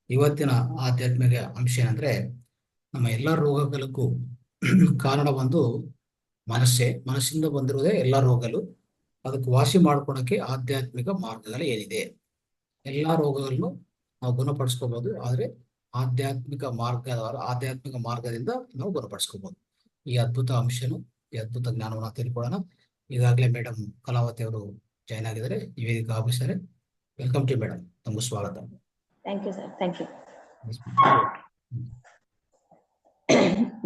ಇವತ್ತಿನ ಆಧ್ಯಾತ್ಮಿಕ ಅಂಶ ಏನಂದ್ರೆ ನಮ್ಮ ಎಲ್ಲ ರೋಗಗಳಿಗೂ ಕಾರಣ ಬಂದು ಮನಸ್ಸಿಂದ ಬಂದಿರುವುದೇ ಎಲ್ಲ ರೋಗಗಳು. ಅದಕ್ಕೆ ವಾಸಿ ಮಾಡ್ಕೊಳಕ್ಕೆ ಆಧ್ಯಾತ್ಮಿಕ ಮಾರ್ಗಗಳು ಏನಿದೆ. ಎಲ್ಲಾ ರೋಗಗಳನ್ನು ನಾವು ಗುಣಪಡಿಸ್ಕೋಬಹುದು, ಆದ್ರೆ ಆಧ್ಯಾತ್ಮಿಕ ಮಾರ್ಗದಿಂದ ನಾವು ಗುಣಪಡಿಸ್ಕೋಬಹುದು. ಈ ಅದ್ಭುತ ಅಂಶನು, ಈ ಅದ್ಭುತ ಜ್ಞಾನವನ್ನು ತಿಳ್ಕೊಳ್ಳೋಣ. ಈಗಾಗಲೇ ಮೇಡಮ್ ಕಲಾವತಿ ಅವರು ಜಾಯ್ನ್ ಆಗಿದ್ದಾರೆ, ಈ ವೇದಿಕೆ ಆಫೀಸರ್. ವೆಲ್ಕಮ್ ಟು ಮೇಡಮ್, ತಮಗೆ ಸ್ವಾಗತ. Thank you sir, thank you.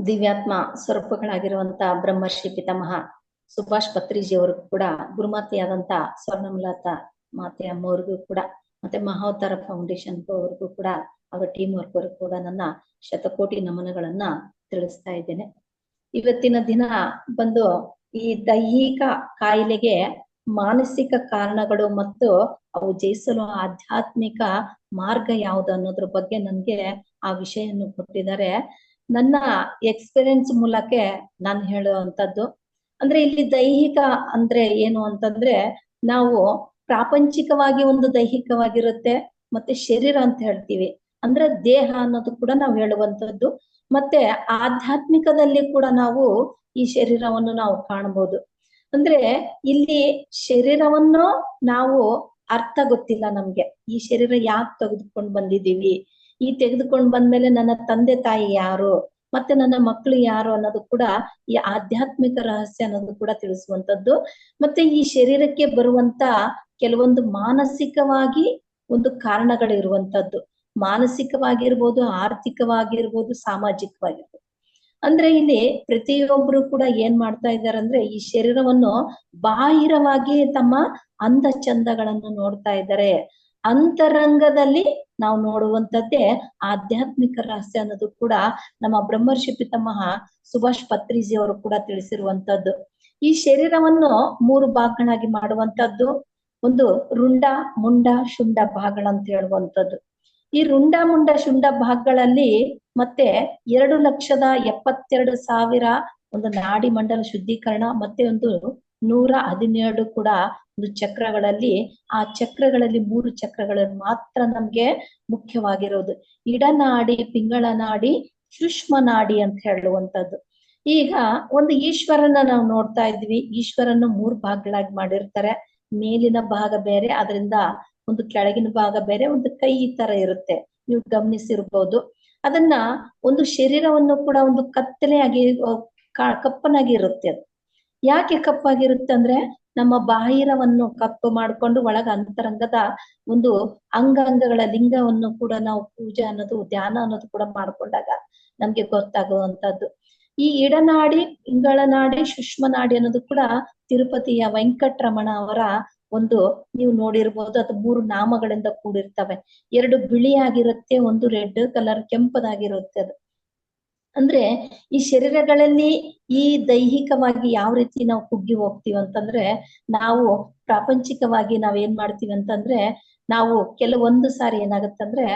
ದಿವ್ಯಾತ್ಮ ಸ್ವರೂಪಗಳಾಗಿರುವಂತ ಬ್ರಹ್ಮರ್ಷಿ ಪಿತಾಮಹ ಸುಭಾಷ್ ಪತ್ರಿಜಿಯವರಿಗೂ ಕೂಡ, ಗುರುಮಾತೆಯಾದಂತ ಸ್ವರ್ಣಮಲತಾ ಮಾತೆ ಅಮ್ಮವ್ರಿಗೂ ಕೂಡ, ಮತ್ತೆ ಮಹಾವತಾರ ಫೌಂಡೇಶನ್ ಅವ್ರಿಗೂ ಕೂಡ, ಅವರ ಟೀಮ್ ವರ್ಕ್ ಅವ್ರಿಗೂ ಕೂಡ ನನ್ನ ಶತಕೋಟಿ ನಮನಗಳನ್ನ ತಿಳಿಸ್ತಾ ಇದ್ದೇನೆ. ಇವತ್ತಿನ ದಿನ ಬಂದು ಈ ದೈಹಿಕ ಕಾಯಿಲೆಗೆ ಮಾನಸಿಕ ಕಾರಣಗಳು ಮತ್ತು ಅವು ಜಯಿಸಲು ಆಧ್ಯಾತ್ಮಿಕ ಮಾರ್ಗ ಯಾವುದು ಅನ್ನೋದ್ರ ಬಗ್ಗೆ ನನ್ಗೆ ಆ ವಿಷಯನ್ನು ಕೊಟ್ಟಿದ್ದಾರೆ. ನನ್ನ ಎಕ್ಸ್ಪೀರಿಯನ್ಸ್ ಮೂಲಕ ನಾನು ಹೇಳುವಂತದ್ದು ಅಂದ್ರೆ, ಇಲ್ಲಿ ದೈಹಿಕ ಅಂದ್ರೆ ಏನು ಅಂತಂದ್ರೆ, ನಾವು ಪ್ರಾಪಂಚಿಕವಾಗಿ ಒಂದು ದೈಹಿಕವಾಗಿರುತ್ತೆ, ಮತ್ತೆ ಶರೀರ ಅಂತ ಹೇಳ್ತೀವಿ, ಅಂದ್ರೆ ದೇಹ ಅನ್ನೋದು ಕೂಡ ನಾವು ಹೇಳುವಂತದ್ದು. ಮತ್ತೆ ಆಧ್ಯಾತ್ಮಿಕದಲ್ಲಿ ಕೂಡ ನಾವು ಈ ಶರೀರವನ್ನು ನಾವು ಕಾಣಬಹುದು. ಅಂದ್ರೆ ಇಲ್ಲಿ ಶರೀರವನ್ನು ನಾವು ಅರ್ಥ ಗೊತ್ತಿಲ್ಲ ನಮ್ಗೆ, ಈ ಶರೀರ ಯಾಕೆ ತೆಗೆದುಕೊಂಡು ಬಂದಿದ್ದೀವಿ, ಈ ತೆಗೆದುಕೊಂಡು ಬಂದ್ಮೇಲೆ ನನ್ನ ತಂದೆ ತಾಯಿ ಯಾರು, ಮತ್ತೆ ನನ್ನ ಮಕ್ಕಳು ಯಾರು ಅನ್ನೋದು ಕೂಡ ಈ ಆಧ್ಯಾತ್ಮಿಕ ರಹಸ್ಯ ಅನ್ನೋದು ಕೂಡ ತಿಳಿಸುವಂತದ್ದು. ಮತ್ತೆ ಈ ಶರೀರಕ್ಕೆ ಬರುವಂತ ಕೆಲವೊಂದು ಮಾನಸಿಕವಾಗಿ ಒಂದು ಕಾರಣಗಳಿರುವಂತದ್ದು, ಮಾನಸಿಕವಾಗಿರ್ಬೋದು, ಆರ್ಥಿಕವಾಗಿರ್ಬೋದು, ಸಾಮಾಜಿಕವಾಗಿರ್ಬೋದು. ಅಂದ್ರೆ ಇಲ್ಲಿ ಪ್ರತಿಯೊಬ್ರು ಕೂಡ ಏನ್ ಮಾಡ್ತಾ ಇದ್ದಾರೆ ಅಂದ್ರೆ, ಈ ಶರೀರವನ್ನು ಬಾಹಿರವಾಗಿ ತಮ್ಮ ಅಂದ ಚಂದಗಳನ್ನು ನೋಡ್ತಾ ಇದ್ದಾರೆ. ಅಂತರಂಗದಲ್ಲಿ ನಾವು ನೋಡುವಂತದ್ದೇ ಆಧ್ಯಾತ್ಮಿಕ ರಹಸ್ಯ ಅನ್ನೋದು ಕೂಡ ನಮ್ಮ ಬ್ರಹ್ಮರ್ಷಿ ಪಿತಾಮಹ ಸುಭಾಷ್ ಪತ್ರಿಜಿ ಅವರು ಕೂಡ ತಿಳಿಸಿರುವಂತದ್ದು. ಈ ಶರೀರವನ್ನು 3 ಭಾಗಗಳಾಗಿ ಮಾಡುವಂತದ್ದು. ಒಂದು ರುಂಡ, ಮುಂಡ, ಶುಂಡ ಭಾಗಗಳಂತ ಹೇಳುವಂತದ್ದು. ಈ ರುಂಡ, ಮುಂಡ, ಶುಂಡ ಭಾಗಗಳಲ್ಲಿ ಮತ್ತೆ 2,72,000 ಒಂದು ನಾಡಿ ಮಂಡಲ ಶುದ್ಧೀಕರಣ, ಮತ್ತೆ ಒಂದು 117 ಕೂಡ ಒಂದು ಚಕ್ರಗಳಲ್ಲಿ, ಆ ಚಕ್ರಗಳಲ್ಲಿ 3 ಚಕ್ರಗಳಲ್ಲಿ ಮಾತ್ರ ನಮ್ಗೆ ಮುಖ್ಯವಾಗಿರೋದು. ಇಡನಾಡಿ, ಪಿಂಗಳ ನಾಡಿ, ಸೂಕ್ಷ್ಮ ನಾಡಿ ಅಂತ ಹೇಳುವಂತದ್ದು. ಈಗ ಒಂದು ಈಶ್ವರನ ನಾವು ನೋಡ್ತಾ ಇದ್ವಿ, ಈಶ್ವರನ 3 ಭಾಗಗಳಾಗಿ ಮಾಡಿರ್ತಾರೆ. ಮೇಲಿನ ಭಾಗ ಬೇರೆ, ಅದರಿಂದ ಒಂದು ಕೆಳಗಿನ ಭಾಗ ಬೇರೆ, ಒಂದು ಕೈ ಈ ತರ ಇರುತ್ತೆ, ನೀವು ಗಮನಿಸಿರ್ಬೋದು. ಅದನ್ನ ಒಂದು ಶರೀರವನ್ನು ಕೂಡ ಒಂದು ಕತ್ತಲೆಯಾಗಿ ಕಪ್ಪನಾಗಿ ಇರುತ್ತೆ. ಅದು ಯಾಕೆ ಕಪ್ಪಾಗಿರುತ್ತೆ ಅಂದ್ರೆ, ನಮ್ಮ ಬಾಹಿರವನ್ನು ಕಪ್ಪು ಮಾಡ್ಕೊಂಡು ಒಳಗ ಅಂತರಂಗದ ಒಂದು ಅಂಗಾಂಗಗಳ ಲಿಂಗವನ್ನು ಕೂಡ ನಾವು ಪೂಜೆ ಅನ್ನೋದು, ಧ್ಯಾನ ಅನ್ನೋದು ಕೂಡ ಮಾಡ್ಕೊಂಡಾಗ ನಮ್ಗೆ ಗೊತ್ತಾಗುವಂತದ್ದು. ಈ ಇಡನಾಡಿ, ಪಿಂಗಳನಾಡಿ, ಸೂಕ್ಷ್ಮ ನಾಡಿ ಅನ್ನೋದು ಕೂಡ ತಿರುಪತಿಯ ವೆಂಕಟರಮಣ ಅವರ ಒಂದು, ನೀವು ನೋಡಿರ್ಬೋದು, ಅದು 3 ನಾಮಗಳಿಂದ ಕೂಡಿರ್ತವೆ. 2 ಬಿಳಿಯಾಗಿರುತ್ತೆ, ಒಂದು ರೆಡ್ ಕಲರ್ ಕೆಂಪದಾಗಿರುತ್ತೆ. ಅದು ಅಂದ್ರೆ ಈ ಶರೀರಗಳಲ್ಲಿ ಈ ದೈಹಿಕವಾಗಿ ಯಾವ ರೀತಿ ನಾವು ಕುಗ್ಗಿ ಹೋಗ್ತೀವಿ ಅಂತಂದ್ರೆ, ನಾವು ಪ್ರಾಪಂಚಿಕವಾಗಿ ನಾವೇನ್ ಮಾಡ್ತೀವಿ ಅಂತಂದ್ರೆ, ನಾವು ಕೆಲವೊಂದು ಸಾರಿ ಏನಾಗತ್ತಂದ್ರೆ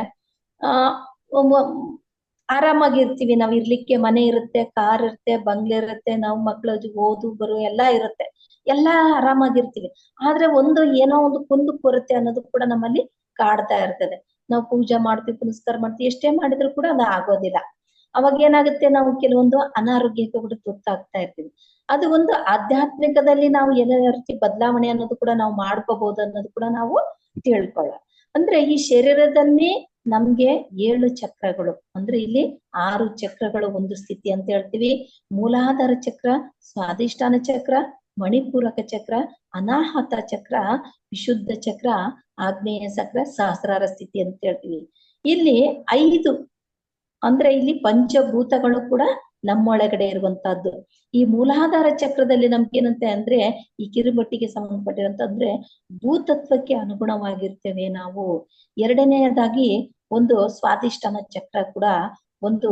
ಆರಾಮಾಗಿರ್ತೀವಿ, ನಾವ್ ಇರ್ಲಿಕ್ಕೆ ಮನೆ ಇರುತ್ತೆ, ಕಾರ್ ಇರುತ್ತೆ, ಬಂಗ್ಲೆ ಇರುತ್ತೆ, ನಾವು ಮಕ್ಳು ಓದು ಬರು ಎಲ್ಲಾ ಇರುತ್ತೆ, ಎಲ್ಲಾ ಆರಾಮಾಗಿರ್ತೀವಿ. ಆದ್ರೆ ಒಂದು ಏನೋ ಒಂದು ಕುಂದು ಕೊರತೆ ಅನ್ನೋದು ಕೂಡ ನಮ್ಮಲ್ಲಿ ಕಾಡ್ತಾ ಇರ್ತದೆ. ನಾವು ಪೂಜೆ ಮಾಡ್ತೀವಿ, ಪುನಸ್ಕಾರ ಮಾಡ್ತೀವಿ, ಎಷ್ಟೇ ಮಾಡಿದ್ರು ಕೂಡ ಅದು ಆಗೋದಿಲ್ಲ. ಅವಾಗ ಏನಾಗುತ್ತೆ, ನಾವು ಕೆಲವೊಂದು ಅನಾರೋಗ್ಯಕ್ಕೆ ಕೂಡ ತುತ್ತಾಗ್ತಾ ಇರ್ತೀವಿ. ಅದು ಒಂದು ಆಧ್ಯಾತ್ಮಿಕದಲ್ಲಿ ನಾವು ಎಲ್ಲ ರೀತಿ ಬದಲಾವಣೆ ಅನ್ನೋದು ಕೂಡ ನಾವು ಮಾಡ್ಕೋಬಹುದು ಅನ್ನೋದು ಕೂಡ ನಾವು ತಿಳ್ಕೊಳ್ಳ. ಅಂದ್ರೆ ಈ ಶರೀರದಲ್ಲಿ ನಮ್ಗೆ 7 ಚಕ್ರಗಳು, ಅಂದ್ರೆ ಇಲ್ಲಿ 6 ಚಕ್ರಗಳು ಒಂದು ಸ್ಥಿತಿ ಅಂತ ಹೇಳ್ತೀವಿ. ಮೂಲಾಧಾರ ಚಕ್ರ, ಸ್ವಾಧಿಷ್ಠಾನ ಚಕ್ರ, ಮಣಿಪೂರಕ ಚಕ್ರ, ಅನಾಹತ ಚಕ್ರ, ವಿಶುದ್ಧ ಚಕ್ರ, ಆಗ್ನೇಯ ಚಕ್ರ, ಸಹಸ್ರಾರ ಸ್ಥಿತಿ ಅಂತ ಹೇಳ್ತೀವಿ. ಇಲ್ಲಿ 5 ಅಂದ್ರೆ ಇಲ್ಲಿ ಪಂಚಭೂತಗಳು ಕೂಡ ನಮ್ಮೊಳಗಡೆ ಇರುವಂತಹದ್ದು. ಈ ಮೂಲಾಧಾರ ಚಕ್ರದಲ್ಲಿ ನಮ್ಗೆ ಏನಂತೆ ಅಂದ್ರೆ, ಈ ಕಿರುಬಟ್ಟಿಗೆ ಸಂಬಂಧಪಟ್ಟಿರಂತಂದ್ರೆ ಭೂತತ್ವಕ್ಕೆ ಅನುಗುಣವಾಗಿರ್ತೇವೆ ನಾವು. ಎರಡನೆಯದಾಗಿ ಒಂದು ಸ್ವಾಧಿಷ್ಠಾನ ಚಕ್ರ ಕೂಡ ಒಂದು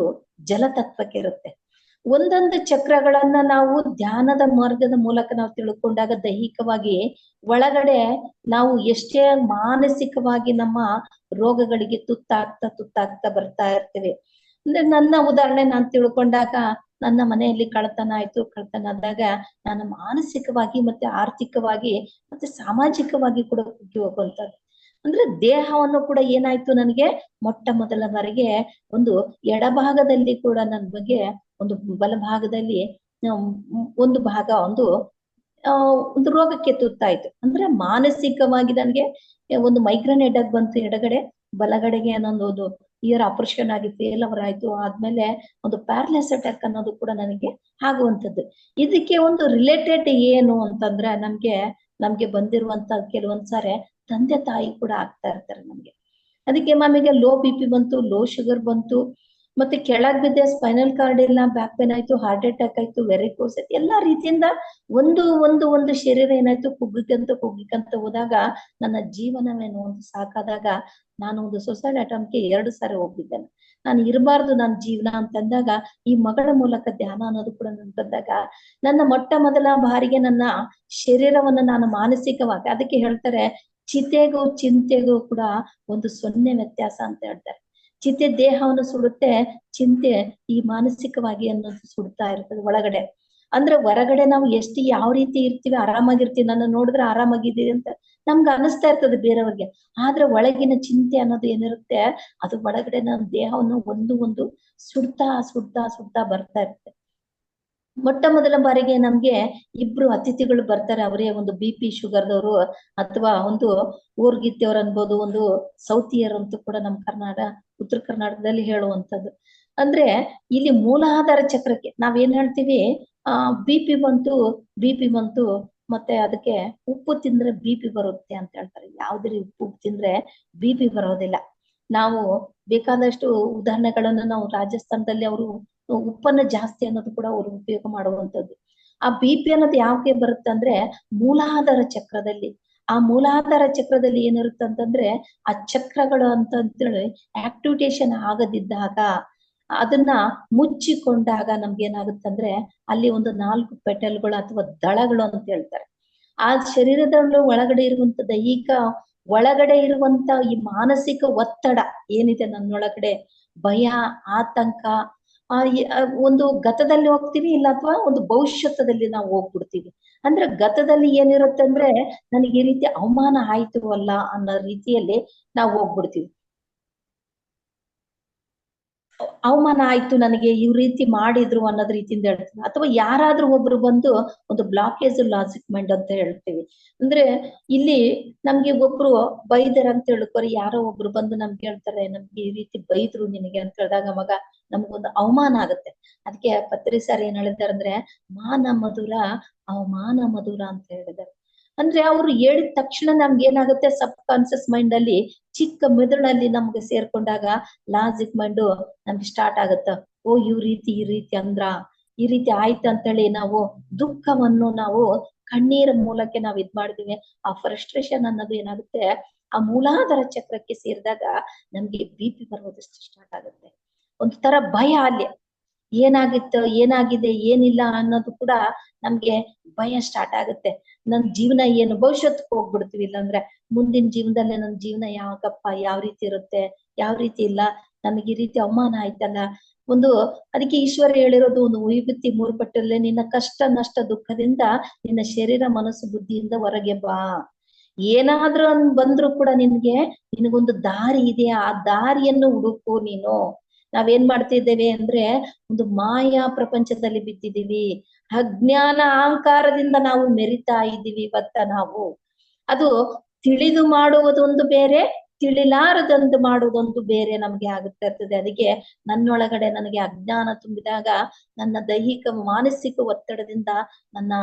ಜಲತತ್ವಕ್ಕೆ ಇರುತ್ತೆ. ಒಂದೊಂದು ಚಕ್ರಗಳನ್ನ ನಾವು ಧ್ಯಾನದ ಮಾರ್ಗದ ಮೂಲಕ ನಾವು ತಿಳ್ಕೊಂಡಾಗ ದೈಹಿಕವಾಗಿ ಒಳಗಡೆ ನಾವು ಎಷ್ಟೇ ಮಾನಸಿಕವಾಗಿ ನಮ್ಮ ರೋಗಗಳಿಗೆ ತುತ್ತಾಗ್ತಾ ಬರ್ತಾ ಇರ್ತೇವೆ. ಅಂದ್ರೆ ನನ್ನ ಉದಾಹರಣೆ ನಾನು ತಿಳ್ಕೊಂಡಾಗ, ನನ್ನ ಮನೆಯಲ್ಲಿ ಕಳ್ತನ ಆಯ್ತು, ಕಳ್ತನ ಆದಾಗ ನಾನು ಮಾನಸಿಕವಾಗಿ ಮತ್ತೆ ಆರ್ಥಿಕವಾಗಿ ಮತ್ತೆ ಸಾಮಾಜಿಕವಾಗಿ ಕೂಡ ಕುಗ್ಗಿ ಹೋಗುವಂಥದ್ದು. ಅಂದ್ರೆ ದೇಹವನ್ನು ಕೂಡ ಏನಾಯ್ತು ನನಗೆ ಮೊಟ್ಟ ಮೊದಲ ಬಾರಿಗೆ ಒಂದು ಎಡಭಾಗದಲ್ಲಿ ಕೂಡ ನನ್ನ ಬಗ್ಗೆ ಒಂದು ಬಲಭಾಗದಲ್ಲಿ ಒಂದು ಭಾಗ ಒಂದು ರೋಗಕ್ಕೆ ತುತ್ತಾಯ್ತು. ಅಂದ್ರೆ ಮಾನಸಿಕವಾಗಿ ನನಗೆ ಒಂದು ಮೈಗ್ರೇನ್ ಹೆಡ್ಡಾಗ್ ಬಂತು ಎಡಗಡೆ, ಬಲಗಡೆಗೆ ಅನ್ನೊಂದು ಇಯರ್ ಆಪರೇಷನ್ ಆಗಿ ಫೇಲ್ ಅವರ್ ಆಯ್ತು. ಆದ್ಮೇಲೆ ಒಂದು ಪ್ಯಾರಲೈಸ್ ಅಟ್ಯಾಕ್ ಅನ್ನೋದು ಕೂಡ ನನಗೆ ಆಗುವಂಥದ್ದು. ಇದಕ್ಕೆ ಒಂದು ರಿಲೇಟೆಡ್ ಏನು ಅಂತಂದ್ರೆ ನಮ್ಗೆ ಬಂದಿರುವಂತ ಕೆಲವೊಂದ್ ಸಾರಿ ತಂದೆ ತಾಯಿ ಕೂಡ ಆಗ್ತಾ ಇರ್ತಾರೆ ನಮ್ಗೆ. ಅದಕ್ಕೆ ನಮಗೆ ಲೋ BP ಬಂತು, ಲೋ ಶುಗರ್ ಬಂತು, ಮತ್ತೆ ಕೆಳಗ್ ಬಿದ್ದೆ ಸ್ಪೈನಲ್ ಕಾರ್ಡ್ ಇಲ್ಲ, ಬ್ಯಾಕ್ ಪೇನ್ ಆಯ್ತು, ಹಾರ್ಟ್ ಅಟ್ಯಾಕ್ ಆಯ್ತು, ವೆರಿಕೋಸ್ ಆಯ್ತು, ಎಲ್ಲಾ ರೀತಿಯಿಂದ ಒಂದು ಶರೀರ ಏನಾಯ್ತು ಕುಗ್ಗಿಕಂತ ಹೋದಾಗ ನನ್ನ ಜೀವನವೇನು ಒಂದು ಸಾಕಾದಾಗ ನಾನು ಒಂದು ಸುಸೈಡ್ ಅಟೆಂಪ್ಟ್ಗೆ 2 ಸಾರಿ ಹೋಗಿದ್ದೇನೆ. ನಾನು ಇರಬಾರ್ದು ನನ್ನ ಜೀವನ ಅಂತಂದಾಗ ಈ ಮಗಳ ಮೂಲಕ ಧ್ಯಾನ ಅನ್ನೋದು ಕೂಡ ನನ್ ಬಂದಾಗ ನನ್ನ ಮೊಟ್ಟ ಮೊದಲ ಬಾರಿಗೆ ನನ್ನ ಶರೀರವನ್ನ ನಾನು ಮಾನಸಿಕವಾಗಿ, ಅದಕ್ಕೆ ಹೇಳ್ತಾರೆ ಚಿತೆಗೂ ಚಿಂತೆಗೂ ಕೂಡ ಒಂದು 0 ವ್ಯತ್ಯಾಸ ಅಂತ ಹೇಳ್ತಾರೆ. ಚಿತೆ ದೇಹವನ್ನು ಸುಡುತ್ತೆ, ಚಿಂತೆ ಈ ಮಾನಸಿಕವಾಗಿ ಅನ್ನೋದು ಸುಡ್ತಾ ಇರ್ತದೆ ಒಳಗಡೆ. ಅಂದ್ರೆ ಹೊರಗಡೆ ನಾವು ಎಷ್ಟು ಯಾವ ರೀತಿ ಇರ್ತೀವಿ, ಆರಾಮಾಗಿರ್ತೀವಿ, ನನ್ನ ನೋಡಿದ್ರೆ ಆರಾಮಾಗಿದ್ದೀವಿ ಅಂತ ನಮ್ಗೆ ಅನಿಸ್ತಾ ಇರ್ತದೆ ಬೇರೆಯವ್ರಿಗೆ. ಆದ್ರೆ ಒಳಗಿನ ಚಿಂತೆ ಅನ್ನೋದು ಏನಿರುತ್ತೆ ಅದು ಒಳಗಡೆ ನಮ್ಮ ದೇಹವನ್ನು ಒಂದು ಸುಡ್ತಾ ಬರ್ತಾ ಇರುತ್ತೆ. ಮೊಟ್ಟ ಮೊದಲ ಬಾರಿಗೆ ನಮ್ಗೆ ಇಬ್ರು ಅತಿಥಿಗಳು ಬರ್ತಾರೆ. ಅವರೇ ಒಂದು BP ಶುಗರ್ದವರು ಅಥವಾ ಒಂದು ಊರ್ಗಿತ್ತಿಯವ್ರು ಅನ್ಬೋದು, ಒಂದು ಸೌತಿಯರ್ ಅಂತೂ ಕೂಡ ನಮ್ಮ ಉತ್ತರ ಕರ್ನಾಟಕದಲ್ಲಿ ಹೇಳುವಂಥದ್ದು. ಅಂದ್ರೆ ಇಲ್ಲಿ ಮೂಲಾಧಾರ ಚಕ್ರಕ್ಕೆ ನಾವೇನ್ ಹೇಳ್ತೀವಿ, BP ಬಂತು ಮತ್ತೆ ಅದಕ್ಕೆ ಉಪ್ಪು ತಿಂದ್ರೆ BP ಬರುತ್ತೆ ಅಂತ ಹೇಳ್ತಾರೆ. ಯಾವ್ದ್ರಿ ಉಪ್ಪು ತಿಂದ್ರೆ BP ಬರೋದಿಲ್ಲ. ನಾವು ಬೇಕಾದಷ್ಟು ಉದಾಹರಣೆಗಳನ್ನು ನಾವು ರಾಜಸ್ಥಾನದಲ್ಲಿ ಅವರು ಉಪ್ಪನ್ನ ಜಾಸ್ತಿ ಅನ್ನೋದು ಕೂಡ ಅವರು ಉಪಯೋಗ ಮಾಡುವಂಥದ್ದು. ಆ BP ಅನ್ನೋದು ಯಾಕೆ ಬರುತ್ತೆ ಅಂದ್ರೆ ಮೂಲಾಧಾರ ಚಕ್ರದಲ್ಲಿ. ಆ ಮೂಲಾಧಾರ ಚಕ್ರದಲ್ಲಿ ಏನಿರುತ್ತೆ ಅಂತಂದ್ರೆ ಆ ಚಕ್ರಗಳು ಅಂತೇಳಿ ಆಕ್ಟಿವೇಶನ್ ಆಗದಿದ್ದಾಗ, ಅದನ್ನ ಮುಚ್ಚಿಕೊಂಡಾಗ ನಮ್ಗೆ ಏನಾಗುತ್ತಂದ್ರೆ ಅಲ್ಲಿ ಒಂದು 4 ಪೆಟಲ್ಗಳು ಅಥವಾ ದಳಗಳು ಅಂತ ಹೇಳ್ತಾರೆ. ಆ ಶರೀರದಲ್ಲೂ ಒಳಗಡೆ ಇರುವಂತ ದೈಹಿಕ ಒಳಗಡೆ ಇರುವಂತ ಈ ಮಾನಸಿಕ ಒತ್ತಡ ಏನಿದೆ ನನ್ನೊಳಗಡೆ, ಭಯ, ಆತಂಕ, ಒಂದು ಗತದಲ್ಲಿ ಹೋಗ್ತೀವಿ, ಇಲ್ಲ ಅಥವಾ ಒಂದು ಭವಿಷ್ಯತ್ತದಲ್ಲಿ ನಾವು ಹೋಗ್ಬಿಡ್ತೀವಿ. ಅಂದ್ರೆ ಗತದಲ್ಲಿ ಏನಿರುತ್ತೆ ಅಂದ್ರೆ ನನಗೆ ಈ ರೀತಿ ಅವಮಾನ ಆಯ್ತು ಅಲ್ಲ ಅನ್ನೋ ರೀತಿಯಲ್ಲಿ ನಾವು ಹೋಗ್ಬಿಡ್ತೀವಿ. ಅವಮಾನ ಆಯ್ತು, ನನಗೆ ಈ ರೀತಿ ಮಾಡಿದ್ರು ಅನ್ನೋದ್ ರೀತಿಯಿಂದ ಹೇಳ್ತೀವಿ. ಅಥವಾ ಯಾರಾದ್ರೂ ಒಬ್ರು ಬಂದು ಒಂದು ಬ್ಲಾಕೇಜ್ ಲಾಜಿಕ್ ಮೈಂಡ್ ಅಂತ ಹೇಳ್ತೀವಿ. ಅಂದ್ರೆ ಇಲ್ಲಿ ನಮ್ಗೆ ಒಬ್ರು ಬೈದರ್ ಅಂತ ಹೇಳ್ಕೊರಿ, ಯಾರೋ ಒಬ್ರು ಬಂದು ನಮ್ಗೆ ಹೇಳ್ತಾರೆ ನಮ್ಗೆ ಈ ರೀತಿ ಬೈದ್ರು ನಿನಗೆ ಅಂತ ಹೇಳಿದಾಗ ಮಗ ನಮ್ಗೊಂದು ಅವಮಾನ ಆಗುತ್ತೆ. ಅದಕ್ಕೆ ಪತ್ರಿ ಸರ್ ಏನ್ ಹೇಳಿದಾರೆ ಅಂದ್ರೆ ಮಾನ ಮಧುರ ಅವಮಾನ ಮಧುರ ಅಂತ ಹೇಳಿದಾರೆ. ಅಂದ್ರೆ ಅವ್ರು ಹೇಳಿದ ತಕ್ಷಣ ನಮ್ಗೆ ಏನಾಗುತ್ತೆ, ಸಬ್ ಕಾನ್ಸಿಯಸ್ ಮೈಂಡ್ ಅಲ್ಲಿ ಚಿಕ್ಕ ಮೆದುಳಲ್ಲಿ ನಮ್ಗೆ ಸೇರ್ಕೊಂಡಾಗ ಲಾಜಿಕ್ ಮೈಂಡ್ ನಮ್ಗೆ ಸ್ಟಾರ್ಟ್ ಆಗತ್ತ. ಓ ಈ ರೀತಿ ಅಂದ್ರ ಈ ರೀತಿ ಆಯ್ತು ಅಂತೇಳಿ ನಾವು ದುಃಖವನ್ನು ನಾವು ಕಣ್ಣೀರ ಮೂಲಕ ನಾವ್ ಇದ್ ಮಾಡಿದೀವಿ. ಆ ಫ್ರಸ್ಟ್ರೇಷನ್ ಅನ್ನೋದು ಏನಾಗುತ್ತೆ ಆ ಮೂಲಾಧಾರ ಚಕ್ರಕ್ಕೆ ಸೇರಿದಾಗ ನಮ್ಗೆ BP ಬರೋದಷ್ಟು ಸ್ಟಾರ್ಟ್ ಆಗುತ್ತೆ. ಒಂದು ತರ ಭಯ, ಅಲ್ಲಿ ಏನಾಗಿದೆ ಏನಿಲ್ಲ ಅನ್ನೋದು ಕೂಡ ನಮ್ಗೆ ಭಯ ಸ್ಟಾರ್ಟ್ ಆಗುತ್ತೆ. ನನ್ ಜೀವನ ಏನು, ಭವಿಷ್ಯತ್ಗೆ ಹೋಗ್ಬಿಡ್ತೀವಿ. ಇಲ್ಲಾಂದ್ರೆ ಮುಂದಿನ ಜೀವನದಲ್ಲೇ ನನ್ ಜೀವನ ಯಾವಾಗಪ್ಪ ಯಾವ ರೀತಿ ಇರುತ್ತೆ, ಯಾವ ರೀತಿ ಇಲ್ಲ, ನಮಗೆ ಈ ರೀತಿ ಅವಮಾನ ಆಯ್ತಲ್ಲ. ಅದಕ್ಕೆ ಈಶ್ವರ ಹೇಳಿರೋದು ಒಂದು ವಿಭೂತಿ 3 ಪಟ್ಟಲ್ಲೇ ನಿನ್ನ ಕಷ್ಟ ನಷ್ಟ ದುಃಖದಿಂದ ನಿನ್ನ ಶರೀರ ಮನಸ್ಸು ಬುದ್ಧಿಯಿಂದ ಹೊರಗೆ ಬಾ. ಏನಾದ್ರೂ ಬಂದ್ರು ಕೂಡ ನಿನಗೊಂದು ದಾರಿ ಇದೆ, ಆ ದಾರಿಯನ್ನು ಹುಡುಕು ನೀನು. ನಾವೇನ್ ಮಾಡ್ತಿದ್ದೇವೆ ಅಂದ್ರೆ ಒಂದು ಮಾಯಾ ಪ್ರಪಂಚದಲ್ಲಿ ಬಿದ್ದಿದೀವಿ. ಅಜ್ಞಾನ ಅಹಂಕಾರದಿಂದ ನಾವು ಮೆರಿತಾ ಇದ್ದೀವಿ ಇವತ್ತ ನಾವು. ಅದು ತಿಳಿದು ಮಾಡುವುದೊಂದು ಬೇರೆ, ತಿಳಿಲಾರದೊಂದು ಮಾಡುವುದೊಂದು ಬೇರೆ ನಮ್ಗೆ ಆಗುತ್ತಾ ಇರ್ತದೆ. ಅದಕ್ಕೆ ನನ್ನೊಳಗಡೆ ನನಗೆ ಅಜ್ಞಾನ ತುಂಬಿದಾಗ ನನ್ನ ದೈಹಿಕ ಮಾನಸಿಕ ಒತ್ತಡದಿಂದ ನನ್ನ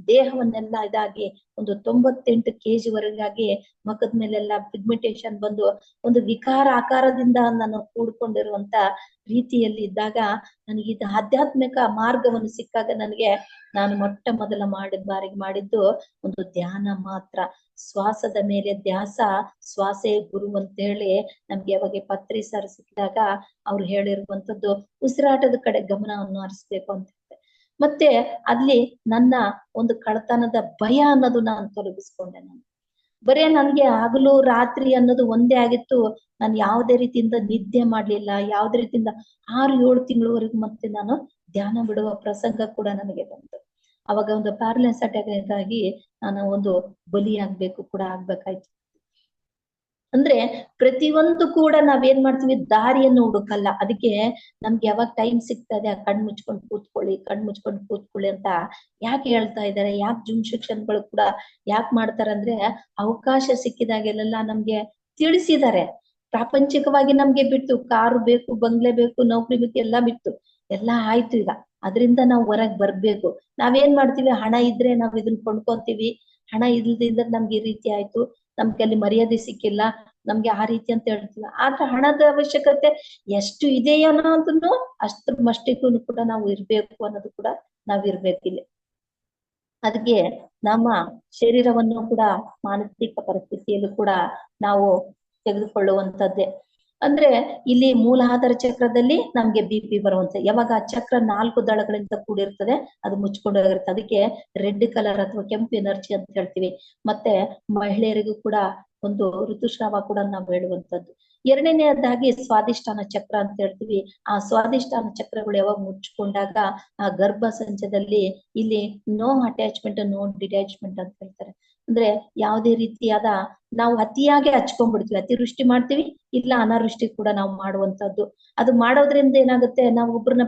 ದೇಹವನ್ನೆಲ್ಲ ಇದಾಗಿ ಒಂದು 98 kg ವರೆಗಾಗಿ ಮುಖದ ಮೇಲೆಲ್ಲ ಪಿಗ್ಮೆಂಟೇಶನ್ ಬಂದು ಒಂದು ವಿಕಾರ ಆಕಾರದಿಂದ ನಾನು ಕೂಡ್ಕೊಂಡಿರುವಂತ ರೀತಿಯಲ್ಲಿ ಇದ್ದಾಗ ನನಗೆ ಇದು ಆಧ್ಯಾತ್ಮಿಕ ಮಾರ್ಗವನ್ನು ಸಿಕ್ಕಾಗ ನಾನು ಮೊಟ್ಟ ಮೊದಲ ಬಾರಿಗೆ ಮಾಡಿದ್ದು ಒಂದು ಧ್ಯಾನ ಮಾತ್ರ. ಶ್ವಾಸದ ಮೇಲೆ ಧ್ಯಾಸ, ಶ್ವಾಸೇ ಗುರು ಅಂತ ಹೇಳಿ ನಮ್ಗೆ ಯಾವಾಗ ಪತ್ರಿ ಸರ್ ಸಿಕ್ಕಿದಾಗ ಅವ್ರು ಹೇಳಿರುವಂತದ್ದು ಉಸಿರಾಟದ ಕಡೆ ಗಮನವನ್ನು ಹರಿಸ್ಬೇಕು ಅಂತ. ಮತ್ತೆ ಅಲ್ಲಿ ನನ್ನ ಒಂದು ಕಳತನದ ಭಯ ಅನ್ನೋದು ನಾನು ತೊಲಗಿಸ್ಕೊಂಡೆ. ಬರೇ ನನ್ಗೆ ಹಗಲು ರಾತ್ರಿ ಅನ್ನೋದು ಒಂದೇ ಆಗಿತ್ತು. ನಾನು ಯಾವುದೇ ರೀತಿಯಿಂದ ನಿದ್ದೆ ಮಾಡ್ಲಿಲ್ಲ, ಯಾವುದೇ ರೀತಿಯಿಂದ 6-7 ತಿಂಗಳವರೆಗೂ ಮತ್ತೆ ನಾನು ಧ್ಯಾನ ಬಿಡುವ ಪ್ರಸಂಗ ಕೂಡ ನನಗೆ ಬಂತು. ಅವಾಗ ಒಂದು ಪ್ಯಾರಲೈಸ್ ಅಟ್ಯಾಕ್ ಆಗಿ ನಾನು ಒಂದು ಬಲಿಯಾಗ್ಬೇಕು ಕೂಡ ಆಗ್ಬೇಕಾಯ್ತು. ಅಂದ್ರೆ ಪ್ರತಿಯೊಂದು ಕೂಡ ನಾವೇನ್ ಮಾಡ್ತೀವಿ, ದಾರಿಯನ್ನು ಹುಡುಕಲ್ಲ. ಅದಕ್ಕೆ ನಮ್ಗೆ ಯಾವಾಗ ಟೈಮ್ ಸಿಗ್ತದೆ ಆ ಕಣ್ ಮುಚ್ಕೊಂಡು ಕೂತ್ಕೊಳ್ಳಿ, ಕಣ್ ಮುಚ್ಕೊಂಡು ಕೂತ್ಕೊಳ್ಳಿ ಅಂತ ಯಾಕೆ ಹೇಳ್ತಾ ಇದ್ದಾರೆ, ಯಾಕೆ ಜೂಮ್ ಶಿಕ್ಷಣಗಳು ಕೂಡ ಯಾಕೆ ಮಾಡ್ತಾರೆ ಅಂದ್ರೆ, ಅವಕಾಶ ಸಿಕ್ಕಿದಾಗೆಲ್ಲ ನಮ್ಗೆ ತಿಳಿಸಿದ್ದಾರೆ. ಪ್ರಾಪಂಚಿಕವಾಗಿ ನಮ್ಗೆ ಬಿಟ್ಟು ಕಾರು ಬೇಕು, ಬಂಗ್ಲೆ ಬೇಕು, ನೌಕರಿ ಬೇಕು, ಎಲ್ಲ ಬಿಟ್ಟು ಎಲ್ಲ ಆಯ್ತು. ಈಗ ಅದರಿಂದ ನಾವು ಹೊರಗ್ ಬರ್ಬೇಕು. ನಾವೇನ್ ಮಾಡ್ತೀವಿ, ಹಣ ಇದ್ರೆ ನಾವ್ ಇದನ್ನ ಕೊಂಡ್ಕೊಂತೀವಿ, ಹಣ ಇಲ್ದಿದ್ರೆ ನಮ್ಗೆ ಈ ರೀತಿ ಆಯ್ತು, ನಮ್ಗೆ ಅಲ್ಲಿ ಮರ್ಯಾದೆ ಸಿಕ್ಕಿಲ್ಲ, ನಮ್ಗೆ ಆ ರೀತಿ ಅಂತ ಹೇಳ್ತೀವಿ. ಆದ್ರೆ ಹಣದ ಅವಶ್ಯಕತೆ ಎಷ್ಟು ಇದೆಯೋ ಅನ್ನೋದನ್ನು ಅಷ್ಟ್ರ ಮಟ್ಟಿಗೂ ಕೂಡ ನಾವು ಇರ್ಬೇಕು ಅನ್ನೋದು ಕೂಡ ನಾವ್ ಇರ್ಬೇಕಿಲ್ಲಿ. ಅದಕ್ಕೆ ನಮ್ಮ ಶರೀರವನ್ನು ಕೂಡ ಮಾನಸಿಕ ಪರಿಸ್ಥಿತಿಯಲ್ಲೂ ಕೂಡ ನಾವು ತೆಗೆದುಕೊಳ್ಳುವಂತದ್ದೇ. ಅಂದ್ರೆ ಇಲ್ಲಿ ಮೂಲಾಧಾರ ಚಕ್ರದಲ್ಲಿ ನಮ್ಗೆ BP ಬರುವಂತ, ಯಾವಾಗ ಆ ಚಕ್ರ 4 ದಳಗಳಿಂದ ಕೂಡಿರ್ತದೆ, ಅದು ಮುಚ್ಕೊಂಡೋಗಿರುತ್ತೆ. ಅದಕ್ಕೆ ರೆಡ್ ಕಲರ್ ಅಥವಾ ಕೆಂಪು ಎನರ್ಜಿ ಅಂತ ಹೇಳ್ತೀವಿ. ಮತ್ತೆ ಮಹಿಳೆಯರಿಗೂ ಕೂಡ ಒಂದು ಋತುಸ್ರಾವ ಕೂಡ ನಾವು ಹೇಳುವಂತದ್ದು. ಎರಡನೇದಾಗಿ ಸ್ವಾದಿಷ್ಠಾನ ಚಕ್ರ ಅಂತ ಹೇಳ್ತೀವಿ. ಆ ಸ್ವಾದಿಷ್ಠಾನ ಚಕ್ರಗಳು ಯಾವಾಗ ಮುಚ್ಕೊಂಡಾಗ ಆ ಗರ್ಭ ಸಂಚದಲ್ಲಿ ಇಲ್ಲಿ ನೋ ಅಟ್ಯಾಚ್ಮೆಂಟ್ ನೋ ಡಿಟ್ಯಾಚ್ಮೆಂಟ್ ಅಂತ ಹೇಳ್ತಾರೆ. ಅಂದ್ರೆ ಯಾವುದೇ ರೀತಿಯಾದ ನಾವು ಅತಿಯಾಗಿ ಹಚ್ಕೊಂಡ್ಬಿಡ್ತೀವಿ, ಅತಿವೃಷ್ಟಿ ಮಾಡ್ತೀವಿ, ಇಲ್ಲ ಅನಾವೃಷ್ಟಿ ಕೂಡ ನಾವು ಮಾಡುವಂತದ್ದು. ಅದು ಮಾಡೋದ್ರಿಂದ ಏನಾಗುತ್ತೆ, ನಾವು ಒಬ್ಬರನ್ನ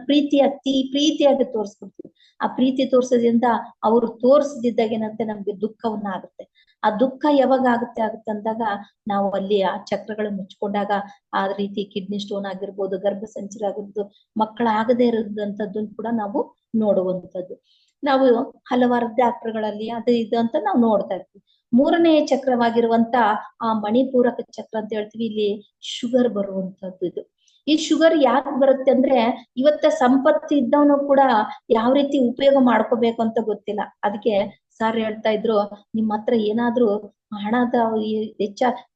ಅತಿ ಪ್ರೀತಿಯಾಗಿ ತೋರಿಸ್ಬಿಡ್ತೀವಿ. ಆ ಪ್ರೀತಿ ತೋರ್ಸೋದ್ರಿಂದ ಅವ್ರು ತೋರ್ಸದಿದ್ದಾಗ ಏನಂತೆ ನಮ್ಗೆ ದುಃಖವನ್ನ ಆಗುತ್ತೆ. ಆ ದುಃಖ ಯಾವಾಗ ಆಗುತ್ತೆ ಅಂದಾಗ ನಾವು ಅಲ್ಲಿ ಆ ಚಕ್ರಗಳು ಮುಚ್ಕೊಂಡಾಗ ಆ ರೀತಿ ಕಿಡ್ನಿ ಸ್ಟೋನ್ ಆಗಿರ್ಬೋದು, ಗರ್ಭ ಸಂಚರ ಆಗಿರ್ಬೋದು, ಮಕ್ಕಳಾಗದೇ ಇರೋದಂಥದ್ದನ್ನು ಕೂಡ ನಾವು ನೋಡುವಂಥದ್ದು. ನಾವು ಹಲವಾರು ಡಾಕ್ಟರ್ಗಳಲ್ಲಿ ಅದು ಇದು ಅಂತ ನಾವು ನೋಡ್ತಾ ಇರ್ತೀವಿ. ಮೂರನೇ ಚಕ್ರವಾಗಿರುವಂತ ಆ ಮಣಿಪೂರಕ ಚಕ್ರ ಅಂತ ಹೇಳ್ತೀವಿ. ಇಲ್ಲಿ ಶುಗರ್ ಬರುವಂತದ್ದು. ಇದು ಈ ಶುಗರ್ ಯಾಕೆ ಬರುತ್ತೆ ಅಂದ್ರೆ, ಇವತ್ತ ಸಂಪತ್ತು ಇದ್ದವನು ಕೂಡ ಯಾವ ರೀತಿ ಉಪಯೋಗ ಮಾಡ್ಕೋಬೇಕು ಅಂತ ಗೊತ್ತಿಲ್ಲ. ಅದಕ್ಕೆ ಸರ್ ಹೇಳ್ತಾ ಇದ್ರು, ನಿಮ್ಮ ಹತ್ರ ಏನಾದ್ರೂ ಹಣದ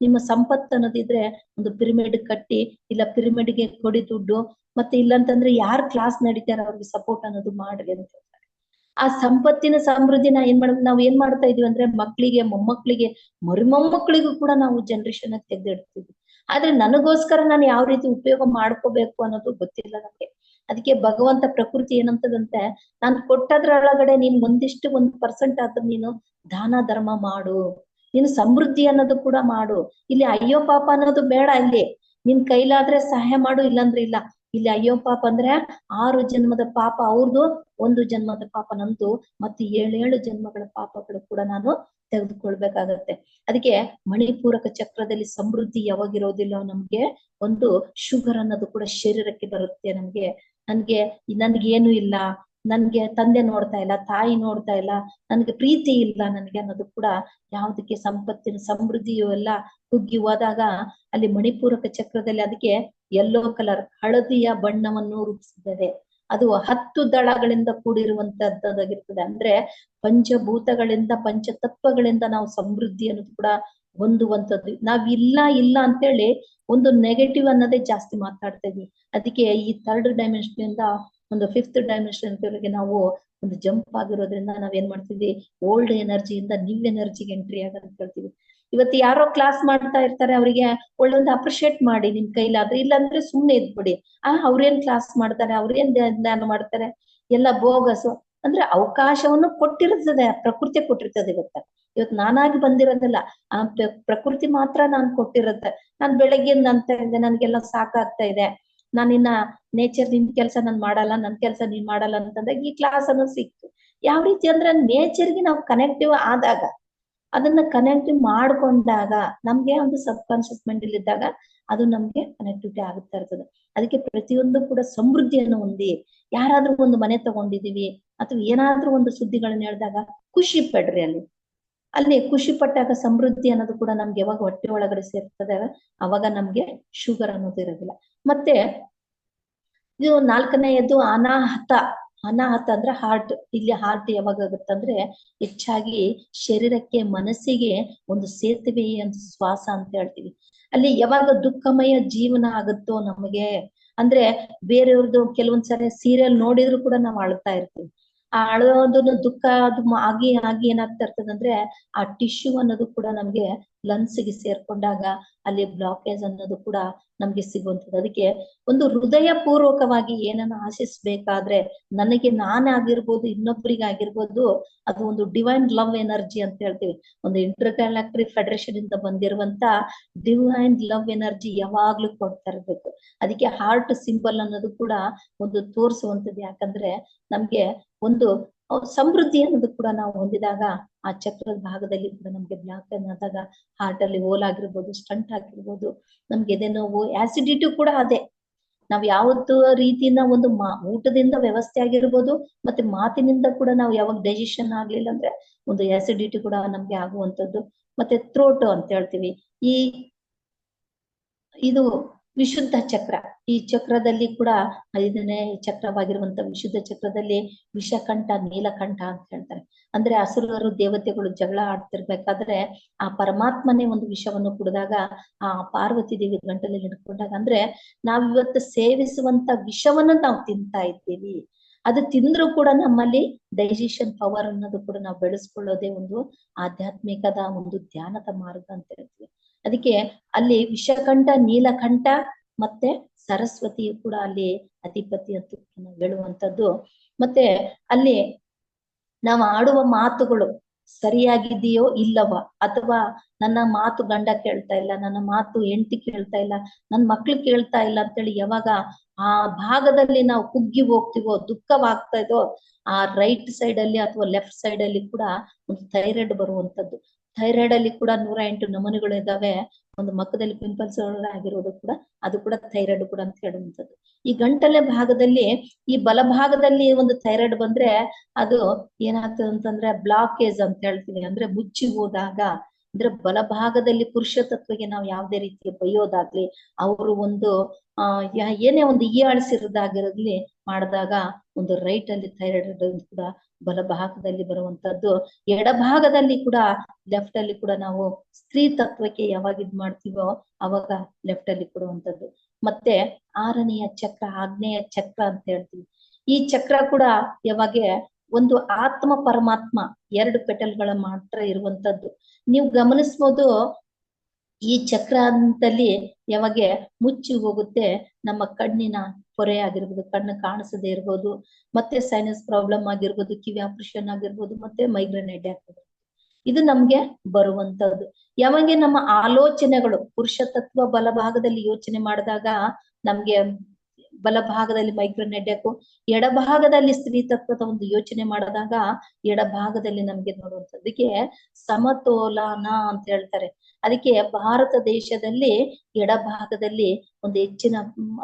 ನಿಮ್ಮ ಸಂಪತ್ತು ಅನ್ನೋದಿದ್ರೆ ಒಂದು ಪಿರಮಿಡ್ ಕಟ್ಟಿ, ಇಲ್ಲ ಪಿರಮಿಡ್ಗೆ ಕೊಡಿ ದುಡ್ಡು, ಮತ್ತೆ ಇಲ್ಲಂತಂದ್ರೆ ಯಾರ್ ಕ್ಲಾಸ್ ನಡೀತಾರ ಅವ್ರಿಗೆ ಸಪೋರ್ಟ್ ಅನ್ನೋದು ಮಾಡ್ರಿ ಅಂತ ಹೇಳ್ತಾರೆ. ಆ ಸಂಪತ್ತಿನ ಸಮೃದ್ಧಿನ ನಾವ್ ಏನ್ ಮಾಡ್ತಾ ಇದೀವಿ ಅಂದ್ರೆ, ಮಕ್ಕಳಿಗೆ, ಮೊಮ್ಮಕ್ಕಳಿಗೆ, ಮರಿಮೊಮ್ಮಕ್ಕಳಿಗೂ ಕೂಡ ನಾವು ಜನರೇಷನ್ ಆಗಿ ತೆಗೆದಿಡ್ತೀವಿ. ಆದ್ರೆ ನನಗೋಸ್ಕರ ನಾನು ಯಾವ ರೀತಿ ಉಪಯೋಗ ಮಾಡ್ಕೋಬೇಕು ಅನ್ನೋದು ಗೊತ್ತಿಲ್ಲ ನಮ್ಗೆ. ಅದಕ್ಕೆ ಭಗವಂತ ಪ್ರಕೃತಿ ಏನಂತದಂತೆ, ನಾನು ಕೊಟ್ಟದ್ರೊಳಗಡೆ ನೀನ್ ಒಂದಿಷ್ಟು 1% ಆದ್ರೂ ನೀನು ದಾನ ಧರ್ಮ ಮಾಡು, ನೀನು ಸಮೃದ್ಧಿ ಅನ್ನೋದು ಕೂಡ ಮಾಡು. ಇಲ್ಲಿ ಅಯ್ಯೋ ಪಾಪ ಅನ್ನೋದು ಬೇಡ. ಇಲ್ಲಿ ನಿನ್ ಕೈಲಾದ್ರೆ ಸಹಾಯ ಮಾಡು, ಇಲ್ಲಾಂದ್ರೆ ಇಲ್ಲ. ಇಲ್ಲಿ ಅಯ್ಯೋ ಪಾಪ ಅಂದ್ರೆ 6 ಜನ್ಮದ ಪಾಪ ಅವ್ರದು, 1 ಜನ್ಮದ ಪಾಪ ನಂದು, ಮತ್ತೆ 7 ಜನ್ಮಗಳ ಪಾಪಗಳು ಕೂಡ ನಾನು ತೆಗೆದುಕೊಳ್ಬೇಕಾಗತ್ತೆ. ಅದಕ್ಕೆ ಮಣಿಪೂರಕ ಚಕ್ರದಲ್ಲಿ ಸಮೃದ್ಧಿ ಯಾವಾಗಿರೋದಿಲ್ಲ ನಮ್ಗೆ, ಒಂದು ಶುಗರ್ ಅನ್ನೋದು ಕೂಡ ಶರೀರಕ್ಕೆ ಬರುತ್ತೆ. ನನ್ಗೇನು ಇಲ್ಲ, ನನ್ಗೆ ತಂದೆ ನೋಡ್ತಾ ಇಲ್ಲ, ತಾಯಿ ನೋಡ್ತಾ ಇಲ್ಲ, ನನ್ಗೆ ಪ್ರೀತಿ ಇಲ್ಲ ನನ್ಗೆ ಅನ್ನೋದು ಕೂಡ, ಯಾವ್ದಕ್ಕೆ ಸಂಪತ್ತಿನ ಸಮೃದ್ಧಿಯು ಎಲ್ಲ ಕುಗ್ಗಿ ಹೋದಾಗ ಅಲ್ಲಿ ಮಣಿಪೂರಕ ಚಕ್ರದಲ್ಲಿ ಅದಕ್ಕೆ ಯೆಲ್ಲೋ ಕಲರ್ ಹಳದಿಯ ಬಣ್ಣವನ್ನು ರೂಪಿಸಿದ್ದಾರೆ. ಅದು 10 ದಳಗಳಿಂದ ಕೂಡಿರುವಂತದ್ದಾಗಿರ್ತದೆ. ಅಂದ್ರೆ ಪಂಚಭೂತಗಳಿಂದ, ಪಂಚತತ್ವಗಳಿಂದ ನಾವು ಸಮೃದ್ಧಿ ಅನ್ನೋದು ಕೂಡ ಹೊಂದುವಂಥದ್ದು. ನಾವ್ ಇಲ್ಲ ಅಂತೇಳಿ ಒಂದು ನೆಗೆಟಿವ್ ಅನ್ನೋದೇ ಜಾಸ್ತಿ ಮಾತಾಡ್ತಾ ಇದ್ವಿ. ಅದಕ್ಕೆ ಈ 3rd ಡೈಮೆನ್ಷನ್ ಇಂದ ಒಂದು 5th ಡೈಮೆನ್ಷನ್ ವರೆಗೆ ನಾವು ಒಂದು ಜಂಪ್ ಆಗಿರೋದ್ರಿಂದ ನಾವೇನ್ ಮಾಡ್ತಿದ್ವಿ, ಓಲ್ಡ್ ಎನರ್ಜಿಯಿಂದ ನ್ಯೂ ಎನರ್ಜಿಗೆ ಎಂಟ್ರಿ ಆಗಂತ ಹೇಳ್ತೀವಿ. ಇವತ್ತು ಯಾರೋ ಕ್ಲಾಸ್ ಮಾಡ್ತಾ ಇರ್ತಾರೆ, ಅವರಿಗೆ ಒಳ್ಳೊಂದು ಅಪ್ರಿಶಿಯೇಟ್ ಮಾಡಿ ನಿಮ್ ಕೈಲಾದ್ರೆ, ಇಲ್ಲಾಂದ್ರೆ ಸುಮ್ನೆ ಇದ್ಬಿಡಿ. ಅವ್ರೇನ್ ಕ್ಲಾಸ್ ಮಾಡ್ತಾರೆ, ಅವ್ರೇನ್ ಧ್ಯಾನ ಮಾಡ್ತಾರೆ, ಎಲ್ಲ ಬೋಗಸು. ಅಂದ್ರೆ ಅವಕಾಶವನ್ನು ಕೊಟ್ಟಿರ್ತದೆ, ಪ್ರಕೃತಿ ಕೊಟ್ಟಿರ್ತದೆ. ಇವತ್ತು ನಾನಾಗಿ ಬಂದಿರೋದಿಲ್ಲ, ಆ ಪ್ರಕೃತಿ ಮಾತ್ರ ನಾನ್ ಕೊಟ್ಟಿರುತ್ತೆ. ನಾನ್ ಬೆಳಗ್ಗೆಯಿಂದ ಅಂತ ಇದ್ದೆ, ನನ್ಗೆಲ್ಲ ಸಾಕಾಗ್ತಾ ಇದೆ, ನಾನಿನ್ನ ನೇಚರ್ ನಿನ್ ಕೆಲ್ಸ ನಾನ್ ಮಾಡಲ್ಲ, ನನ್ ಕೆಲ್ಸ ನೀನ್ ಮಾಡಲ್ಲ ಅಂತಂದಾಗ ಈ ಕ್ಲಾಸ್ ಅನ್ನೋದು ಸಿಕ್ತು. ಯಾವ ರೀತಿ ಅಂದ್ರೆ, ನೇಚರ್ಗೆ ನಾವು ಕನೆಕ್ಟಿವ್ ಆದಾಗ, ಅದನ್ನ ಕನೆಕ್ಟಿವ್ ಮಾಡ್ಕೊಂಡಾಗ, ನಮ್ಗೆ ಒಂದು ಸಬ್ ಕಾನ್ಶಿಯಸ್ ಮೈಂಡ್ ಇದ್ದಾಗ ಅದು ನಮ್ಗೆ ಕನೆಕ್ಟಿವಿಟಿ ಆಗುತ್ತಾ ಇರ್ತದೆ. ಅದಕ್ಕೆ ಪ್ರತಿಯೊಂದು ಕೂಡ ಸಮೃದ್ಧಿಯನ್ನು ಹೊಂದಿ, ಯಾರಾದ್ರೂ ಒಂದು ಮನೆ ತಗೊಂಡಿದೀವಿ ಅಥವಾ ಏನಾದ್ರೂ ಒಂದು ಸುದ್ದಿಗಳನ್ನ ಹೇಳಿದಾಗ ಖುಷಿ ಪಡ್ರಿ. ಅಲ್ಲಿ ಖುಷಿ ಪಟ್ಟಾಗ ಸಮೃದ್ಧಿ ಅನ್ನೋದು ಕೂಡ ನಮ್ಗೆ ಯಾವಾಗ ಹೊಟ್ಟೆ ಒಳಗಡೆ ಸೇರ್ತದೆ, ಅವಾಗ ನಮ್ಗೆ ಶುಗರ್ ಅನ್ನೋದು ಇರೋದಿಲ್ಲ. ಮತ್ತೆ ಇದು 4ನೇಯದ್ದು ಅನಾಹತ. ಅನಾಹತ ಅಂದ್ರೆ ಹಾರ್ಟ್. ಇಲ್ಲಿ ಹಾರ್ಟ್ ಯಾವಾಗ ಆಗುತ್ತಂದ್ರೆ, ಹೆಚ್ಚಾಗಿ ಶರೀರಕ್ಕೆ, ಮನಸ್ಸಿಗೆ ಒಂದು ಸೇತುವೆ ಅಂತ ಶ್ವಾಸ ಅಂತ ಹೇಳ್ತೀವಿ. ಅಲ್ಲಿ ಯಾವಾಗ ದುಃಖಮಯ ಜೀವನ ಆಗುತ್ತೋ ನಮಗೆ, ಅಂದ್ರೆ ಬೇರೆಯವ್ರದ್ದು ಕೆಲವೊಂದ್ಸರಿ ಸೀರಿಯಲ್ ನೋಡಿದ್ರು ಕೂಡ ನಾವು ಅಳ್ತಾ ಇರ್ತೀವಿ. ಆ ಅಳೋದನ್ನು ದುಃಖ ಅದು ಆಗಿ ಏನಾಗ್ತಾ ಇರ್ತದಂದ್ರೆ, ಆ ಟಿಶ್ಯೂ ಅನ್ನೋದು ಕೂಡ ನಮ್ಗೆ ಲಂಗ್ಸ್ಗೆ ಸೇರ್ಕೊಂಡಾಗ ಅಲ್ಲಿ ಬ್ಲಾಕೇಜ್ ಅನ್ನೋದು ಕೂಡ ನಮ್ಗೆ ಸಿಗುವಂಥದ್ದು. ಅದಕ್ಕೆ ಒಂದು ಹೃದಯ ಪೂರ್ವಕವಾಗಿ ಏನನ್ನ ಆಶಿಸ್ಬೇಕಾದ್ರೆ ನನಗೆ ನಾನಾಗಿರ್ಬೋದು, ಇನ್ನೊಬ್ಬರಿಗಾಗಿರ್ಬೋದು, ಅದು ಒಂದು ಡಿವೈನ್ ಲವ್ ಎನರ್ಜಿ ಅಂತ ಹೇಳ್ತೀವಿ. ಒಂದು ಇಂಟರ್ಗ್ಯಾಲಾಕ್ಟರಿ ಫೆಡರೇಷನ್ ಇಂದ ಬಂದಿರುವಂತ ಡಿವೈನ್ ಲವ್ ಎನರ್ಜಿ ಯಾವಾಗ್ಲೂ ಕೊಡ್ತಾ ಇರ್ಬೇಕು. ಅದಕ್ಕೆ ಹಾರ್ಟ್ ಸಿಂಬಲ್ ಅನ್ನೋದು ಕೂಡ ಒಂದು ತೋರಿಸುವಂಥದ್ದು. ಯಾಕಂದ್ರೆ ನಮ್ಗೆ ಒಂದು ಸಮೃದ್ಧಿ ಅನ್ನೋದು ಕೂಡ ನಾವು ಹೊಂದಿದಾಗ ಆ ಚಕ್ರದ ಭಾಗದಲ್ಲಿ ಕೂಡ ನಮ್ಗೆ ಬ್ಲಾಕ್ ಆದಾಗ ಹಾರ್ಟ್ ಅಲ್ಲಿ ಹೋಲ್ ಆಗಿರ್ಬೋದು, ಸ್ಟಂಟ್ ಆಗಿರ್ಬೋದು, ನಮ್ಗೆ ಎದೆ ನೋವು, ಆಸಿಡಿಟಿ ಕೂಡ ಅದೇ. ನಾವ್ ಯಾವತ್ತು ರೀತಿನ ಒಂದು ಊಟದಿಂದ ವ್ಯವಸ್ಥೆ ಆಗಿರ್ಬೋದು, ಮತ್ತೆ ಮಾತಿನಿಂದ ಕೂಡ ನಾವು ಯಾವಾಗ ಡೈಜೆಷನ್ ಆಗ್ಲಿಲ್ಲ ಅಂದ್ರೆ ಒಂದು ಆಸಿಡಿಟಿ ಕೂಡ ನಮ್ಗೆ ಆಗುವಂಥದ್ದು. ಮತ್ತೆ ಥ್ರೋಟ್ ಅಂತ ಹೇಳ್ತೀವಿ. ಇದು ವಿಶುದ್ಧ ಚಕ್ರ. ಈ ಚಕ್ರದಲ್ಲಿ ಕೂಡ 5ನೇ ಚಕ್ರವಾಗಿರುವಂತ ವಿಶುದ್ಧ ಚಕ್ರದಲ್ಲಿ ವಿಷಕಂಠ, ನೀಲಕಂಠ ಅಂತ ಹೇಳ್ತಾರೆ. ಅಂದ್ರೆ ಅಸುರರು ದೇವತೆಗಳು ಜಗಳ ಆಡ್ತಿರ್ಬೇಕಾದ್ರೆ ಆ ಪರಮಾತ್ಮನೇ ಒಂದು ವಿಷವನ್ನು ಕುಡಿದಾಗ ಆ ಪಾರ್ವತಿ ದೇವಿ ಗಂಟಲಲ್ಲಿ ಹಿಡ್ಕೊಂಡಾಗ, ಅಂದ್ರೆ ನಾವಿವತ್ತು ಸೇವಿಸುವಂತ ವಿಷವನ್ನ ನಾವು ತಿಂತಾ ಇದ್ದೀವಿ. ಅದು ತಿಂದ್ರೂ ಕೂಡ ನಮ್ಮಲ್ಲಿ ಡೈಜೆಷನ್ ಪವರ್ ಅನ್ನೋದು ಕೂಡ ನಾವು ಬೆಳೆಸ್ಕೊಳ್ಳೋದೇ ಒಂದು ಆಧ್ಯಾತ್ಮಿಕದ ಒಂದು ಧ್ಯಾನದ ಮಾರ್ಗ ಅಂತ ಹೇಳ್ತೀವಿ. ಅದಕ್ಕೆ ಅಲ್ಲಿ ವಿಷಕಂಠ, ನೀಲಕಂಠ ಮತ್ತೆ ಸರಸ್ವತಿಯು ಕೂಡ ಅಲ್ಲಿ ಅಧಿಪತಿ ಅಂತ ನಾವು ಹೇಳುವಂಥದ್ದು. ಮತ್ತೆ ಅಲ್ಲಿ ನಾವು ಆಡುವ ಮಾತುಗಳು ಸರಿಯಾಗಿದೆಯೋ ಇಲ್ಲವ, ಅಥವಾ ನನ್ನ ಮಾತು ಗಂಡ ಕೇಳ್ತಾ ಇಲ್ಲ, ನನ್ನ ಮಾತು ಹೆಂಡತಿ ಕೇಳ್ತಾ ಇಲ್ಲ, ನನ್ನ ಮಕ್ಳು ಕೇಳ್ತಾ ಇಲ್ಲ ಅಂತೇಳಿ ಯಾವಾಗ ಆ ಭಾಗದಲ್ಲಿ ನಾವು ಕುಗ್ಗಿ ಹೋಗ್ತೀವೋ, ದುಃಖವಾಗ್ತಾ ಇದೋ, ಆ ರೈಟ್ ಸೈಡ್ ಅಲ್ಲಿ ಅಥವಾ ಲೆಫ್ಟ್ ಸೈಡ್ ಅಲ್ಲಿ ಕೂಡ ಒಂದು ಥೈರಾಯ್ಡ್ ಬರುವಂತದ್ದು. ಥೈರಾಯ್ಡ್ ಅಲ್ಲಿ ಕೂಡ 108 ನಮೂನೆಗಳು ಇದಾವೆ. ಒಂದು ಮಕ್ಕದಲ್ಲಿ ಪಿಂಪಲ್ಸ್ ಆಗಿರೋದು ಕೂಡ ಅದು ಕೂಡ ಥೈರಾಯ್ಡ್ ಕೂಡ ಅಂತ ಹೇಳುವಂಥದ್ದು. ಈ ಗಂಟಲೆ ಭಾಗದಲ್ಲಿ, ಈ ಬಲಭಾಗದಲ್ಲಿ ಒಂದು ಥೈರಾಯ್ಡ್ ಬಂದ್ರೆ ಅದು ಏನಾಗ್ತದೆ ಅಂತಂದ್ರೆ ಬ್ಲಾಕೇಜ್ ಅಂತ ಹೇಳ್ತೀವಿ. ಅಂದ್ರೆ ಮುಚ್ಚಿ ಹೋದಾಗ, ಅಂದ್ರೆ ಬಲಭಾಗದಲ್ಲಿ ಪುರುಷ ತತ್ವಕ್ಕೆ ನಾವು ಯಾವುದೇ ರೀತಿಯ ಬೈಯೋದಾಗ್ಲಿ, ಅವರು ಒಂದು ಏನೇ ಒಂದು ಹೀಯಾಳಿಸಿರೋದಾಗಿರಲಿ ಮಾಡಿದಾಗ ಒಂದು ರೈಟ್ ಅಲ್ಲಿ ಥೈರಾಯ್ಡ್ ಕೂಡ ಬಲಭಾಗದಲ್ಲಿ ಬರುವಂತದ್ದು. ಎಡಭಾಗದಲ್ಲಿ ಕೂಡ, ಲೆಫ್ಟ್ ಅಲ್ಲಿ ಕೂಡ ನಾವು ಸ್ತ್ರೀ ತತ್ವಕ್ಕೆ ಯಾವಾಗ ಇದ್ ಮಾಡ್ತೀವೋ ಅವಾಗ ಲೆಫ್ಟ್ ಅಲ್ಲಿ ಕೊಡುವಂಥದ್ದು. ಮತ್ತೆ 6ನೆಯ ಚಕ್ರ, ಆಗ್ನೇಯ ಚಕ್ರ ಅಂತ ಹೇಳ್ತೀವಿ. ಈ ಚಕ್ರ ಕೂಡ ಯಾವಾಗ ಒಂದು ಆತ್ಮ ಪರಮಾತ್ಮ 2 ಪೆಟಲ್ಗಳ ಮಾತ್ರ ಇರುವಂತದ್ದು. ನೀವು ಗಮನಿಸ್ಬೋದು, ಈ ಚಕ್ರ ಅಂತಲ್ಲಿ ಯಾವಾಗ ಮುಚ್ಚಿ ಹೋಗುತ್ತೆ, ನಮ್ಮ ಕಣ್ಣಿನ ಪೊರೆ ಆಗಿರ್ಬೋದು, ಕಣ್ಣು ಕಾಣಿಸದೇ ಇರ್ಬೋದು, ಮತ್ತೆ ಸೈನಸ್ ಪ್ರಾಬ್ಲಮ್ ಆಗಿರ್ಬೋದು, ಕಿವಿ ಆಪರೇಷನ್ ಆಗಿರ್ಬೋದು, ಮತ್ತೆ ಮೈಗ್ರೇನ್ ಹೆಡ್ಡೇಕ್ ಆಗಿರ್ಬೋದು, ಇದು ನಮ್ಗೆ ಬರುವಂತದ್ದು. ಯಾವಾಗ ನಮ್ಮ ಆಲೋಚನೆಗಳು ಪುರುಷ ತತ್ವ ಬಲಭಾಗದಲ್ಲಿ ಯೋಚನೆ ಮಾಡಿದಾಗ ನಮ್ಗೆ ಬಲಭಾಗದಲ್ಲಿ ಮೈಗ್ರೇನ್ ಹೆಡ್ಡೇಕು, ಎಡಭಾಗದಲ್ಲಿ ಸ್ತ್ರೀ ತತ್ವದ ಒಂದು ಯೋಚನೆ ಮಾಡಿದಾಗ ಎಡಭಾಗದಲ್ಲಿ ನಮ್ಗೆ ನೋಡುವಂಥದ್ದಕ್ಕೆ ಸಮತೋಲನ ಅಂತ ಹೇಳ್ತಾರೆ. ಅದಕ್ಕೆ ಭಾರತ ದೇಶದಲ್ಲಿ ಎಡಭಾಗದಲ್ಲಿ ಒಂದು ಹೆಚ್ಚಿನ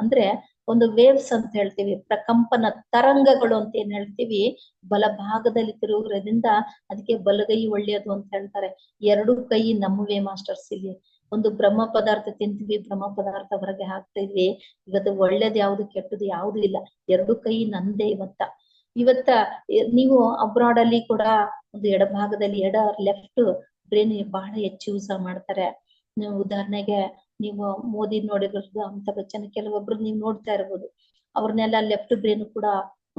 ಅಂದ್ರೆ ಒಂದು ವೇವ್ಸ್ ಅಂತ ಹೇಳ್ತೀವಿ, ಪ್ರಕಂಪನ ತರಂಗಗಳು ಅಂತ ಏನ್ ಹೇಳ್ತೀವಿ, ಬಲಭಾಗದಲ್ಲಿ ತಿರುಗುವುದರಿಂದ ಅದಕ್ಕೆ ಬಲಗೈ ಒಳ್ಳೆಯದು ಅಂತ ಹೇಳ್ತಾರೆ. 2 ಕೈ ನಮ್ಮವೇ ಮಾಸ್ಟರ್ಸ್. ಇಲ್ಲಿ ಒಂದು ಬ್ರಹ್ಮ ಪದಾರ್ಥ ತಿಂತೀವಿ, ಬ್ರಹ್ಮ ಪದಾರ್ಥ ಹೊರಗೆ ಹಾಕ್ತಿದ್ವಿ. ಇವತ್ತು ಒಳ್ಳೇದು ಯಾವ್ದು, ಕೆಟ್ಟದ್ದು ಯಾವ್ದು ಇಲ್ಲ, 2 ಕೈ ನಂದೇ ಇವತ್ತ ನೀವು ಅಬ್ರಾಡ್ ಅಲ್ಲಿ ಕೂಡ ಒಂದು ಎಡಭಾಗದಲ್ಲಿ ಲೆಫ್ಟ್ ಬ್ರೇನ್ ಬಹಳ ಹೆಚ್ಚು ಯೂಸ್ ಮಾಡ್ತಾರೆ. ನೀವು ಉದಾಹರಣೆಗೆ ನೀವು ಮೋದಿ ನೋಡಿರೋದು, ಅಮಿತಾಬ್ ಬಚ್ಚನ್, ಕೆಲವೊಬ್ರು ನೀವು ನೋಡ್ತಾ ಇರ್ಬೋದು, ಅವ್ರನ್ನೆಲ್ಲ ಲೆಫ್ಟ್ ಬ್ರೇನ್ ಕೂಡ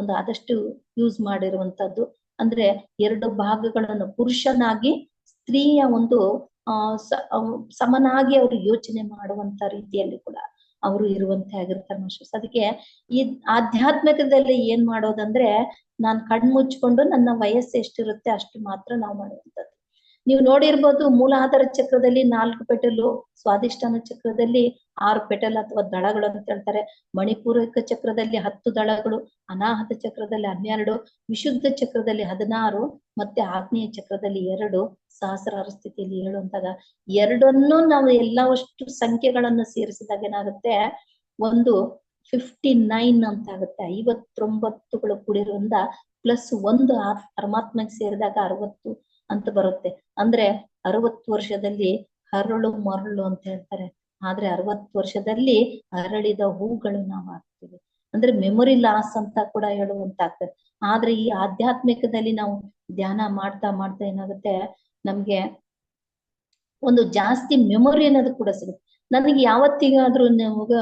ಒಂದು ಆದಷ್ಟು ಯೂಸ್ ಮಾಡಿರುವಂತದ್ದು. ಅಂದ್ರೆ 2 ಭಾಗಗಳನ್ನು ಪುರುಷನಾಗಿ ಸ್ತ್ರೀಯ ಒಂದು ಸಮನಾಗಿ ಅವರು ಯೋಚನೆ ಮಾಡುವಂತ ರೀತಿಯಲ್ಲಿ ಕೂಡ ಅವರು ಇರುವಂತೆ ಆಗಿರ್ತಾರೆ ಮಾಸ್ಟರ್ಸ್. ಅದಕ್ಕೆ ಈ ಆಧ್ಯಾತ್ಮಿಕದಲ್ಲಿ ಏನ್ ಮಾಡೋದಂದ್ರೆ, ನಾನ್ ಕಣ್ಮುಚ್ಕೊಂಡು ನನ್ನ ವಯಸ್ಸು ಎಷ್ಟಿರುತ್ತೆ ಅಷ್ಟು ಮಾತ್ರ ನಾವು ಮಾಡುವಂಥದ್ದು. ನೀವು ನೋಡಿರ್ಬೋದು, ಮೂಲಾಧಾರ ಚಕ್ರದಲ್ಲಿ 4 ಪೆಟಲು, ಸ್ವಾಧಿಷ್ಠಾನ ಚಕ್ರದಲ್ಲಿ 6 ಪೆಟಲ್ ಅಥವಾ ದಳಗಳು ಅಂತ ಹೇಳ್ತಾರೆ, ಮಣಿಪೂರಕ ಚಕ್ರದಲ್ಲಿ 10 ದಳಗಳು, ಅನಾಹತ ಚಕ್ರದಲ್ಲಿ 12, ವಿಶುದ್ಧ ಚಕ್ರದಲ್ಲಿ 16, ಮತ್ತೆ ಆಗ್ನೇಯ ಚಕ್ರದಲ್ಲಿ 2, ಸಹಸ್ರಾರ ಸ್ಥಿತಿಯಲ್ಲಿ 7 ಅಂತಾಗ 2 ನಾವು ಎಲ್ಲವಷ್ಟು ಸಂಖ್ಯೆಗಳನ್ನು ಸೇರಿಸಿದಾಗ ಏನಾಗುತ್ತೆ, ಒಂದು 59 ಅಂತ ಆಗುತ್ತೆ. 59ಗಳು ಕೂಡಿರೋದ್ರಿಂದ ಪ್ಲಸ್ 1 ಪರಮಾತ್ಮಕ್ಕೆ ಸೇರಿದಾಗ 60 ಅಂತ ಬರುತ್ತೆ. ಅಂದ್ರೆ 60 ವರ್ಷದಲ್ಲಿ ಹರಳು ಮರಳು ಅಂತ ಹೇಳ್ತಾರೆ, ಆದ್ರೆ 60 ವರ್ಷದಲ್ಲಿ ಅರಳಿದ ಹೂಗಳು ನಾವು ಆಗ್ತೀವಿ. ಅಂದ್ರೆ ಮೆಮೊರಿ ಲಾಸ್ ಅಂತ ಕೂಡ ಹೇಳುವಂತಾಗ್ತದೆ. ಆದ್ರೆ ಈ ಆಧ್ಯಾತ್ಮಿಕದಲ್ಲಿ ನಾವು ಧ್ಯಾನ ಮಾಡ್ತಾ ಮಾಡ್ತಾ ಏನಾಗುತ್ತೆ, ನಮ್ಗೆ ಒಂದು ಜಾಸ್ತಿ ಮೆಮೊರಿ ಅನ್ನೋದು ಕೂಡ ಸಿಗುತ್ತೆ. ನನಗೆ ಯಾವತ್ತಿಗಾದ್ರೂ ನಮಗ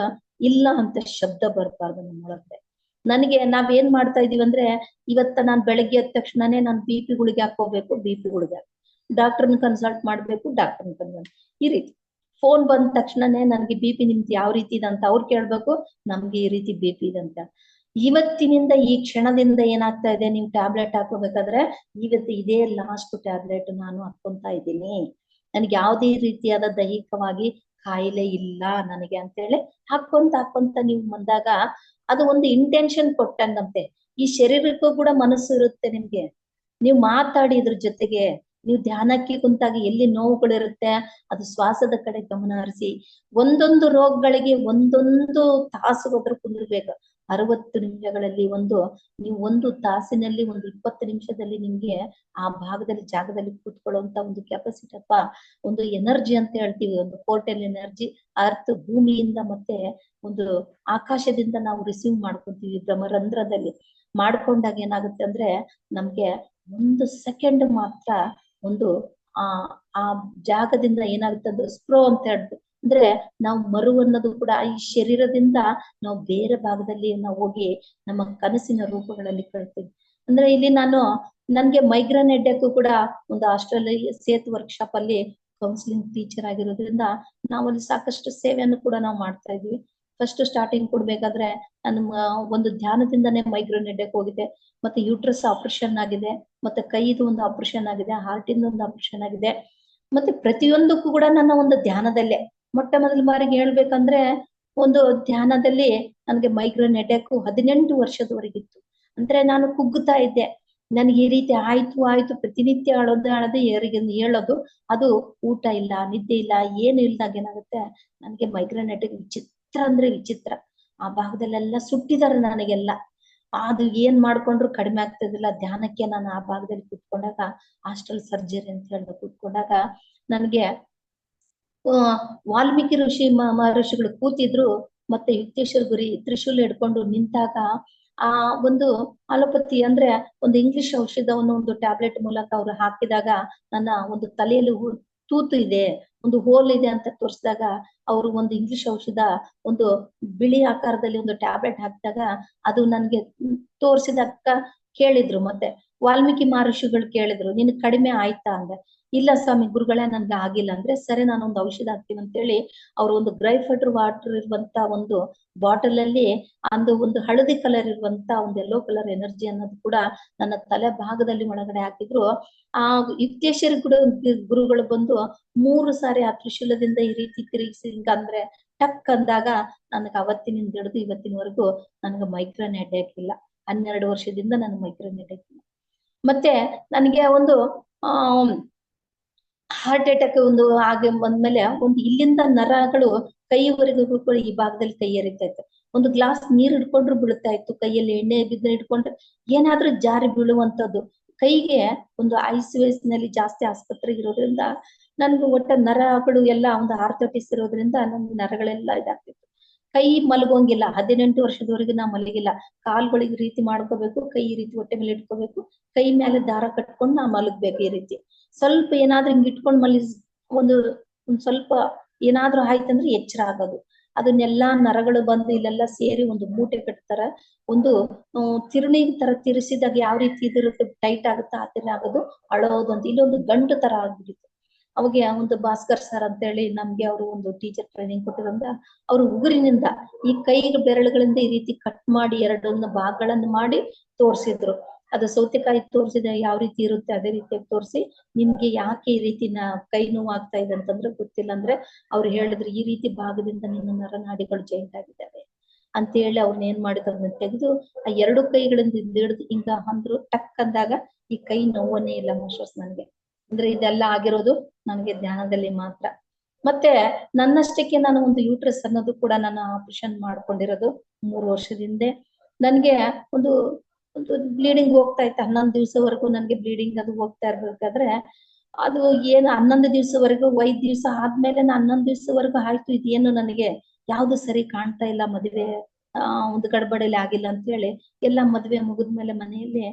ಇಲ್ಲ ಅಂತ ಶಬ್ದ ಬರ್ಬಾರ್ದು ನಮ್ಮೊಳಗೆ. ನನಗೆ ನಾವೇನ್ ಮಾಡ್ತಾ ಇದೀವಿ ಅಂದ್ರೆ, ಇವತ್ತ ನಾನ್ ಬೆಳಗ್ಗೆ ಎದ್ದ ತಕ್ಷಣನೇ ನಾನು BP ಗುಳಿಗೆ ಹಾಕೋಬೇಕು, BP ಗುಳಿಗೆ ಡಾಕ್ಟರ್ನ ಕನ್ಸಲ್ಟ್ ಮಾಡ್ಬೇಕು, ಡಾಕ್ಟರ್ನ ಕನ್ಸಲ್ಟ್, ಈ ರೀತಿ ಫೋನ್ ಬಂದ ತಕ್ಷಣನೇ ನನ್ಗೆ BP ನಿಮ್ದು ಯಾವ ರೀತಿ ಇದೆ ಅಂತ ಅವ್ರು ಕೇಳ್ಬೇಕು, ನಮ್ಗೆ ಈ ರೀತಿ BP ಇದೆ ಅಂತ. ಇವತ್ತಿನಿಂದ ಈ ಕ್ಷಣದಿಂದ ಏನಾಗ್ತಾ ಇದೆ, ನೀವು ಟ್ಯಾಬ್ಲೆಟ್ ಹಾಕೋಬೇಕಾದ್ರೆ ಇವತ್ತು ಇದೇ ಲಾಸ್ಟ್ ಟ್ಯಾಬ್ಲೆಟ್ ನಾನು ಹಾಕೊಂತಾ ಇದ್ದೀನಿ, ನನ್ಗೆ ಯಾವುದೇ ರೀತಿಯಾದ ದೈಹಿಕವಾಗಿ ಕಾಯಿಲೆ ಇಲ್ಲ ನನಗೆ ಅಂತೇಳಿ ಹಾಕೊಂತ ನೀವು ಬಂದಾಗ ಅದು ಒಂದು ಇಂಟೆನ್ಷನ್ ಕೊಟ್ಟಂಗಂತೆ. ಈ ಶರೀರಕ್ಕೂ ಕೂಡ ಮನಸ್ಸು ಇರುತ್ತೆ ನಿಮ್ಗೆ. ನೀವು ಮಾತಾಡಿ ಇದ್ರ ಜೊತೆಗೆ, ನೀವು ಧ್ಯಾನಕ್ಕೆ ಕುಂತಾಗ ಎಲ್ಲಿ ನೋವುಗಳಿರುತ್ತೆ ಅದು ಶ್ವಾಸದ ಕಡೆ ಗಮನ ಹರಿಸಿ. ಒಂದೊಂದು ರೋಗಗಳಿಗೆ ಒಂದೊಂದು ತಾಸು ಹೋದ್ರೆ ಕುಂದಿರ್ಬೇಕು. 60 ನಿಮಿಷಗಳಲ್ಲಿ ನೀವು ಒಂದು ತಾಸಿನಲ್ಲಿ 20 ನಿಮಿಷದಲ್ಲಿ ನಿಮ್ಗೆ ಆ ಭಾಗದಲ್ಲಿ ಜಾಗದಲ್ಲಿ ಕೂತ್ಕೊಳ್ಳುವಂತ ಒಂದು ಕೆಪಾಸಿಟಿ ಅಥವಾ ಒಂದು ಎನರ್ಜಿ ಅಂತ ಹೇಳ್ತೀವಿ, ಒಂದು ಪೋರ್ಟಲ್ ಎನರ್ಜಿ ಅರ್ಥ ಭೂಮಿಯಿಂದ ಮತ್ತೆ ಒಂದು ಆಕಾಶದಿಂದ ನಾವು ರಿಸೀವ್ ಮಾಡ್ಕೊಂತೀವಿ. ಬ್ರಹ್ಮರಂಧ್ರದಲ್ಲಿ ಮಾಡ್ಕೊಂಡಾಗ ಏನಾಗುತ್ತೆ ಅಂದ್ರೆ ನಮ್ಗೆ 1 ಸೆಕೆಂಡ್ ಮಾತ್ರ ಒಂದು ಆ ಆ ಜಾಗದಿಂದ ಏನಾಗುತ್ತೆ ಅಂದ್ರೆ ಸ್ಪ್ರೋ ಅಂತ ಹೇಳ್ತೀವಿ. ಅಂದ್ರೆ ನಾವು ಮರು ಅನ್ನೋದು ಕೂಡ ಈ ಶರೀರದಿಂದ ನಾವು ಬೇರೆ ಭಾಗದಲ್ಲಿ ನಾವು ಹೋಗಿ ನಮ್ಮ ಕನಸಿನ ರೂಪಗಳಲ್ಲಿ ಕಳ್ತೀವಿ. ಅಂದ್ರೆ ಇಲ್ಲಿ ನನ್ಗೆ ಮೈಗ್ರೇನ್ ಹೆಡ್ಡಕ್ಕೂ ಕೂಡ ಒಂದು ಆಸ್ಟ್ರೇಲಿಯಾ ಸೇತ್ ವರ್ಕ್ಶಾಪ್ ಅಲ್ಲಿ ಕೌನ್ಸಿಲಿಂಗ್ ಟೀಚರ್ ಆಗಿರೋದ್ರಿಂದ ನಾವಲ್ಲಿ ಸಾಕಷ್ಟು ಸೇವೆಯನ್ನು ಕೂಡ ನಾವು ಮಾಡ್ತಾ ಇದ್ವಿ. ಫಸ್ಟ್ ಸ್ಟಾರ್ಟಿಂಗ್ ಕೊಡ್ಬೇಕಾದ್ರೆ ನನ್ನ ಒಂದು ಧ್ಯಾನದಿಂದನೇ ಮೈಗ್ರೇನ್ ಹೆಡ್ಡಕ್ ಹೋಗಿದೆ, ಮತ್ತೆ ಯೂಟ್ರಸ್ ಆಪರೇಷನ್ ಆಗಿದೆ, ಮತ್ತೆ ಕೈದು ಒಂದು ಆಪರೇಷನ್ ಆಗಿದೆ, ಹಾರ್ಟಿಂದ ಒಂದು ಆಪರೇಷನ್ ಆಗಿದೆ. ಮತ್ತೆ ಪ್ರತಿಯೊಂದಕ್ಕೂ ಕೂಡ ನನ್ನ ಒಂದು ಧ್ಯಾನದಲ್ಲೇ ಮೊಟ್ಟ ಮೊದಲ ಬಾರಿಗೆ ಹೇಳ್ಬೇಕಂದ್ರೆ ಒಂದು ಧ್ಯಾನದಲ್ಲಿ ನನಗೆ ಮೈಗ್ರೇನ್ ಹೆಡ್ಡೇಕು 18 ವರ್ಷದವರೆಗಿತ್ತು. ಅಂದ್ರೆ ನಾನು ಕುಗ್ಗುತ್ತಾ ಇದ್ದೆ. ನನ್ಗೆ ಈ ರೀತಿ ಆಯ್ತು ಪ್ರತಿನಿತ್ಯ ಅಳದೆ ಹೇಳೋದು, ಅದು ಊಟ ಇಲ್ಲ, ನಿದ್ದೆ ಇಲ್ಲ, ಏನು ಇಲ್ದಾಗ ಏನಾಗುತ್ತೆ ನನ್ಗೆ ಮೈಗ್ರೇನ್ ಹೆಡ್ಡೇಕ್ ವಿಚಿತ್ರ ಅಂದ್ರೆ ವಿಚಿತ್ರ. ಆ ಭಾಗದಲ್ಲೆಲ್ಲ ಸುಟ್ಟಿದಾರೆ ನನಗೆಲ್ಲ. ಅದು ಏನ್ ಮಾಡ್ಕೊಂಡ್ರು ಕಡಿಮೆ ಆಗ್ತಿದಿಲ್ಲ. ಧ್ಯಾನಕ್ಕೆ ನಾನು ಆ ಭಾಗದಲ್ಲಿ ಕೂತ್ಕೊಂಡಾಗ ಹಾಸ್ಟೆಲ್ ಸರ್ಜರಿ ಅಂತ ಹೇಳಿ ಕೂತ್ಕೊಂಡಾಗ ನನ್ಗೆ ವಾಲ್ಮೀಕಿ ಮಹರ್ಷಿಗಳು ಕೂತಿದ್ರು, ಮತ್ತೆ ಯುಕ್ತೇಶ್ವರ ಗುರಿ ತ್ರಿಶೂಲ್ ಹಿಡ್ಕೊಂಡು ನಿಂತಾಗ ಆ ಒಂದು ಅಲೋಪತಿ ಅಂದ್ರೆ ಒಂದು ಇಂಗ್ಲಿಷ್ ಔಷಧವನ್ನು ಒಂದು ಟ್ಯಾಬ್ಲೆಟ್ ಮೂಲಕ ಅವ್ರು ಹಾಕಿದಾಗ ನನ್ನ ಒಂದು ತಲೆಯಲ್ಲಿ ತೂತು ಇದೆ, ಒಂದು ಹೋಲ್ ಇದೆ ಅಂತ ತೋರಿಸಿದಾಗ ಅವರು ಒಂದು ಇಂಗ್ಲಿಷ್ ಔಷಧ ಒಂದು ಬಿಳಿ ಆಕಾರದಲ್ಲಿ ಒಂದು ಟ್ಯಾಬ್ಲೆಟ್ ಹಾಕಿದಾಗ ಅದು ನನ್ಗೆ ತೋರಿಸಿದಾಗ ಕೇಳಿದ್ರು. ಮತ್ತೆ ವಾಲ್ಮೀಕಿ ಮಹರ್ಷಿಗಳು ಕೇಳಿದ್ರು, ನಿನ್ ಕಡಿಮೆ ಆಯ್ತಾ ಅಂದ್ರೆ, ಇಲ್ಲ ಸ್ವಾಮಿ ಗುರುಗಳೇ ನನ್ಗೆ ಆಗಿಲ್ಲ ಅಂದ್ರೆ, ಸರಿ ನಾನೊಂದು ಔಷಧ ಹಾಕ್ತೀನಿ ಅಂತೇಳಿ ಅವ್ರು ಒಂದು ಗ್ರೈಫ್ ವಾಟರ್ ಇರುವಂತ ಒಂದು ಬಾಟಲ್ ಅಲ್ಲಿ ಒಂದು ಹಳದಿ ಕಲರ್ ಇರುವಂತ ಒಂದು ಯೆಲ್ಲೋ ಕಲರ್ ಎನರ್ಜಿ ಅನ್ನೋದು ಕೂಡ ನನ್ನ ತಲೆ ಭಾಗದಲ್ಲಿ ಒಳಗಡೆ ಹಾಕಿದ್ರು. ಆ ಯುಕ್ತೇಶ್ವರ ಗುರುಗಳು ಬಂದು 3 ಸಾರಿ ಆ ತ್ರಿಶೂಲದಿಂದ ಈ ರೀತಿ ತಿರುಗಿಸಿ ಅಂದ್ರೆ ಟಕ್ ಅಂದಾಗ ನನಗೆ ಅವತ್ತಿನಿಂದ ಹಿಡಿದು ಇವತ್ತಿನವರೆಗೂ ನನಗೆ ಮೈಗ್ರೇನ್ ಹೆಡ್ಡೇಕ್ ಇಲ್ಲ. 12 ವರ್ಷದಿಂದ ನನ್ನ ಮೈಗ್ರೇನ್ ಹೆಡ್ಡೇಕ್ ಇಲ್ಲ. ಮತ್ತೆ ನನಗೆ ಒಂದು ಹಾರ್ಟ್ ಅಟ್ಯಾಕ್ ಒಂದು ಹಾಗೆ ಬಂದ್ಮೇಲೆ ಒಂದು ಇಲ್ಲಿಂದ ನರಗಳು ಕೈವರೆಗೂ ಈ ಭಾಗದಲ್ಲಿ ಕೈ ಎರಿತಾ ಇತ್ತು. ಒಂದು ಗ್ಲಾಸ್ ನೀರ್ ಹಿಡ್ಕೊಂಡ್ರು ಬೀಳ್ತಾ ಇತ್ತು, ಕೈಯಲ್ಲಿ ಎಣ್ಣೆ ಬಿದ್ದ ಹಿಡ್ಕೊಂಡ್ರೆ ಏನಾದ್ರೂ ಜಾರಿ ಬೀಳುವಂತದ್ದು. ಕೈಗೆ ಒಂದು ICU ನಲ್ಲಿ ಜಾಸ್ತಿ ಆಸ್ಪತ್ರೆ ಇರೋದ್ರಿಂದ ನನ್ಗೆ ಒಟ್ಟ ನರಗಳು ಎಲ್ಲ ಒಂದು ಆರ್ಥೋಟಿಸ್ ಇರೋದ್ರಿಂದ ನನ್ಗೆ ನರಗಳೆಲ್ಲ ಇದಾಗ್ತಿತ್ತು. ಕೈ ಮಲಗೋಂಗಿಲ್ಲ. 18 ವರ್ಷದವರೆಗೂ ನಾ ಮಲಗಿಲ್ಲ. ಕಾಲ್ಗಳಿಗೆ ರೀತಿ ಮಾಡ್ಕೋಬೇಕು, ಕೈ ಈ ರೀತಿ ಹೊಟ್ಟೆ ಮೇಲೆ ಇಟ್ಕೋಬೇಕು, ಕೈ ಮೇಲೆ ದಾರ ಕಟ್ಕೊಂಡು ನಾ ಮಲಗ್ಬೇಕು. ಈ ರೀತಿ ಸ್ವಲ್ಪ ಏನಾದ್ರೂ ಹಿಂಗ್ ಇಟ್ಕೊಂಡ್ ಒಂದ್ ಸ್ವಲ್ಪ ಏನಾದ್ರೂ ಆಯ್ತಂದ್ರೆ ಎಚ್ಚರ ಆಗೋದು. ಅದನ್ನೆಲ್ಲಾ ನರಗಳು ಬಂದು ಇಲ್ಲೆಲ್ಲ ಸೇರಿ ಒಂದು ಮೂಟೆ ಕಟ್ತಾರ. ಒಂದು ತಿರುಣಿ ತರ ತಿರ್ಸಿದಾಗ ಯಾವ ರೀತಿ ಇದಿರುತ್ತೆ ಟೈಟ್ ಆಗುತ್ತೆ ಆ ತರ ಆಗೋದು, ಅಳೋದು ಅಂತ ಇಲ್ಲೊಂದು ಗಂಟು ತರ ಆಗ್ಬಿಟ್ಟಿತ್ತು. ಅವಾಗ ಒಂದು ಭಾಸ್ಕರ್ ಸರ್ ಅಂತ ಹೇಳಿ ನಮ್ಗೆ ಅವರು ಒಂದು ಟೀಚರ್ ಟ್ರೈನಿಂಗ್ ಕೊಟ್ಟಿದ್ರಿಂದ ಅವ್ರು ಉಗುರಿನಿಂದ ಈ ಕೈ ಬೆರಳುಗಳಿಂದ ಈ ರೀತಿ ಕಟ್ ಮಾಡಿ 2 ಭಾಗಗಳನ್ನು ಮಾಡಿ ತೋರ್ಸಿದ್ರು. ಅದು ಸೌತೆಕಾಯಿ ತೋರಿಸಿದ ಯಾವ ರೀತಿ ಇರುತ್ತೆ ಅದೇ ರೀತಿಯಾಗಿ ತೋರಿಸಿ, ನಿಮ್ಗೆ ಯಾಕೆ ಈ ರೀತಿ ಕೈ ನೋವು ಆಗ್ತಾ ಇದೆ ಅಂತಂದ್ರೆ ಗೊತ್ತಿಲ್ಲ ಅಂದ್ರೆ ಅವ್ರು ಹೇಳಿದ್ರು, ಈ ರೀತಿ ಭಾಗದಿಂದ ನಿಮ್ಮ ನರನಾಡಿಗಳು ಜಾಯಿಂಟ್ ಆಗಿದ್ದಾವೆ ಅಂತ ಹೇಳಿ ಅವ್ರನ್ನ ಏನ್ ಮಾಡಿದ್ರು, ಅದನ್ನ ತೆಗೆದು ಆ 2 ಕೈಗಳಿಂದ ಹಿಡಿದು ಹಿಂಗ ಅಂದ್ರು. ಟಕ್ ಅಂದಾಗ ಈ ಕೈ ನೋವನ್ನೇ ಇಲ್ಲ ಮಾಸ್ಟರ್ಸ್ ನನ್ಗೆ. ಅಂದ್ರೆ ಇದೆಲ್ಲ ಆಗಿರೋದು ನನಗೆ ಧ್ಯಾನದಲ್ಲಿ ಮಾತ್ರ. ಮತ್ತೆ ನನ್ನಷ್ಟಕ್ಕೆ ನಾನು ಒಂದು ಯೂಟ್ರಸ್ ಅನ್ನೋದು ಕೂಡ ನಾನು ಆಪರೇಷನ್ ಮಾಡ್ಕೊಂಡಿರೋದು 3 ವರ್ಷದ ಹಿಂದೆ. ನನ್ಗೆ ಒಂದು ಬ್ಲೀಡಿಂಗ್ ಹೋಗ್ತಾ ಇತ್ತು. 11 ದಿವಸವರೆಗೂ ನನ್ಗೆ ಬ್ಲೀಡಿಂಗ್ ಅದು ಹೋಗ್ತಾ ಇರ್ಬೇಕಾದ್ರೆ ಅದು ಏನು 11 ದಿವಸವರೆಗೂ 5 ದಿವಸ ಆದ್ಮೇಲೆ 11 ದಿವಸವರೆಗೂ ಆಯ್ತು, ಇದೇನು ನನಗೆ ಯಾವ್ದು ಸರಿ ಕಾಣ್ತಾ ಇಲ್ಲ, ಮದುವೆ ಒಂದು ಗಡ್ಬಡಿಲಿ ಆಗಿಲ್ಲ ಅಂತ ಹೇಳಿ ಎಲ್ಲ ಮದ್ವೆ ಮುಗಿದ್ಮೇಲೆ ಮನೆಯಲ್ಲಿ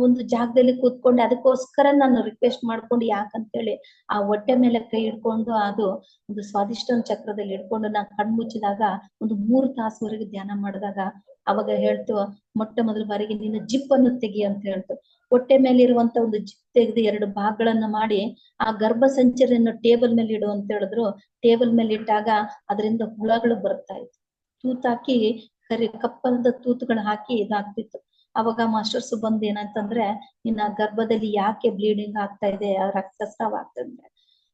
ಒಂದು ಜಾಗದಲ್ಲಿ ಕೂತ್ಕೊಂಡು ಅದಕ್ಕೋಸ್ಕರ ನಾನು ರಿಕ್ವೆಸ್ಟ್ ಮಾಡ್ಕೊಂಡು ಯಾಕಂತೇಳಿ ಆ ಹೊಟ್ಟೆ ಮೇಲೆ ಕೈ ಹಿಡ್ಕೊಂಡು ಅದು ಒಂದು ಸ್ವಾದಿಷ್ಠನ ಚಕ್ರದಲ್ಲಿ ಹಿಡ್ಕೊಂಡು ನಾ ಕಣ್ ಮುಚ್ಚಿದಾಗ ಒಂದು 3 ತಾಸುವರೆಗೆ ಧ್ಯಾನ ಮಾಡಿದಾಗ ಅವಾಗ ಹೇಳ್ತು, ಮೊಟ್ಟ ಮೊದಲ ಬಾರಿಗೆ ನೀನು ಜಿಪ್ ಅನ್ನು ತೆಗಿ ಅಂತ ಹೇಳ್ತು. ಹೊಟ್ಟೆ ಮೇಲೆ ಇರುವಂತ ಒಂದು ಜಿಪ್ ತೆಗೆದು 2 ಭಾಗಗಳನ್ನ ಮಾಡಿ ಆ ಗರ್ಭಸಂಚಿಯನ್ನು ಟೇಬಲ್ ಮೇಲೆ ಇಡು ಅಂತ ಹೇಳಿದ್ರು. ಟೇಬಲ್ ಮೇಲೆ ಇಟ್ಟಾಗ ಅದರಿಂದ ಹುಳಗಳು ಬರ್ತಾ ಇತ್ತು. ತೂತಾಕಿ ಕಪ್ಪದ ತೂತುಗಳು ಹಾಕಿ ಇದಾಗ್ತಿತ್ತು. ಅವಾಗ ಮಾಸ್ಟರ್ಸ್ ಬಂದ್ ಏನಂತಂದ್ರೆ, ನಿನ್ನ ಗರ್ಭದಲ್ಲಿ ಯಾಕೆ ಬ್ಲೀಡಿಂಗ್ ಆಗ್ತಾ ಇದೆ, ರಕ್ತಸ್ರಾವ ಆಗ್ತದೆ,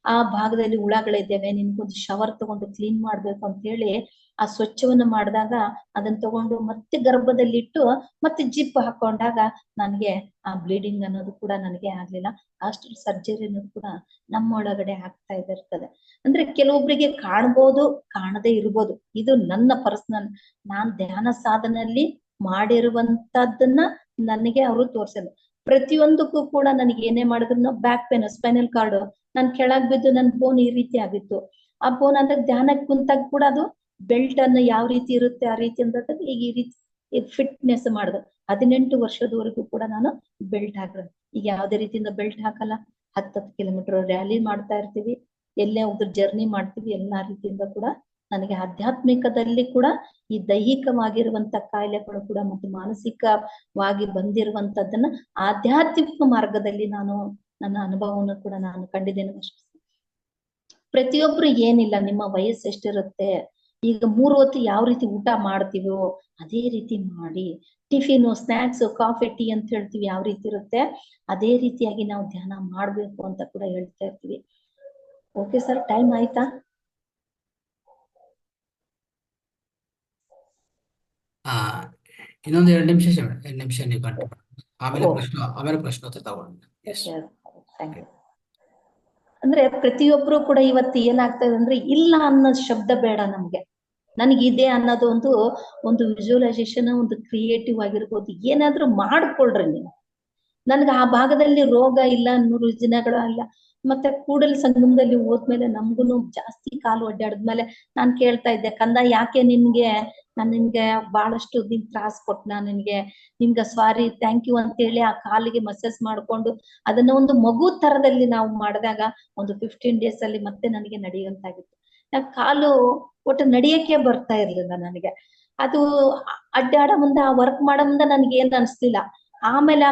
ಆ ಭಾಗದಲ್ಲಿ ಹುಳಗಳಿದ್ದೇವೆ, ನಿನ್ಗೊಂದು ಶವರ್ ತಗೊಂಡು ಕ್ಲೀನ್ ಮಾಡ್ಬೇಕು ಅಂತ ಹೇಳಿ ಆ ಸ್ವಚ್ಛವನ್ನ ಮಾಡಿದಾಗ ಅದನ್ನ ತಗೊಂಡು ಮತ್ತೆ ಗರ್ಭದಲ್ಲಿ ಇಟ್ಟು ಮತ್ತೆ ಜಿಪ್ ಹಾಕೊಂಡಾಗ ನನಗೆ ಆ ಬ್ಲೀಡಿಂಗ್ ಅನ್ನೋದು ಕೂಡ ನನಗೆ ಆಗ್ಲಿಲ್ಲ. ಅಷ್ಟು ಸರ್ಜರಿ ಅನ್ನೋದು ಕೂಡ ನಮ್ಮೊಳಗಡೆ ಆಗ್ತಾ ಇರ್ತದೆ. ಅಂದ್ರೆ ಕೆಲವೊಬ್ಬರಿಗೆ ಕಾಣ್ಬೋದು, ಕಾಣದೇ ಇರ್ಬೋದು. ಇದು ನನ್ನ ಪರ್ಸನಲ್, ನಾನ್ ಧ್ಯಾನ ಸಾಧನೆಯಲ್ಲಿ ಮಾಡಿರುವಂತದ್ದನ್ನ ನನಗೆ ಅವರು ತೋರ್ಸಿದ್ರು. ಪ್ರತಿಯೊಂದಕ್ಕೂ ಕೂಡ ನನಗೆ ಏನೇ ಮಾಡಿದ್ರು, ಬ್ಯಾಕ್ ಪೇನ್, ಸ್ಪೈನಲ್ ಕಾರ್ಡ್, ನಾನ್ ಕೆಳಗ್ ಬಿದ್ದು ನನ್ ಬೋನ್ ಈ ರೀತಿ ಆಗಿತ್ತು. ಆ ಬೋನ್ ಅಂದ್ರೆ ಧ್ಯಾನಕ್ಕೆ ಕುಂತಾಗ ಕೂಡ ಅದು ಬೆಲ್ಟ್ ಅನ್ನು ಯಾವ ರೀತಿ ಇರುತ್ತೆ ಆ ರೀತಿ ಅಂತ ಈಗ ಈ ರೀತಿ ಫಿಟ್ನೆಸ್ ಮಾಡಿದ್ರು. 18 ವರ್ಷದವರೆಗೂ ಕೂಡ ನಾನು ಬೆಲ್ಟ್ ಹಾಕಿರೋದು. ಈಗ ಯಾವ್ದೇ ರೀತಿಯಿಂದ ಬೆಲ್ಟ್ ಹಾಕಲ್ಲ. 10 ಕಿಲೋಮೀಟರ್ ರ್ಯಾಲಿ ಮಾಡ್ತಾ ಇರ್ತೀವಿ, ಎಲ್ಲೇ ಹೋದ್ರು ಜರ್ನಿ ಮಾಡ್ತೀವಿ. ಎಲ್ಲಾ ರೀತಿಯಿಂದ ಕೂಡ ನನಗೆ ಆಧ್ಯಾತ್ಮಿಕದಲ್ಲಿ ಕೂಡ ಈ ದೈಹಿಕವಾಗಿರುವಂತ ಕಾಯಿಲೆಗಳು ಕೂಡ ಮತ್ತು ಮಾನಸಿಕವಾಗಿ ಬಂದಿರುವಂತದ್ದನ್ನ ಆಧ್ಯಾತ್ಮಿಕ ಮಾರ್ಗದಲ್ಲಿ ನಾನು ನನ್ನ ಅನುಭವವನ್ನು ಕೂಡ ನಾನು ಕಂಡಿದ್ದೇನೆ. ಪ್ರತಿಯೊಬ್ರು ಏನಿಲ್ಲ, ನಿಮ್ಮ ವಯಸ್ಸು ಎಷ್ಟಿರುತ್ತೆ, ಈಗ 3 ಹೊತ್ತು ಯಾವ ರೀತಿ ಊಟ ಮಾಡ್ತೀವೋ ಅದೇ ರೀತಿ ಮಾಡಿ. ಟಿಫಿನು, ಸ್ನಾಕ್ಸ್, ಕಾಫಿ, ಟೀ ಅಂತ ಹೇಳ್ತೀವಿ, ಯಾವ ರೀತಿ ಇರುತ್ತೆ ಅದೇ ರೀತಿಯಾಗಿ ನಾವು ಧ್ಯಾನ ಮಾಡ್ಬೇಕು ಅಂತ ಕೂಡ ಹೇಳ್ತಾ ಇರ್ತೀವಿ. ಓಕೆ ಸರ್, ಟೈಮ್ ಆಯ್ತಾ? ಇನ್ನೊಂದು 2 ನಿಮಿಷ 2 ನಿಮಿಷ ನೀವು ಕಂಟಿನ್ಯೂ ಆಮೇಲೆ ಪ್ರಶ್ನೋತ್ತರ ತಗೊಂಡು. ಅಂದ್ರೆ ಪ್ರತಿಯೊಬ್ರು ಕೂಡ ಇವತ್ತು ಏನಾಗ್ತದೆ ಅಂದ್ರೆ, ಇಲ್ಲ ಅನ್ನೋ ಶಬ್ದ ಬೇಡ ನಮ್ಗೆ. ನನಗಿದೆ ಅನ್ನೋದು ಒಂದು ವಿಜುವಲೈಸೇಷನ್, ಒಂದು ಕ್ರಿಯೇಟಿವ್ ಆಗಿರ್ಬೋದು, ಏನಾದ್ರೂ ಮಾಡ್ಕೊಳ್ರಿ ನೀವು. ನನ್ಗೆ ಆ ಭಾಗದಲ್ಲಿ ರೋಗ ಇಲ್ಲ, 100 ದಿನಗಳು ಅಲ್ಲ. ಮತ್ತೆ ಕೂಡಲ ಸಂಗಮದಲ್ಲಿ ಹೋದ್ಮೇಲೆ ನಮ್ಗುನು ಜಾಸ್ತಿ ಕಾಲು ಒಡ್ಡಾಡಿದ್ಮೇಲೆ ನಾನ್ ಕೇಳ್ತಾ ಇದ್ದೆ, ಕಂದ ಯಾಕೆ ನಾನು ನಿನ್ಗೆ ಬಹಳಷ್ಟು ದಿನ ತ್ರಾಸ್ ಕೊಟ್ನ, ನಿಮ್ಗೆ ಸಾರಿ, ಥ್ಯಾಂಕ್ ಯು ಅಂತೇಳಿ ಆ ಕಾಲಿಗೆ ಮಸಾಜ್ ಮಾಡ್ಕೊಂಡು ಅದನ್ನ ಒಂದು ಮಗು ತರದಲ್ಲಿ ನಾವು ಮಾಡಿದಾಗ ಒಂದು 15 days ಅಲ್ಲಿ ಮತ್ತೆ ನನಗೆ ನಡೆಯುವಂತಾಗಿತ್ತು. ಕಾಲು ಒಟ್ಟು ನಡಿಯಕ್ಕೆ ಬರ್ತಾ ಇರ್ಲಿಲ್ಲ ನನಗೆ. ಅದು ಅಡ್ಡಾಡ ಮುಂದೆ, ಆ ವರ್ಕ್ ಮಾಡೋ ಮುಂದೆ ನನ್ಗೆ ಏನ್ ಅನ್ಸ್ಲಿಲ್ಲ. ಆಮೇಲೆ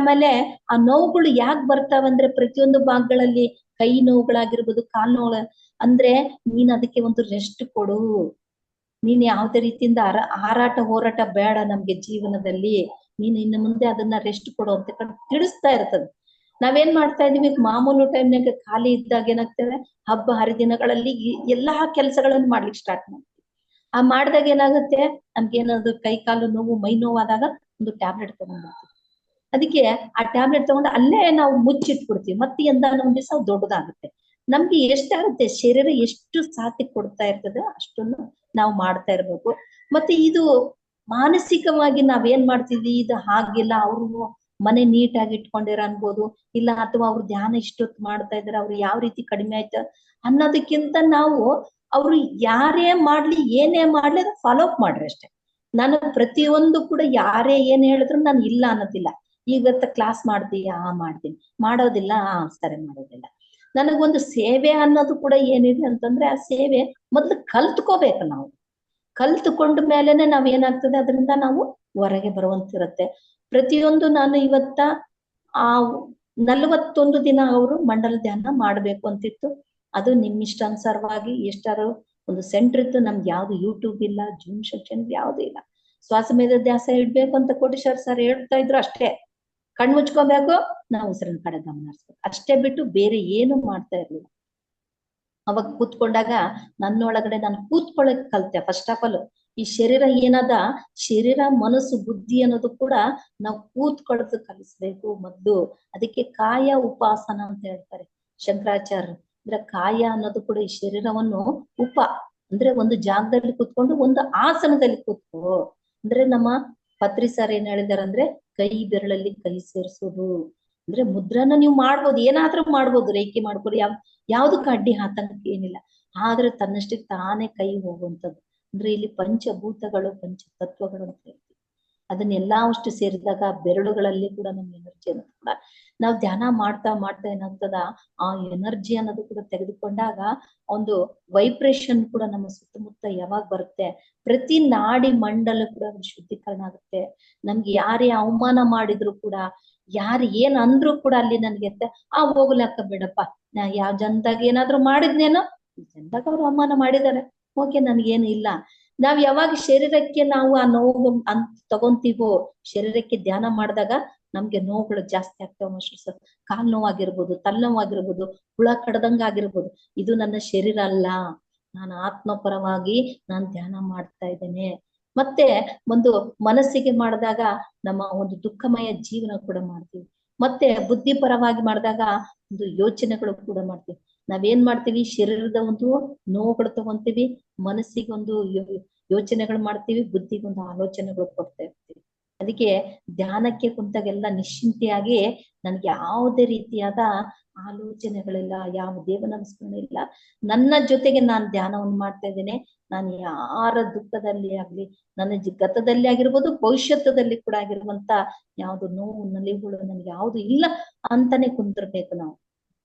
ಆ ನೋವುಗಳು ಯಾಕೆ ಬರ್ತಾವಂದ್ರೆ, ಪ್ರತಿಯೊಂದು ಭಾಗಗಳಲ್ಲಿ ಕೈ ನೋವುಗಳಾಗಿರ್ಬೋದು, ಕಾಲ್ ನೋವು, ಅಂದ್ರೆ ನೀನ್ ಅದಕ್ಕೆ ಒಂದು ರೆಸ್ಟ್ ಕೊಡು. ನೀನ್ ಯಾವ್ದೇ ರೀತಿಯಿಂದ ಹಾರಾಟ ಹೋರಾಟ ಬೇಡ ನಮ್ಗೆ ಜೀವನದಲ್ಲಿ. ನೀನ್ ಇನ್ನು ಮುಂದೆ ಅದನ್ನ ರೆಸ್ಟ್ ಕೊಡು ಅಂತ ತಿಳಿಸ್ತಾ ಇರ್ತದೆ. ನಾವೇನ್ ಮಾಡ್ತಾ ಇದೀವಿ, ಮಾಮೂಲು ಟೈಮ್ನಾಗ ಖಾಲಿ ಇದ್ದಾಗ ಏನಾಗ್ತದೆ, ಹಬ್ಬ ಹರಿದಿನಗಳಲ್ಲಿ ಎಲ್ಲಾ ಕೆಲ್ಸಗಳನ್ನು ಮಾಡ್ಲಿಕ್ಕೆ ಸ್ಟಾರ್ಟ್ ಮಾಡ್ತೀವಿ. ಆ ಮಾಡಿದಾಗ ಏನಾಗುತ್ತೆ, ನಮ್ಗೇನಾದ್ರು ಕೈ ಕಾಲು ನೋವು, ಮೈ ನೋವಾದಾಗ ಒಂದು ಟ್ಯಾಬ್ಲೆಟ್ ತಗೊಂಡ್ಬಿಡ್ತೀವಿ. ಅದಕ್ಕೆ ಆ ಟ್ಯಾಬ್ಲೆಟ್ ತಗೊಂಡು ಅಲ್ಲೇ ನಾವು ಮುಚ್ಚಿಟ್ಬಿಡ್ತೀವಿ. ಮತ್ತೆ ಎಂದಾನ ಒಂದ್ ದಿವಸ ದೊಡ್ಡದಾಗುತ್ತೆ. ನಮ್ಗೆ ಎಷ್ಟಾಗುತ್ತೆ, ಶರೀರ ಎಷ್ಟು ಸಾಥಿ ಕೊಡ್ತಾ ಇರ್ತದೆ ಅಷ್ಟನ್ನು ನಾವು ಮಾಡ್ತಾ ಇರ್ಬೇಕು. ಮತ್ತೆ ಇದು ಮಾನಸಿಕವಾಗಿ ನಾವೇನ್ ಮಾಡ್ತಿದ್ವಿ, ಇದು ಹಾಗಿಲ್ಲ, ಅವ್ರು ಮನೆ ನೀಟಾಗಿ ಇಟ್ಕೊಂಡಿರ ಅನ್ಬೋದು, ಇಲ್ಲ ಅಥವಾ ಅವ್ರು ಧ್ಯಾನ ಇಷ್ಟೊತ್ತು ಮಾಡ್ತಾ ಇದಾರೆ, ಅವ್ರು ಯಾವ ರೀತಿ ಕಡಿಮೆ ಆಯ್ತು ಅನ್ನೋದಕ್ಕಿಂತ ನಾವು ಅವ್ರು ಯಾರೇ ಮಾಡ್ಲಿ ಏನೇ ಮಾಡ್ಲಿ ಅದು ಫಾಲೋ ಅಪ್ ಮಾಡ್ರಿ ಅಷ್ಟೇ. ನಾನು ಪ್ರತಿಯೊಂದು ಕೂಡ ಯಾರೇ ಏನ್ ಹೇಳಿದ್ರು ನಾನು ಇಲ್ಲ ಅನ್ನೋದಿಲ್ಲ. ಇವತ್ತ ಕ್ಲಾಸ್ ಮಾಡ್ತೀಯಾ? ಮಾಡ್ತೀನಿ. ಮಾಡೋದಿಲ್ಲ? ಸರಿ, ಮಾಡೋದಿಲ್ಲ. ನನಗೊಂದು ಸೇವೆ ಅನ್ನೋದು ಕೂಡ ಏನಿದೆ ಅಂತಂದ್ರೆ, ಆ ಸೇವೆ ಮೊದ್ಲು ಕಲ್ತ್ಕೋಬೇಕು. ನಾವು ಕಲ್ತುಕೊಂಡ ಮೇಲೆನೆ ನಾವ್ ಏನಾಗ್ತದೆ ಅದರಿಂದ ನಾವು ಹೊರಗೆ ಬರುವಂತಿರುತ್ತೆ. ಪ್ರತಿಯೊಂದು ನಾನು ಇವತ್ತ ಆ 41 ದಿನ ಅವರು ಮಂಡಲ ಧ್ಯಾನ ಮಾಡ್ಬೇಕು ಅಂತಿತ್ತು. ಅದು ನಿಮ್ ಇಷ್ಟಾನುಸಾರವಾಗಿ ಎಷ್ಟಾರು ಒಂದು ಸೆಂಟರ್ ಇತ್ತು. ನಮ್ಗೆ ಯಾವ್ದು ಯೂಟ್ಯೂಬ್ ಇಲ್ಲ, ಜೂಮ್ ಸೆಕ್ಷನ್ ಯಾವ್ದು ಇಲ್ಲ. ಶ್ವಾಸಮೇಧ ಧ್ಯಾಸ ಇಡ್ಬೇಕು ಅಂತ ಕೋಟೇಶ್ವರ್ ಸರ್ ಹೇಳ್ತಾ ಇದ್ರು ಅಷ್ಟೇ. ಕಣ್ ಮುಚ್ಕೋಬೇಕು, ನಾವು ಉಸಿರಿನ ಕಡೆ ಗಮನ ಹರಿಸ್ಬೇಕು ಅಷ್ಟೇ ಬಿಟ್ಟು ಬೇರೆ ಏನು ಮಾಡ್ತಾ ಇರ್ಲಿಲ್ಲ. ಅವಾಗ ಕೂತ್ಕೊಂಡಾಗ ನನ್ನೊಳಗಡೆ ನಾನು ಕೂತ್ಕೊಳ್ಳಕ್ ಕಲ್ತೆ. ಫಸ್ಟ್ ಆಫ್ ಆಲ್ ಈ ಶರೀರ ಏನದ, ಶರೀರ ಮನಸ್ಸು ಬುದ್ಧಿ ಅನ್ನೋದು ಕೂಡ ನಾವು ಕೂತ್ಕೊಳ್ಳೋದು ಕಲಿಸ್ಬೇಕು ಮೊದ್ಲು. ಅದಕ್ಕೆ ಕಾಯ ಉಪಾಸನ ಅಂತ ಹೇಳ್ತಾರೆ ಶಂಕರಾಚಾರ್ಯ. ಅಂದ್ರೆ ಕಾಯ ಅನ್ನೋದು ಕೂಡ ಈ ಶರೀರವನ್ನು ಅಂದ್ರೆ ಒಂದು ಜಾಗದಲ್ಲಿ ಕೂತ್ಕೊಂಡು ಒಂದು ಆಸನದಲ್ಲಿ ಕೂತ್ಕೋ. ಅಂದ್ರೆ ನಮ್ಮ ಪತ್ರಿ ಸರ್ ಏನ್ ಹೇಳಿದಾರೆ ಅಂದ್ರೆ, ಕೈ ಬೆರಳಲ್ಲಿ ಕೈ ಸೇರಿಸೋದು. ಅಂದ್ರೆ ಮುದ್ರನ ನೀವು ಮಾಡ್ಬೋದು, ಏನಾದ್ರೂ ಮಾಡ್ಬೋದು, ರೇಖೆ ಮಾಡ್ಬೋದು, ಯಾವ್ದಕ್ಕೆ ಅಡ್ಡಿ ಹಾತಂಕ ಏನಿಲ್ಲ. ಆದ್ರೆ ತನ್ನಷ್ಟಕ್ಕೆ ತಾನೇ ಕೈ ಹೋಗುವಂಥದ್ದು. ಅಂದ್ರೆ ಇಲ್ಲಿ ಪಂಚಭೂತಗಳು, ಪಂಚ ತತ್ವಗಳು ಅಂತ ಹೇಳ್ತೀವಿ. ಅದನ್ನೆಲ್ಲಾ ಅಷ್ಟು ಸೇರಿದಾಗ ಬೆರಳುಗಳಲ್ಲಿ ಕೂಡ ನಮ್ಮ ಎನರ್ಜಿ ಅನ್ನೋದು ಕೂಡ ನಾವು ಧ್ಯಾನ ಮಾಡ್ತಾ ಏನಾಗ್ತದ, ಆ ಎನರ್ಜಿ ಅನ್ನೋದು ಕೂಡ ತೆಗೆದುಕೊಂಡಾಗ ಒಂದು ವೈಬ್ರೇಷನ್ ಕೂಡ ನಮ್ಮ ಸುತ್ತಮುತ್ತ ಯಾವಾಗ ಬರುತ್ತೆ, ಪ್ರತಿ ನಾಡಿ ಮಂಡಲ ಕೂಡ ಶುದ್ಧೀಕರಣ ಆಗುತ್ತೆ. ನಮ್ಗೆ ಯಾರೇ ಅವಮಾನ ಮಾಡಿದ್ರು ಕೂಡ ಯಾರು ಏನ್ ಅಂದ್ರು ಕೂಡ ಅಲ್ಲಿ ನನ್ಗೆ ಹೋಗ್ಲಕ್ಕ ಬಿಡಪ್ಪ, ನಾ ಯಾವ ಜನದಾಗ ಏನಾದ್ರು ಮಾಡಿದ್ನೇನೋ, ಈ ಜನದಾಗ ಅವ್ರು ಅವಮಾನ ಮಾಡಿದಾರೆ, ಓಕೆ ನನ್ಗೇನು ಇಲ್ಲ. ನಾವ್ ಯಾವಾಗ ಶರೀರಕ್ಕೆ ನಾವು ಆ ನೋವು ಅಂತ ತಗೊಂತೀವೋ, ಶರೀರಕ್ಕೆ ಧ್ಯಾನ ಮಾಡಿದಾಗ ನಮ್ಗೆ ನೋವುಗಳು ಜಾಸ್ತಿ ಆಗ್ತಾವ ಮಾಸ್ಟರ್ಸ್. ಕಾಲ್ ನೋವಾಗಿರ್ಬೋದು, ತಲೆನೋವಾಗಿರ್ಬೋದು, ಹುಳ ಕಡ್ದಂಗ ಆಗಿರ್ಬೋದು. ಇದು ನನ್ನ ಶರೀರ ಅಲ್ಲ, ನಾನು ಆತ್ಮಪರವಾಗಿ ನಾನು ಧ್ಯಾನ ಮಾಡ್ತಾ ಇದ್ದೇನೆ. ಮತ್ತೆ ಒಂದು ಮನಸ್ಸಿಗೆ ಮಾಡಿದಾಗ ನಮ್ಮ ಒಂದು ದುಃಖಮಯ ಜೀವನ ಕೂಡ ಮಾಡ್ತೀವಿ. ಮತ್ತೆ ಬುದ್ಧಿಪರವಾಗಿ ಮಾಡಿದಾಗ ಒಂದು ಯೋಚನೆಗಳು ಕೂಡ ಮಾಡ್ತೀವಿ. ನಾವೇನ್ ಮಾಡ್ತೀವಿ, ಶರೀರದ ಒಂದು ನೋವುಗಳು ತಗೊಂತೀವಿ, ಮನಸ್ಸಿಗೆ ಒಂದು ಯೋಚನೆಗಳು ಮಾಡ್ತೀವಿ, ಬುದ್ಧಿಗೊಂದು ಆಲೋಚನೆಗಳು ಕೊಡ್ತಾ ಇರ್ತೀವಿ. ಅದಕ್ಕೆ ಧ್ಯಾನಕ್ಕೆ ಕುಂತಾಗೆಲ್ಲ ನಿಶ್ಚಿಂತೆಯಾಗಿ ನನ್ಗೆ ಯಾವುದೇ ರೀತಿಯಾದ ಆಲೋಚನೆಗಳಿಲ್ಲ, ಯಾವ ದೇವನಮಸ್ಮರಣೆ ಇಲ್ಲ. ನನ್ನ ಜೊತೆಗೆ ನಾನು ಧ್ಯಾನವನ್ನು ಮಾಡ್ತಾ ಇದ್ದೇನೆ. ನಾನು ಯಾರ ದುಃಖದಲ್ಲಿ ಆಗ್ಲಿ, ನನ್ನ ಗತದಲ್ಲಿ ಆಗಿರ್ಬೋದು, ಭವಿಷ್ಯತ್ತದಲ್ಲಿ ಕೂಡ ಆಗಿರುವಂತ ಯಾವ್ದು ನೋವು ನಲಿಗಳು ನನ್ಗೆ ಯಾವ್ದು ಇಲ್ಲ ಅಂತಾನೆ ಕುಂತಿರ್ಬೇಕು ನಾವು.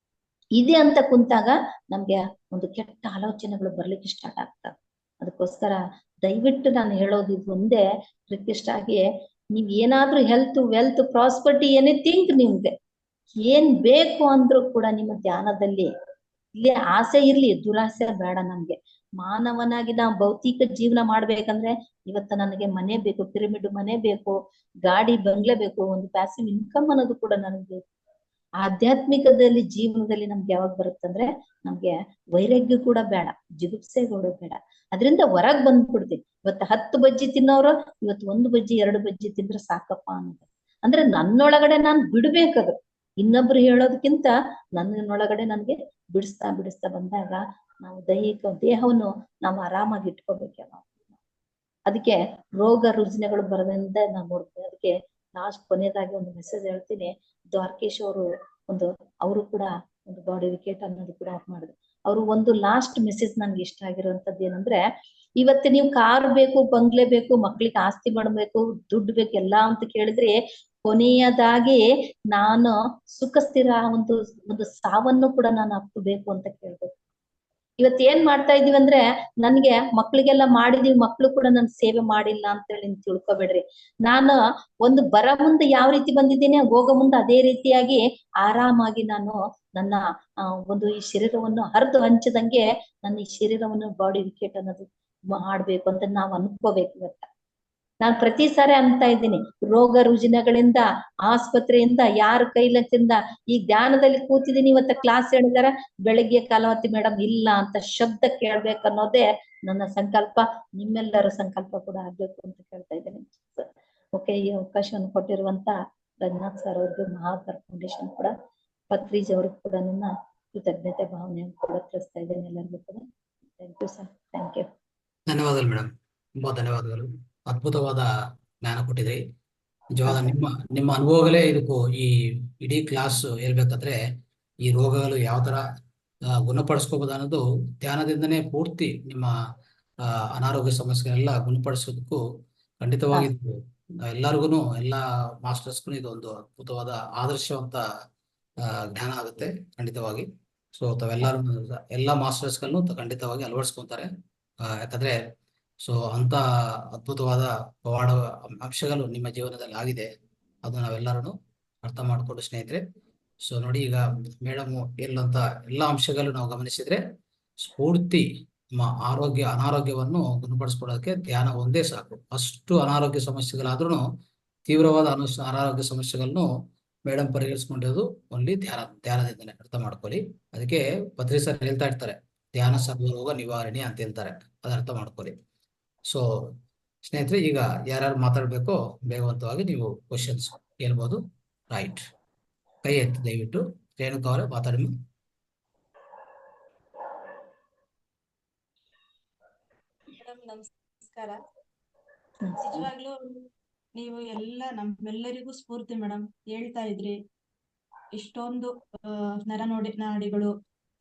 ಇದೆ ಅಂತ ಕುಂತಾಗ ನಮ್ಗೆ ಒಂದು ಕೆಟ್ಟ ಆಲೋಚನೆಗಳು ಬರ್ಲಿಕ್ಕೆ ಸ್ಟಾರ್ಟ್ ಆಗ್ತವೆ. ಅದಕ್ಕೋಸ್ಕರ ದಯವಿಟ್ಟು ನಾನು ಹೇಳೋದು ಇದು ಒಂದೇ ರಿಕ್ವೆಸ್ಟ್ ಆಗಿ, ನೀವ್ ಏನಾದ್ರೂ ಹೆಲ್ತ್, ವೆಲ್ತ್, ಪ್ರಾಸ್ಪರ್ಟಿ, ಎನಿಥಿಂಗ್ ನಿಮ್ಗೆ ಏನ್ ಬೇಕು ಅಂದ್ರೂ ಕೂಡ ನಿಮ್ಮ ಧ್ಯಾನದಲ್ಲಿ ಇಲ್ಲಿ ಆಸೆ ಇರ್ಲಿ, ದುರಾಸೆ ಬೇಡ. ನಮ್ಗೆ ಮಾನವನಾಗಿ ನಾವು ಭೌತಿಕ ಜೀವನ ಮಾಡ್ಬೇಕಂದ್ರೆ ಇವತ್ತ ನನಗೆ ಮನೆ ಬೇಕು, ಪಿರಮಿಡ್ ಮನೆ ಬೇಕು, ಗಾಡಿ ಬಂಗ್ಲೆ ಬೇಕು, ಒಂದು ಪ್ಯಾಸಿವ್ ಇನ್ಕಮ್ ಅನ್ನೋದು ಕೂಡ ನನಗೆ ಬೇಕು. ಆಧ್ಯಾತ್ಮಿಕದಲ್ಲಿ ಜೀವನದಲ್ಲಿ ನಮ್ಗೆ ಯಾವಾಗ ಬರುತ್ತಂದ್ರೆ ನಮ್ಗೆ ವೈರಾಗ್ಯ ಕೂಡ ಬೇಡ, ಜಿಗುಪ್ಸೆಗಳು ಬೇಡ. ಅದರಿಂದ ಹೊರಗ್ ಬಂದ್ಬಿಡ್ತೀವಿ. ಇವತ್ತು 10 ಬಜ್ಜಿ ತಿನ್ನೋರು ಇವತ್ತು 1 ಬಜ್ಜಿ 2 ಬಜ್ಜಿ ತಿಂದ್ರೆ ಸಾಕಪ್ಪ ಅನ್ನೋದು. ಅಂದ್ರೆ ನನ್ನೊಳಗಡೆ ನಾನ್ ಬಿಡ್ಬೇಕದು, ಇನ್ನೊಬ್ರು ಹೇಳೋದಕ್ಕಿಂತ ನನ್ನೊಳಗಡೆ ನನ್ಗೆ ಬಿಡಿಸ್ತಾ ಬಿಡಿಸ್ತಾ ಬಂದಾಗ ನಾವು ದೈಹಿಕ ದೇಹವನ್ನು ನಾವು ಆರಾಮಾಗಿ ಇಟ್ಕೋಬೇಕು. ಅದಕ್ಕೆ ರೋಗ ರುಜಿನಗಳು ಬರದಿಂದ ನಾವು ನೋಡ್ತೀವಿ. ಅದಕ್ಕೆ ಲಾಸ್ಟ್ ಕೊನೆಯದಾಗಿ ಒಂದು ಮೆಸೇಜ್ ಹೇಳ್ತೀನಿ. ದ್ವಾರಕೇಶ್ ಅವರು ಕೂಡ ಒಂದು ಬಾಡಿ ವಿಕೆಟ್ ಅನ್ನೋದು ಕೂಡ ಮಾಡಿದ್ರು. ಅವರು ಒಂದು ಲಾಸ್ಟ್ ಮೆಸೇಜ್ ನನ್ಗೆ ಇಷ್ಟ ಆಗಿರುವಂತದ್ದು ಏನಂದ್ರೆ, ಇವತ್ತು ನೀವು ಕಾರ್ ಬೇಕು, ಬಂಗ್ಲೆ ಬೇಕು, ಮಕ್ಳಿಗೆ ಆಸ್ತಿ ಮಾಡ್ಬೇಕು, ದುಡ್ಡು ಬೇಕು ಎಲ್ಲಾ ಅಂತ ಕೇಳಿದ್ರೆ ಕೊನೆಯದಾಗಿ ನಾನು ಸುಖ ಸ್ಥಿರ ಒಂದು ಸಾವನ್ನು ಕೂಡ ನಾನು ಅಪ್ಪಬೇಕು ಅಂತ ಕೇಳ್ಬೇಕು. ಇವತ್ ಏನ್ ಮಾಡ್ತಾ ಇದೀವಿ ಅಂದ್ರೆ, ನನ್ಗೆ ಮಕ್ಳಿಗೆಲ್ಲ ಮಾಡಿದೀವಿ, ಮಕ್ಳು ಕೂಡ ನನ್ ಸೇವೆ ಮಾಡಿಲ್ಲ ಅಂತ ಹೇಳಿ ನೀವು ತಿಳ್ಕೊಬೇಡ್ರಿ. ನಾನು ಒಂದು ಬರ ಮುಂದೆ ಯಾವ ರೀತಿ ಬಂದಿದ್ದೀನಿ, ಹೋಗೋ ಮುಂದೆ ಅದೇ ರೀತಿಯಾಗಿ ಆರಾಮಾಗಿ ನಾನು ನನ್ನ ಒಂದು ಈ ಶರೀರವನ್ನು ಹರಿದು ಹಂಚದಂಗೆ ನನ್ನ ಈ ಶರೀರವನ್ನು ಬಾಡಿ ವಿಕೆಟ್ ಅನ್ನೋದು ಮಾಡ್ಬೇಕು ಅಂತ ನಾವ್ ಅನ್ಕೋಬೇಕು. ಇವತ್ತ ನಾನ್ ಪ್ರತಿ ಸಾರಿ ಅಂತ ಇದ್ದೀನಿ, ರೋಗ ರುಜಿನಗಳಿಂದ, ಆಸ್ಪತ್ರೆಯಿಂದ, ಯಾರ ಕೈಲತ್ತಿಂದ ಈ ಧ್ಯಾನದಲ್ಲಿ ಕೂತಿದ್ದೀನಿ. ಇವತ್ತ ಕ್ಲಾಸ್ ಹೇಳಿದಾರ, ಬೆಳಗ್ಗೆ ಕಾಲವತ್ತಿ ಮೇಡಮ್ ಇಲ್ಲ ಅಂತ ಶಬ್ದ ಕೇಳ್ಬೇಕು ಅನ್ನೋದೇ ನನ್ನ ಸಂಕಲ್ಪ. ನಿಮ್ಮೆಲ್ಲರ ಸಂಕಲ್ಪ ಕೂಡ ಆಗ್ಬೇಕು ಅಂತ ಕೇಳ್ತಾ ಇದ್ದೇನೆ. ಓಕೆ, ಈ ಅವಕಾಶವನ್ನು ಕೊಟ್ಟಿರುವಂತ ರಂಗನಾಥ್ ಸರ್ ಅವ್ರಿಗೂ, ಮಹಾವತಾರ ಫೌಂಡೇಶನ್ ಕೂಡ, ಪತ್ರಿಜಿ ಅವ್ರಿಗೂ ಕೂಡ ನನ್ನ ಕೃತಜ್ಞತೆ ಭಾವನೆಯನ್ನು ಕೂಡ ತಿಳಿಸ್ತಾ ಇದ್ದೇನೆ ಎಲ್ಲರಿಗೂ ಕೂಡ. Thank you sir, thank you. ಧನ್ಯವಾದಗಳು ಮೇಡಮ್, ತುಂಬಾ ಧನ್ಯವಾದಗಳು. ಅದ್ಭುತವಾದ ಜ್ಞಾನ ಕೊಟ್ಟಿದ್ರಿ. ನಿಜವಾದ ನಿಮ್ಮ ಅನುಭವಗಳೇ ಇದಕ್ಕೂ ಈ ಇಡೀ ಕ್ಲಾಸ್ ಹೇಳ್ಬೇಕಂದ್ರೆ, ಈ ರೋಗಗಳು ಯಾವ ತರ ಗುಣಪಡಿಸ್ಕೋಬಹುದು ಅನ್ನೋದು ಧ್ಯಾನದಿಂದನೇ ಪೂರ್ತಿ ನಿಮ್ಮ ಅನಾರೋಗ್ಯ ಸಮಸ್ಯೆಗಳೆಲ್ಲ ಗುಣಪಡಿಸೋದಕ್ಕೂ ಖಂಡಿತವಾಗಿ ಎಲ್ಲರಿಗೂ, ಎಲ್ಲ ಮಾಸ್ಟರ್ಸ್ಗೂ ಇದು ಒಂದು ಅದ್ಭುತವಾದ ಆದರ್ಶವಂತ ಜ್ಞಾನ ಆಗುತ್ತೆ ಖಂಡಿತವಾಗಿ. ಸೊ ತಾವೆಲ್ಲರೂ ಎಲ್ಲ ಮಾಸ್ಟರ್ಸ್ಗಳನ್ನು ಖಂಡಿತವಾಗಿ ಅಳವಡಿಸ್ಕೊಂತಾರೆ. ಯಾಕಂದ್ರೆ ಸೊ ಅಂತ ಅದ್ಭುತವಾದ ಪವಾಡ ಅಂಶಗಳು ನಿಮ್ಮ ಜೀವನದಲ್ಲಿ ಆಗಿದೆ. ಅದು ನಾವೆಲ್ಲರೂ ಅರ್ಥ ಮಾಡ್ಕೊಂಡು ಸ್ನೇಹಿತರೆ. ಸೊ ನೋಡಿ, ಈಗ ಮೇಡಮ್ ಹೇಳುವಂತ ಎಲ್ಲ ಅಂಶಗಳು ನಾವು ಗಮನಿಸಿದ್ರೆ ಸ್ಫೂರ್ತಿ ನಮ್ಮ ಅನಾರೋಗ್ಯವನ್ನು ಗುಣಪಡಿಸ್ಕೊಳ್ಳೋದಕ್ಕೆ ಧ್ಯಾನ ಒಂದೇ ಸಾಕು. ಅಷ್ಟು ಅನಾರೋಗ್ಯ ಸಮಸ್ಯೆಗಳಾದ್ರೂ, ತೀವ್ರವಾದ ಅನಾರೋಗ್ಯ ಸಮಸ್ಯೆಗಳನ್ನು ಮೇಡಮ್ ಪರಿಹರಿಸ್ಕೊಂಡಿರೋದು ಓನ್ಲಿ ಧ್ಯಾನದಿಂದನೇ. ಅರ್ಥ ಮಾಡ್ಕೊಳ್ಳಿ. ಅದಕ್ಕೆ ಪತ್ರಿ ಸರ್ ಹೇಳ್ತಾ ಇರ್ತಾರೆ, ಧ್ಯಾನ ಸರ್ವರೋಗ ನಿವಾರಣೆ ಅಂತ ಹೇಳ್ತಾರೆ. ಅದು ಅರ್ಥ ಮಾಡ್ಕೊಳ್ಳಿ. ಸೊ ಸ್ನೇಹಿತರೆ, ಈಗ ಯಾರ್ಯಾರು ಮಾತಾಡ್ಬೇಕೋ ಬೇಗವಂತವಾಗಿ ನೀವು ಕ್ವಶನ್ಸ್ ಕೇಳ್ಬೋದು. ರೈಟ್, ಕೈ ಎತ್ತಿ ದಯವಿಟ್ಟು. ರೇಣುಕಾ ಅವರೇ ಮಾತಾಡಿ. ನಮಸ್ಕಾರ. ನಿಜವಾಗ್ಲೂ ನೀವು ಎಲ್ಲ ನಮ್ಮೆಲ್ಲರಿಗೂ ಸ್ಫೂರ್ತಿ ಮೇಡಮ್. ಹೇಳ್ತಾ ಇದ್ರಿ, ಇಷ್ಟೊಂದು ನಾಡಿಗಳು,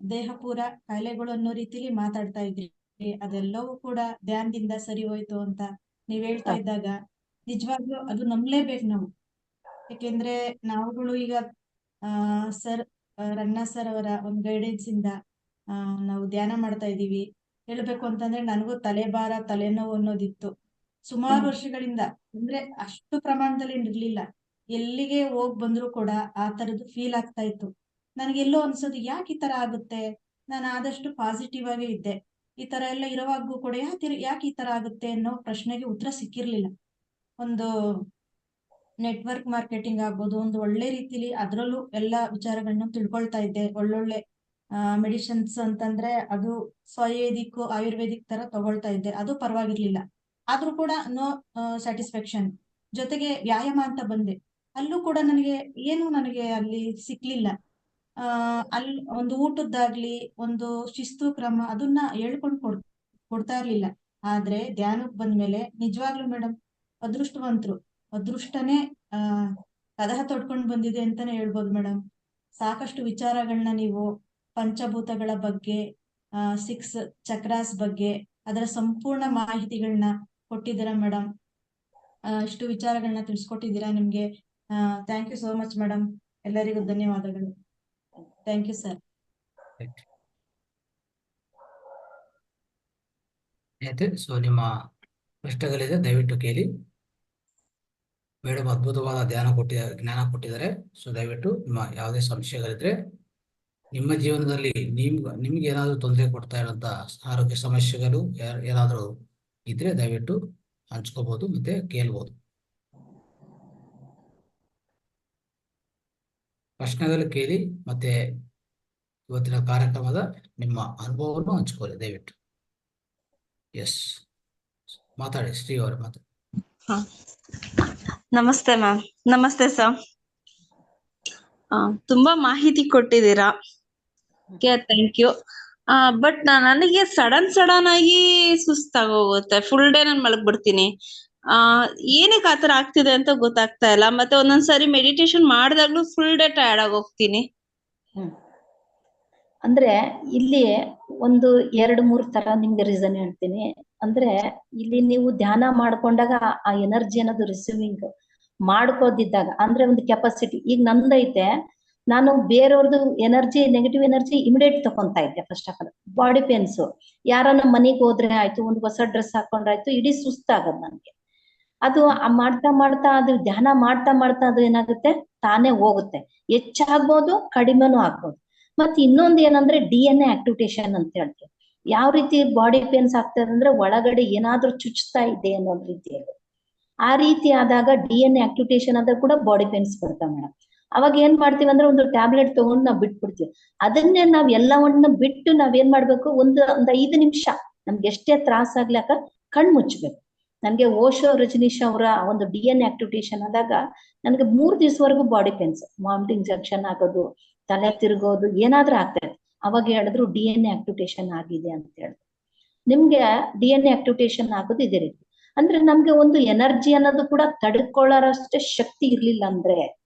ದೇಹ ಪೂರ ಕಾಯಿಲೆಗಳು ಅನ್ನೋ ರೀತಿಲಿ ಮಾತಾಡ್ತಾ ಇದ್ರಿ. ಅದೆಲ್ಲವೂ ಕೂಡ ಧ್ಯಾನದಿಂದ ಸರಿ ಹೋಯ್ತು ಅಂತ ನೀವ್ ಹೇಳ್ತಾ ಇದ್ದಾಗ ನಿಜವಾಗ್ಲೂ ಅದು ನಂಬಲೇಬೇಕು ನಾವು. ಯಾಕೆಂದ್ರೆ ನಾವುಗಳು ಈಗ ಸರ್ ರಂಗನಾಥ್ ಸರ್ ಅವರ ಒಂದು ಗೈಡೆನ್ಸ್ ಇಂದ ನಾವು ಧ್ಯಾನ ಮಾಡ್ತಾ ಇದೀವಿ. ಹೇಳ್ಬೇಕು ಅಂತಂದ್ರೆ ನನಗೂ ತಲೆಭಾರ, ತಲೆನೋವು ಅನ್ನೋದಿತ್ತು ಸುಮಾರು ವರ್ಷಗಳಿಂದ. ಅಂದ್ರೆ ಅಷ್ಟು ಪ್ರಮಾಣದಲ್ಲಿ ಇರ್ಲಿಲ್ಲ. ಎಲ್ಲಿಗೆ ಹೋಗ್ ಬಂದ್ರು ಕೂಡ ಆ ತರದ್ದು ಫೀಲ್ ಆಗ್ತಾ ಇತ್ತು. ನನಗೆಲ್ಲೋ ಅನ್ಸೋದು ಯಾಕೆ ಈ ತರ ಆಗುತ್ತೆ, ನಾನು ಆದಷ್ಟು ಪಾಸಿಟಿವ್ ಆಗೇ ಇದ್ದೆ. ಈ ತರ ಎಲ್ಲ ಇರೋವಾಗೂ ಕೂಡ ಯಾಕೆ ಈ ತರ ಆಗುತ್ತೆ ಅನ್ನೋ ಪ್ರಶ್ನೆಗೆ ಉತ್ತರ ಸಿಕ್ಕಿರ್ಲಿಲ್ಲ. ಒಂದು ನೆಟ್ವರ್ಕ್ ಮಾರ್ಕೆಟಿಂಗ್ ಆಗ್ಬೋದು, ಒಂದು ಒಳ್ಳೆ ರೀತಿಲಿ ಅದ್ರಲ್ಲೂ ಎಲ್ಲ ವಿಚಾರಗಳನ್ನ ತಿಳ್ಕೊಳ್ತಾ ಇದ್ದೆ. ಒಳ್ಳೊಳ್ಳೆ ಮೆಡಿಸಿನ್ಸ್ ಅಂತಂದ್ರೆ ಅದು ಸ್ವಯೇದಿಕ್ ಆಯುರ್ವೇದಿಕ್ ತರ ತಗೊಳ್ತಾ ಇದ್ದೆ, ಅದು ಪರವಾಗಿರ್ಲಿಲ್ಲ. ಆದ್ರೂ ಕೂಡ ನೋ ಸ್ಯಾಟಿಸ್ಫ್ಯಾಕ್ಷನ್. ಜೊತೆಗೆ ವ್ಯಾಯಾಮ ಅಂತ ಬಂದೆ, ಅಲ್ಲೂ ಕೂಡ ನನಗೆ ಅಲ್ಲಿ ಸಿಕ್ಲಿಲ್ಲ. ಅಲ್ಲಿ ಒಂದು ಊಟದ್ದಾಗ್ಲಿ ಒಂದು ಶಿಸ್ತು ಕ್ರಮ ಅದನ್ನ ಕೊಡ್ತಾ ಇರ್ಲಿಲ್ಲ. ಆದ್ರೆ ಧ್ಯಾನಕ್ಕೆ ಬಂದ್ಮೇಲೆ ನಿಜವಾಗ್ಲೂ ಮೇಡಮ್ ಅದೃಷ್ಟವಂತರು, ಅದೃಷ್ಟನೇ ಕದಹ ತೊಡ್ಕೊಂಡು ಬಂದಿದೆ ಅಂತಾನೆ ಹೇಳ್ಬೋದು ಮೇಡಮ್. ಸಾಕಷ್ಟು ವಿಚಾರಗಳನ್ನ ನೀವು ಪಂಚಭೂತಗಳ ಬಗ್ಗೆ, 6 ಚಕ್ರಾಸ್ ಬಗ್ಗೆ ಅದರ ಸಂಪೂರ್ಣ ಮಾಹಿತಿಗಳನ್ನ ಕೊಟ್ಟಿದ್ದೀರಾ ಮೇಡಮ್. ಇಷ್ಟು ವಿಚಾರಗಳನ್ನ ತಿಳಿಸ್ಕೊಟ್ಟಿದ್ದೀರಾ. ನಿಮ್ಗೆ thank you so much madam. ಎಲ್ಲರಿಗೂ ಧನ್ಯವಾದಗಳು. Thank you sir. ಆಯ್ತು. ಸೊ ನಿಮ್ಮ ಪ್ರಶ್ನೆಗಳಿದೆ, ದಯವಿಟ್ಟು ಕೇಳಿ. ಮೇಡಮ್ ಅದ್ಭುತವಾದ ಜ್ಞಾನ ಕೊಟ್ಟಿದ್ದಾರೆ. ಸೊ ದಯವಿಟ್ಟು ನಿಮ್ಮ ಯಾವುದೇ ಸಂಶಯಗಳಿದ್ರೆ, ನಿಮ್ಮ ಜೀವನದಲ್ಲಿ ನಿಮ್ಗೆ ಏನಾದರೂ ತೊಂದರೆ ಕೊಡ್ತಾ ಇರೋಂಥ ಆರೋಗ್ಯ ಸಮಸ್ಯೆಗಳು ಏನಾದರೂ ಇದ್ರೆ ದಯವಿಟ್ಟು ಹಂಚ್ಕೋಬಹುದು ಮತ್ತೆ ಕೇಳ್ಬೋದು. ಪ್ರಶ್ನೆಗಳು ಕೇಳಿ ಮತ್ತೆ ಇವತ್ತಿನ ಕಾರ್ಯಕ್ರಮದ ನಿಮ್ಮ ಅನುಭವವನ್ನು ಹಂಚ್ಕೊಳ್ಳಿ ದಯವಿಟ್ಟು. ಎಸ್, ಮಾತಾಡಿ ಶ್ರೀ ಅವರು ಮಾತಾಡಿ. ನಮಸ್ತೆ ಮ್ಯಾಮ್. ನಮಸ್ತೆ ಸರ್. ತುಂಬಾ ಮಾಹಿತಿ ಕೊಟ್ಟಿದ್ದೀರಾ, ಥ್ಯಾಂಕ್ ಯು. ಬಟ್ ನನಗೆ ಸಡನ್ ಆಗಿ ಸುಸ್ತಾಗೋಗುತ್ತೆ. ಫುಲ್ ಡೇ ನಾನು ಮಲಗ್ಬಿಡ್ತೀನಿ. ಏನಕ್ಕೆ ಆತರ ಆಗ್ತಿದೆ ಅಂತ ಗೊತ್ತಾಗ್ತಾ ಇಲ್ಲ. ಮತ್ತೆ ಒಂದೊಂದ್ಸರಿ ಮೆಡಿಟೇಷನ್ ಮಾಡಿದಾಗ್ಲೂ ಫುಲ್ ಡೇ ಟಯರ್ಡ್ ಆಗಿ ಹೋಗ್ತೀನಿ. ಅಂದ್ರೆ ಇಲ್ಲಿ ಒಂದು 2-3 ತರ ನಿಮ್ಗೆ ರೀಸನ್ ಹೇಳ್ತೀನಿ. ಅಂದ್ರೆ ಇಲ್ಲಿ ನೀವು ಧ್ಯಾನ ಮಾಡ್ಕೊಂಡಾಗ ಆ ಎನರ್ಜಿ ಅನ್ನೋದು ರಿಸೀವಿಂಗ್ ಮಾಡ್ಕೋದಿದ್ದಾಗ, ಅಂದ್ರೆ ಒಂದು ಕೆಪಾಸಿಟಿ ಈಗ ನಂದೈತೆ, ನಾನು ಬೇರೆಯವ್ರದ್ದು ಎನರ್ಜಿ, ನೆಗೆಟಿವ್ ಎನರ್ಜಿ ಇಮಿಡಿಯೇಟ್ ತಕೊಂತಾ ಇದ್ದೆ. First of all body pains, ಯಾರನ್ನ ಮನೆಗೆ ಹೋದ್ರೆ ಆಯ್ತು, ಒಂದು ಹೊಸ ಡ್ರೆಸ್ ಹಾಕೊಂಡ್ರಾಯ್ತು, ಇಡೀ ಸುಸ್ತಾಗದ್ ನನ್ಗೆ. ಅದು ಮಾಡ್ತಾ ಅದು ಧ್ಯಾನ ಮಾಡ್ತಾ ಅದು ಏನಾಗುತ್ತೆ, ತಾನೇ ಹೋಗುತ್ತೆ. ಹೆಚ್ಚಾಗ್ಬೋದು, ಕಡಿಮೆನೂ ಆಗ್ಬೋದು. ಮತ್ತೆ ಇನ್ನೊಂದು ಏನಂದ್ರೆ DNA ಆಕ್ಟಿವೇಶನ್ ಅಂತ ಹೇಳ್ತೀವಿ. ಯಾವ ರೀತಿ ಬಾಡಿ ಪೇನ್ಸ್ ಆಗ್ತದೆ ಅಂದ್ರೆ ಒಳಗಡೆ ಏನಾದ್ರೂ ಚುಚ್ತಾ ಇದೆ ಅನ್ನೋ ರೀತಿಯಲ್ಲಿ. ಆ ರೀತಿ ಆದಾಗ DNA ಆಕ್ಟಿವೇಶನ್ ಆದಾಗ ಕೂಡ ಬಾಡಿ ಪೇನ್ಸ್ ಬರ್ತಾವೆ ಮೇಡಮ್. ಅವಾಗ ಏನ್ ಮಾಡ್ತೀವಿ ಅಂದ್ರೆ ಒಂದು ಟ್ಯಾಬ್ಲೆಟ್ ತಗೊಂಡು ನಾವು ಬಿಟ್ಬಿಡ್ತೀವಿ. ಅದನ್ನೇ ನಾವ್ ಎಲ್ಲವನ್ನ ಬಿಟ್ಟು ನಾವೇನ್ ಮಾಡ್ಬೇಕು, ಒಂದು 5 ನಿಮಿಷ ನಮ್ಗೆ ಎಷ್ಟೇ ತ್ರಾಸ ಆಗ್ಲಾಕ ಕಣ್ ಮುಚ್ಬೇಕು. ನನ್ಗೆ ಓಶೋ ರಜನೀಶ್ ಅವರ ಒಂದು DNA ಆಕ್ಟಿವೇಶನ್ ಆದಾಗ ನನ್ಗೆ 3 ದಿವಸವರೆಗೂ ಬಾಡಿ ಪೇನ್ಸ್, ವಾಮಿಟಿಂಗ್ ಜಂಕ್ಷನ್ ಆಗೋದು, ತಲೆ ತಿರುಗೋದು ಏನಾದ್ರೂ ಆಗ್ತದೆ. ಅವಾಗ ಹೇಳಿದ್ರು DNA ಆಕ್ಟಿವೇಶನ್ ಆಗಿದೆ ಅಂತ ಹೇಳಿದ್ರು. ನಿಮ್ಗೆ DNA ಆಕ್ಟಿವೇಶನ್ ಆಗೋದು ಇದೇ ರೀತಿ. ಅಂದ್ರೆ ನಮ್ಗೆ ಒಂದು ಎನರ್ಜಿ ಅನ್ನೋದು ಕೂಡ ತಡ್ಕೊಳ್ಳೋರಷ್ಟೇ ಶಕ್ತಿ ಇರ್ಲಿಲ್ಲ ಅಂದ್ರೆ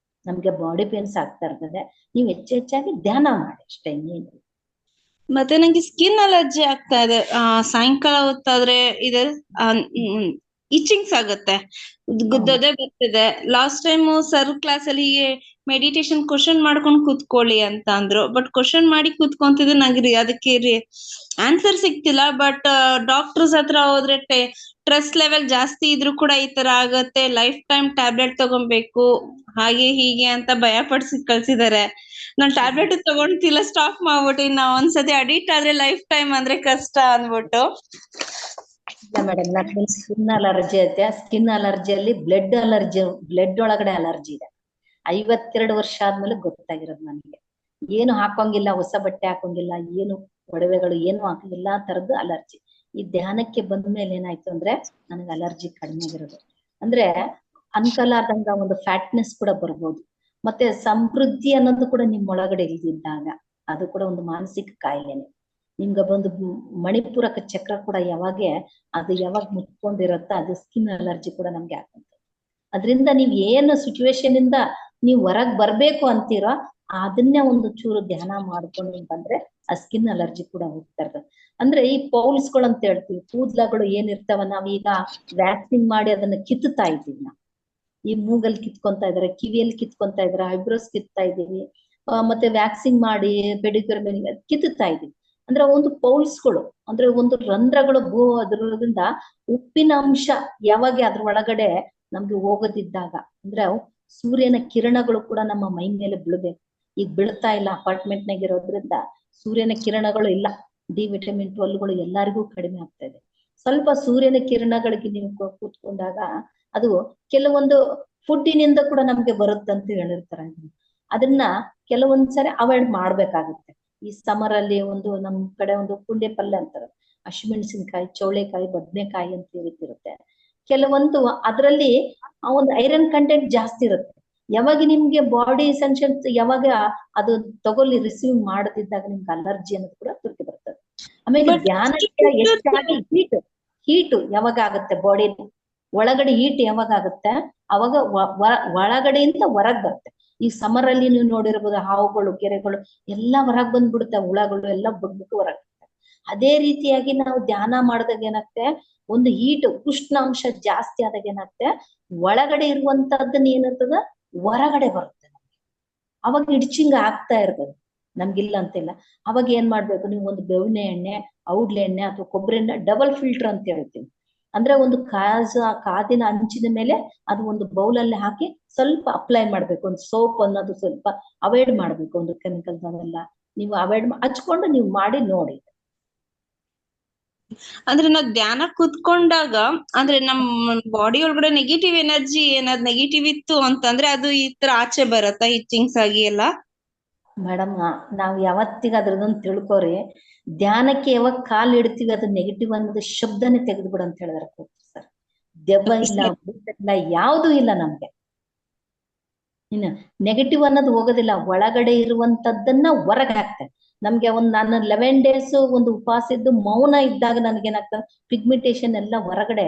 ನಮ್ಗೆ ಬಾಡಿ ಪೇನ್ಸ್ ಆಗ್ತಾ ಇರ್ತದೆ. ನೀವು ಹೆಚ್ಚಾಗಿ ಧ್ಯಾನ ಮಾಡಿ ಅಷ್ಟೇ, ಇನ್ನೇನು. ಮತ್ತೆ ನಂಗೆ ಸ್ಕಿನ್ ಅಲರ್ಜಿ ಆಗ್ತಾ ಇದೆ. ಸಾಯಂಕಾಲ ಹೊತ್ತಾದ್ರೆ ಇದೆ ಇಚಿಂಗ್ಸ್ ಆಗುತ್ತೆ, ದೊಡ್ಡೆ ಬರ್ತಿದೆ. ಲಾಸ್ಟ್ ಟೈಮ್ ಸರ್ ಕ್ಲಾಸ್ ಅಲ್ಲಿ ಮೆಡಿಟೇಷನ್ ಕ್ವಶನ್ ಮಾಡ್ಕೊಂಡು ಕೂತ್ಕೊಳ್ಳಿ ಅಂತ ಅಂದ್ರು. ಬಟ್ ಕ್ವಶನ್ ಮಾಡಿ ಕೂತ್ಕೊಂತಿದ್ರೆ ನಂಗೆ ಅದಕ್ಕೆ ಆನ್ಸರ್ ಸಿಗ್ತಿಲ್ಲ. ಬಟ್ ಡಾಕ್ಟರ್ಸ್ ಹತ್ರ ಹೋದ್ರೆ ಸ್ಟ್ರೆಸ್ ಲೆವೆಲ್ ಜಾಸ್ತಿ ಇದ್ರು ಕೂಡ ಈ ತರ ಆಗತ್ತೆ, ಲೈಫ್ ಟೈಮ್ ಟ್ಯಾಬ್ಲೆಟ್ ತಗೊಬೇಕು, ಹಾಗೆ ಹೀಗೆ ಅಂತ ಭಯ ಪಡಿಸಿ ಕಳ್ಸಿದಾರೆ. ನಾನ್ ಟ್ಯಾಬ್ಲೆಟ್ ತಗೊಂತಿಲ್ಲ, ಸ್ಟಾಪ್ ಮಾಡ್ಬಿಟ್ಟು ನಾ ಒಂದ್ಸತಿ ಅಡಿಕ್ಟ್ ಆದ್ರೆ ಲೈಫ್ ಟೈಮ್ ಅಂದ್ರೆ ಕಷ್ಟ ಅಂದ್ಬಿಟ್ಟು. ಇಲ್ಲ ಮೇಡಮ್, ನನಗೆ ಸ್ಕಿನ್ ಅಲರ್ಜಿ ಐತೆ. ಸ್ಕಿನ್ ಅಲರ್ಜಿಯಲ್ಲಿ ಬ್ಲಡ್ ಒಳಗಡೆ ಅಲರ್ಜಿ ಇದೆ. 52 ವರ್ಷ ಆದ್ಮೇಲೆ ಗೊತ್ತಾಗಿರೋದು ನನಗೆ. ಏನು ಹಾಕೋಂಗಿಲ್ಲ, ಹೊಸ ಬಟ್ಟೆ ಹಾಕೋಂಗಿಲ್ಲ, ಏನು ಒಡವೆಗಳು ಏನು ಹಾಕೋಂಗಿಲ್ಲ, ಆ ತರದ್ದು ಅಲರ್ಜಿ. ಈ ಧ್ಯಾನಕ್ಕೆ ಬಂದ್ಮೇಲೆ ಏನಾಯ್ತು ಅಂದ್ರೆ ನನಗೆ ಅಲರ್ಜಿ ಕಡಿಮೆ ಆಗಿರೋದು. ಅಂದ್ರೆ ಅನ್ಕಲಾರ್ದಂಗ ಒಂದು ಫ್ಯಾಟ್ನೆಸ್ ಕೂಡ ಬರ್ಬೋದು. ಮತ್ತೆ ಸಮೃದ್ಧಿ ಅನ್ನೋದು ಕೂಡ ನಿಮ್ ಒಳಗಡೆ ಇಲ್ದಿದ್ದಾಗ ಅದು ಕೂಡ ಒಂದು ಮಾನಸಿಕ ಕಾಯಿಲೆನೆ. ನಿಮ್ಗೆ ಬಂದು ಮಣಿಪೂರಕ ಚಕ್ರ ಕೂಡ ಯಾವಾಗ ಮುಚ್ಕೊಂಡಿರತ್ತ, ಅದು ಸ್ಕಿನ್ ಅಲರ್ಜಿ ಕೂಡ ನಮ್ಗೆ ಆಗ್ತದೆ. ಅದ್ರಿಂದ ನೀವ್ ಏನು ಸಿಚುವೇಶನ್ ಇಂದ ನೀವ್ ಹೊರಗ್ ಬರ್ಬೇಕು ಅಂತೀರೋ ಅದನ್ನೇ ಒಂದು ಚೂರು ಧ್ಯಾನ ಮಾಡ್ಕೊಂಡು ಬಂದ್ರೆ ಆ ಸ್ಕಿನ್ ಅಲರ್ಜಿ ಕೂಡ ಹೋಗ್ತಾ ಇರ್ತದೆ. ಅಂದ್ರೆ ಈ ಪೌಲ್ಸ್ಗಳು ಅಂತ ಹೇಳ್ತೀವಿ, ಕೂದ್ಲಗಳು ಏನಿರ್ತಾವ, ನಾವೀಗ ವ್ಯಾಕ್ಸಿಂಗ್ ಮಾಡಿ ಅದನ್ನ ಕಿತ್ತುತ್ತಾ ಇದ್ದೀವಿ. ನಾವು ಈ ಮೂಗಲ್ ಕಿತ್ಕೊಂತಾ ಇದಾರೆ, ಕಿವಿಯಲ್ಲಿ ಕಿತ್ಕೊಂತಾ ಇದಾರೆ, ಐಬ್ರೋಸ್ ಕಿತ್ತಾ ಇದೀವಿ, ಮತ್ತೆ ವ್ಯಾಕ್ಸಿಂಗ್ ಮಾಡಿ ಪೆಡಿಕ್ಯೂರ್ ಮೇಲೆ ಕಿತ್ತುತ್ತಾ ಇದೀವಿ. ಅಂದ್ರೆ ಒಂದು ಪೌಲ್ಸ್ಗಳು ಅಂದ್ರೆ ಒಂದು ರಂಧ್ರಗಳು ಅದರಿಂದ ಉಪ್ಪಿನ ಅಂಶ ಯಾವಾಗ ಅದ್ರ ಒಳಗಡೆ ನಮ್ಗೆ ಹೋಗೋದಿದ್ದಾಗ, ಅಂದ್ರೆ ಸೂರ್ಯನ ಕಿರಣಗಳು ಕೂಡ ನಮ್ಮ ಮೈ ಮೇಲೆ ಬೀಳ್ಬೇಕು. ಈಗ ಬೀಳ್ತಾ ಇಲ್ಲ, ಅಪಾರ್ಟ್ಮೆಂಟ್ನಾಗ ಇರೋದ್ರಿಂದ ಸೂರ್ಯನ ಕಿರಣಗಳು ಇಲ್ಲ, D ವಿಟಮಿನ್ 12ಗಳು ಎಲ್ಲರಿಗೂ ಕಡಿಮೆ ಆಗ್ತಾ ಇದೆ. ಸ್ವಲ್ಪ ಸೂರ್ಯನ ಕಿರಣಗಳಿಗೆ ನೀವು ಕೂತ್ಕೊಂಡಾಗ ಅದು ಕೆಲವೊಂದು ಫುಡ್ಡಿನಿಂದ ಕೂಡ ನಮ್ಗೆ ಬರುತ್ತಂತ ಹೇಳಿರ್ತಾರೆ. ಅದನ್ನ ಕೆಲವೊಂದ್ಸರಿ ಅವಾಯ್ಡ್ ಮಾಡ್ಬೇಕಾಗುತ್ತೆ. ಈ ಸಮರ್ ಅಲ್ಲಿ ಒಂದು ನಮ್ ಕಡೆ ಒಂದು ಪುಂಡೆ ಪಲ್ಯ ಅಂತಾರೆ, ಹಸಿಮೆಣಸಿನ್ಕಾಯಿ, ಚೌಳೆಕಾಯಿ, ಬದನೆಕಾಯಿ ಅಂತ ಹೇಳಿರುತ್ತೆ. ಕೆಲವೊಂದು ಅದರಲ್ಲಿ ಆ ಒಂದು ಐರನ್ ಕಂಟೆಂಟ್ ಜಾಸ್ತಿ ಇರುತ್ತೆ. ಯಾವಾಗ ನಿಮ್ಗೆ ಬಾಡಿ ಎಸೆನ್ಷಿಯಲ್ಸ್ ಯಾವಾಗ ಅದು ತಗೊಳ್ಳಿ ರಿಸೀವ್ ಮಾಡದಿದ್ದಾಗ ನಿಮ್ಗೆ ಅಲರ್ಜಿ ಅನ್ನೋದು ಕೂಡ ತುರ್ಕಿ ಬರ್ತದೆ. ಆಮೇಲೆ But ಧ್ಯಾನಕ್ಕೆ ಹೆಚ್ಚಾಗಿ ಹೀಟು ಯಾವಾಗ ಆಗುತ್ತೆ, ಬಾಡಿ ಒಳಗಡೆ ಹೀಟ್ ಯಾವಾಗ ಆಗುತ್ತೆ ಅವಾಗ ಒಳಗಡೆಯಿಂದ ಹೊರಗ್ ಬರುತ್ತೆ. ಈ ಸಮರ್ ಅಲ್ಲಿ ನೀವು ನೋಡಿರ್ಬೋದು, ಹಾವುಗಳು, ಕೆರೆಗಳು ಎಲ್ಲ ಹೊರಗ್ ಬಂದ್ಬಿಡುತ್ತೆ, ಹುಳಗಳು ಎಲ್ಲ ಬಿಡ್ಬಿಟ್ಟು ಹೊರಗ್ ಬರುತ್ತೆ. ಅದೇ ರೀತಿಯಾಗಿ ನಾವು ಧ್ಯಾನ ಮಾಡಿದಾಗ ಏನಾಗುತ್ತೆ, ಒಂದು ಹೀಟ್ ಉಷ್ಣಾಂಶ ಜಾಸ್ತಿ ಆದಾಗ ಏನಾಗುತ್ತೆ, ಒಳಗಡೆ ಇರುವಂತದ್ದನ್ನ ಏನಿರ್ತದ ಹೊರಗಡೆ ಬರುತ್ತೆ ನಮ್ಗೆ. ಅವಾಗ ಇಡ್ಚಿಂಗ್ ಆಗ್ತಾ ಇರ್ತದೆ, ನಮ್ಗಿಲ್ಲ ಅಂತಿಲ್ಲ. ಅವಾಗ ಏನ್ ಮಾಡ್ಬೇಕು, ನೀವು ಒಂದು ಬೇವಿನ ಎಣ್ಣೆ, ಔಡ್ಲೆ ಎಣ್ಣೆ ಅಥವಾ ಕೊಬ್ಬರಿ ಎಣ್ಣೆ ಡಬಲ್ ಫಿಲ್ಟರ್ ಅಂತ ಹೇಳ್ತೀವಿ. ಅಂದ್ರೆ ಒಂದು ಕಾದಿನ ಹಂಚಿನ ಮೇಲೆ ಅದು ಒಂದು ಬೌಲಲ್ಲಿ ಹಾಕಿ ಸ್ವಲ್ಪ ಅಪ್ಲೈ ಮಾಡ್ಬೇಕು. ಒಂದು ಸೋಪ್ ಅನ್ನೋದು ಸ್ವಲ್ಪ ಅವಾಯ್ಡ್ ಮಾಡ್ಬೇಕು, ಒಂದು ಕೆಮಿಕಲ್ಸ್ ಅವೆಲ್ಲ ನೀವು ಅವಾಯ್ಡ್ ಹಚ್ಕೊಂಡು ನೀವು ಮಾಡಿ ನೋಡಿ. ಅಂದ್ರೆ ನಾವ್ ಧ್ಯಾನ ಕೂತ್ಕೊಂಡಾಗ ಅಂದ್ರೆ ನಮ್ಮ ಬಾಡಿ ಒಳಗಡೆ ನೆಗೆಟಿವ್ ಎನರ್ಜಿ ಏನಾದ್ ನೆಗೆಟಿವ್ ಇತ್ತು ಅಂತಂದ್ರೆ ಅದು ಈ ತರ ಆಚೆ ಬರತ್ತಾ, ಇಚ್ಚಿಂಗ್ಸ್ ಆಗಿ ಎಲ್ಲ? ಮೇಡಮ್, ನಾವ್ ಯಾವತ್ತಿಗ ಅದ್ರದೊಂದು ತಿಳ್ಕೊರಿ, ಧ್ಯಾನಕ್ಕೆ ಯಾವಾಗ ಕಾಲ್ ಇಡ್ತೀವಿ ಅದು ನೆಗೆಟಿವ್ ಅನ್ನೋದು ಶಬ್ದನೇ ತೆಗೆದು ಬಿಡು ಅಂತ ಹೇಳಿದಾರೆ ಸರ್. ದೆವ್ವ ಇಲ್ಲ, ಭೂತ ಇಲ್ಲ, ಯಾವ್ದು ಇಲ್ಲ ನಮ್ಗೆ. ಇನ್ನು ನೆಗೆಟಿವ್ ಅನ್ನೋದು ಹೋಗೋದಿಲ್ಲ, ಒಳಗಡೆ ಇರುವಂತದ್ದನ್ನ ಹೊರಗೆ ಹಾಕ್ತೇನೆ. ನಮ್ಗೆ ನಾನು 11 days ಒಂದು ಉಪವಾಸ ಇದ್ದು ಮೌನ ಇದ್ದಾಗ ನನ್ಗೇನಾಗ್ತದೆ, ಪಿಗ್ಮೆಂಟೇಶನ್ ಎಲ್ಲ ಹೊರಗಡೆ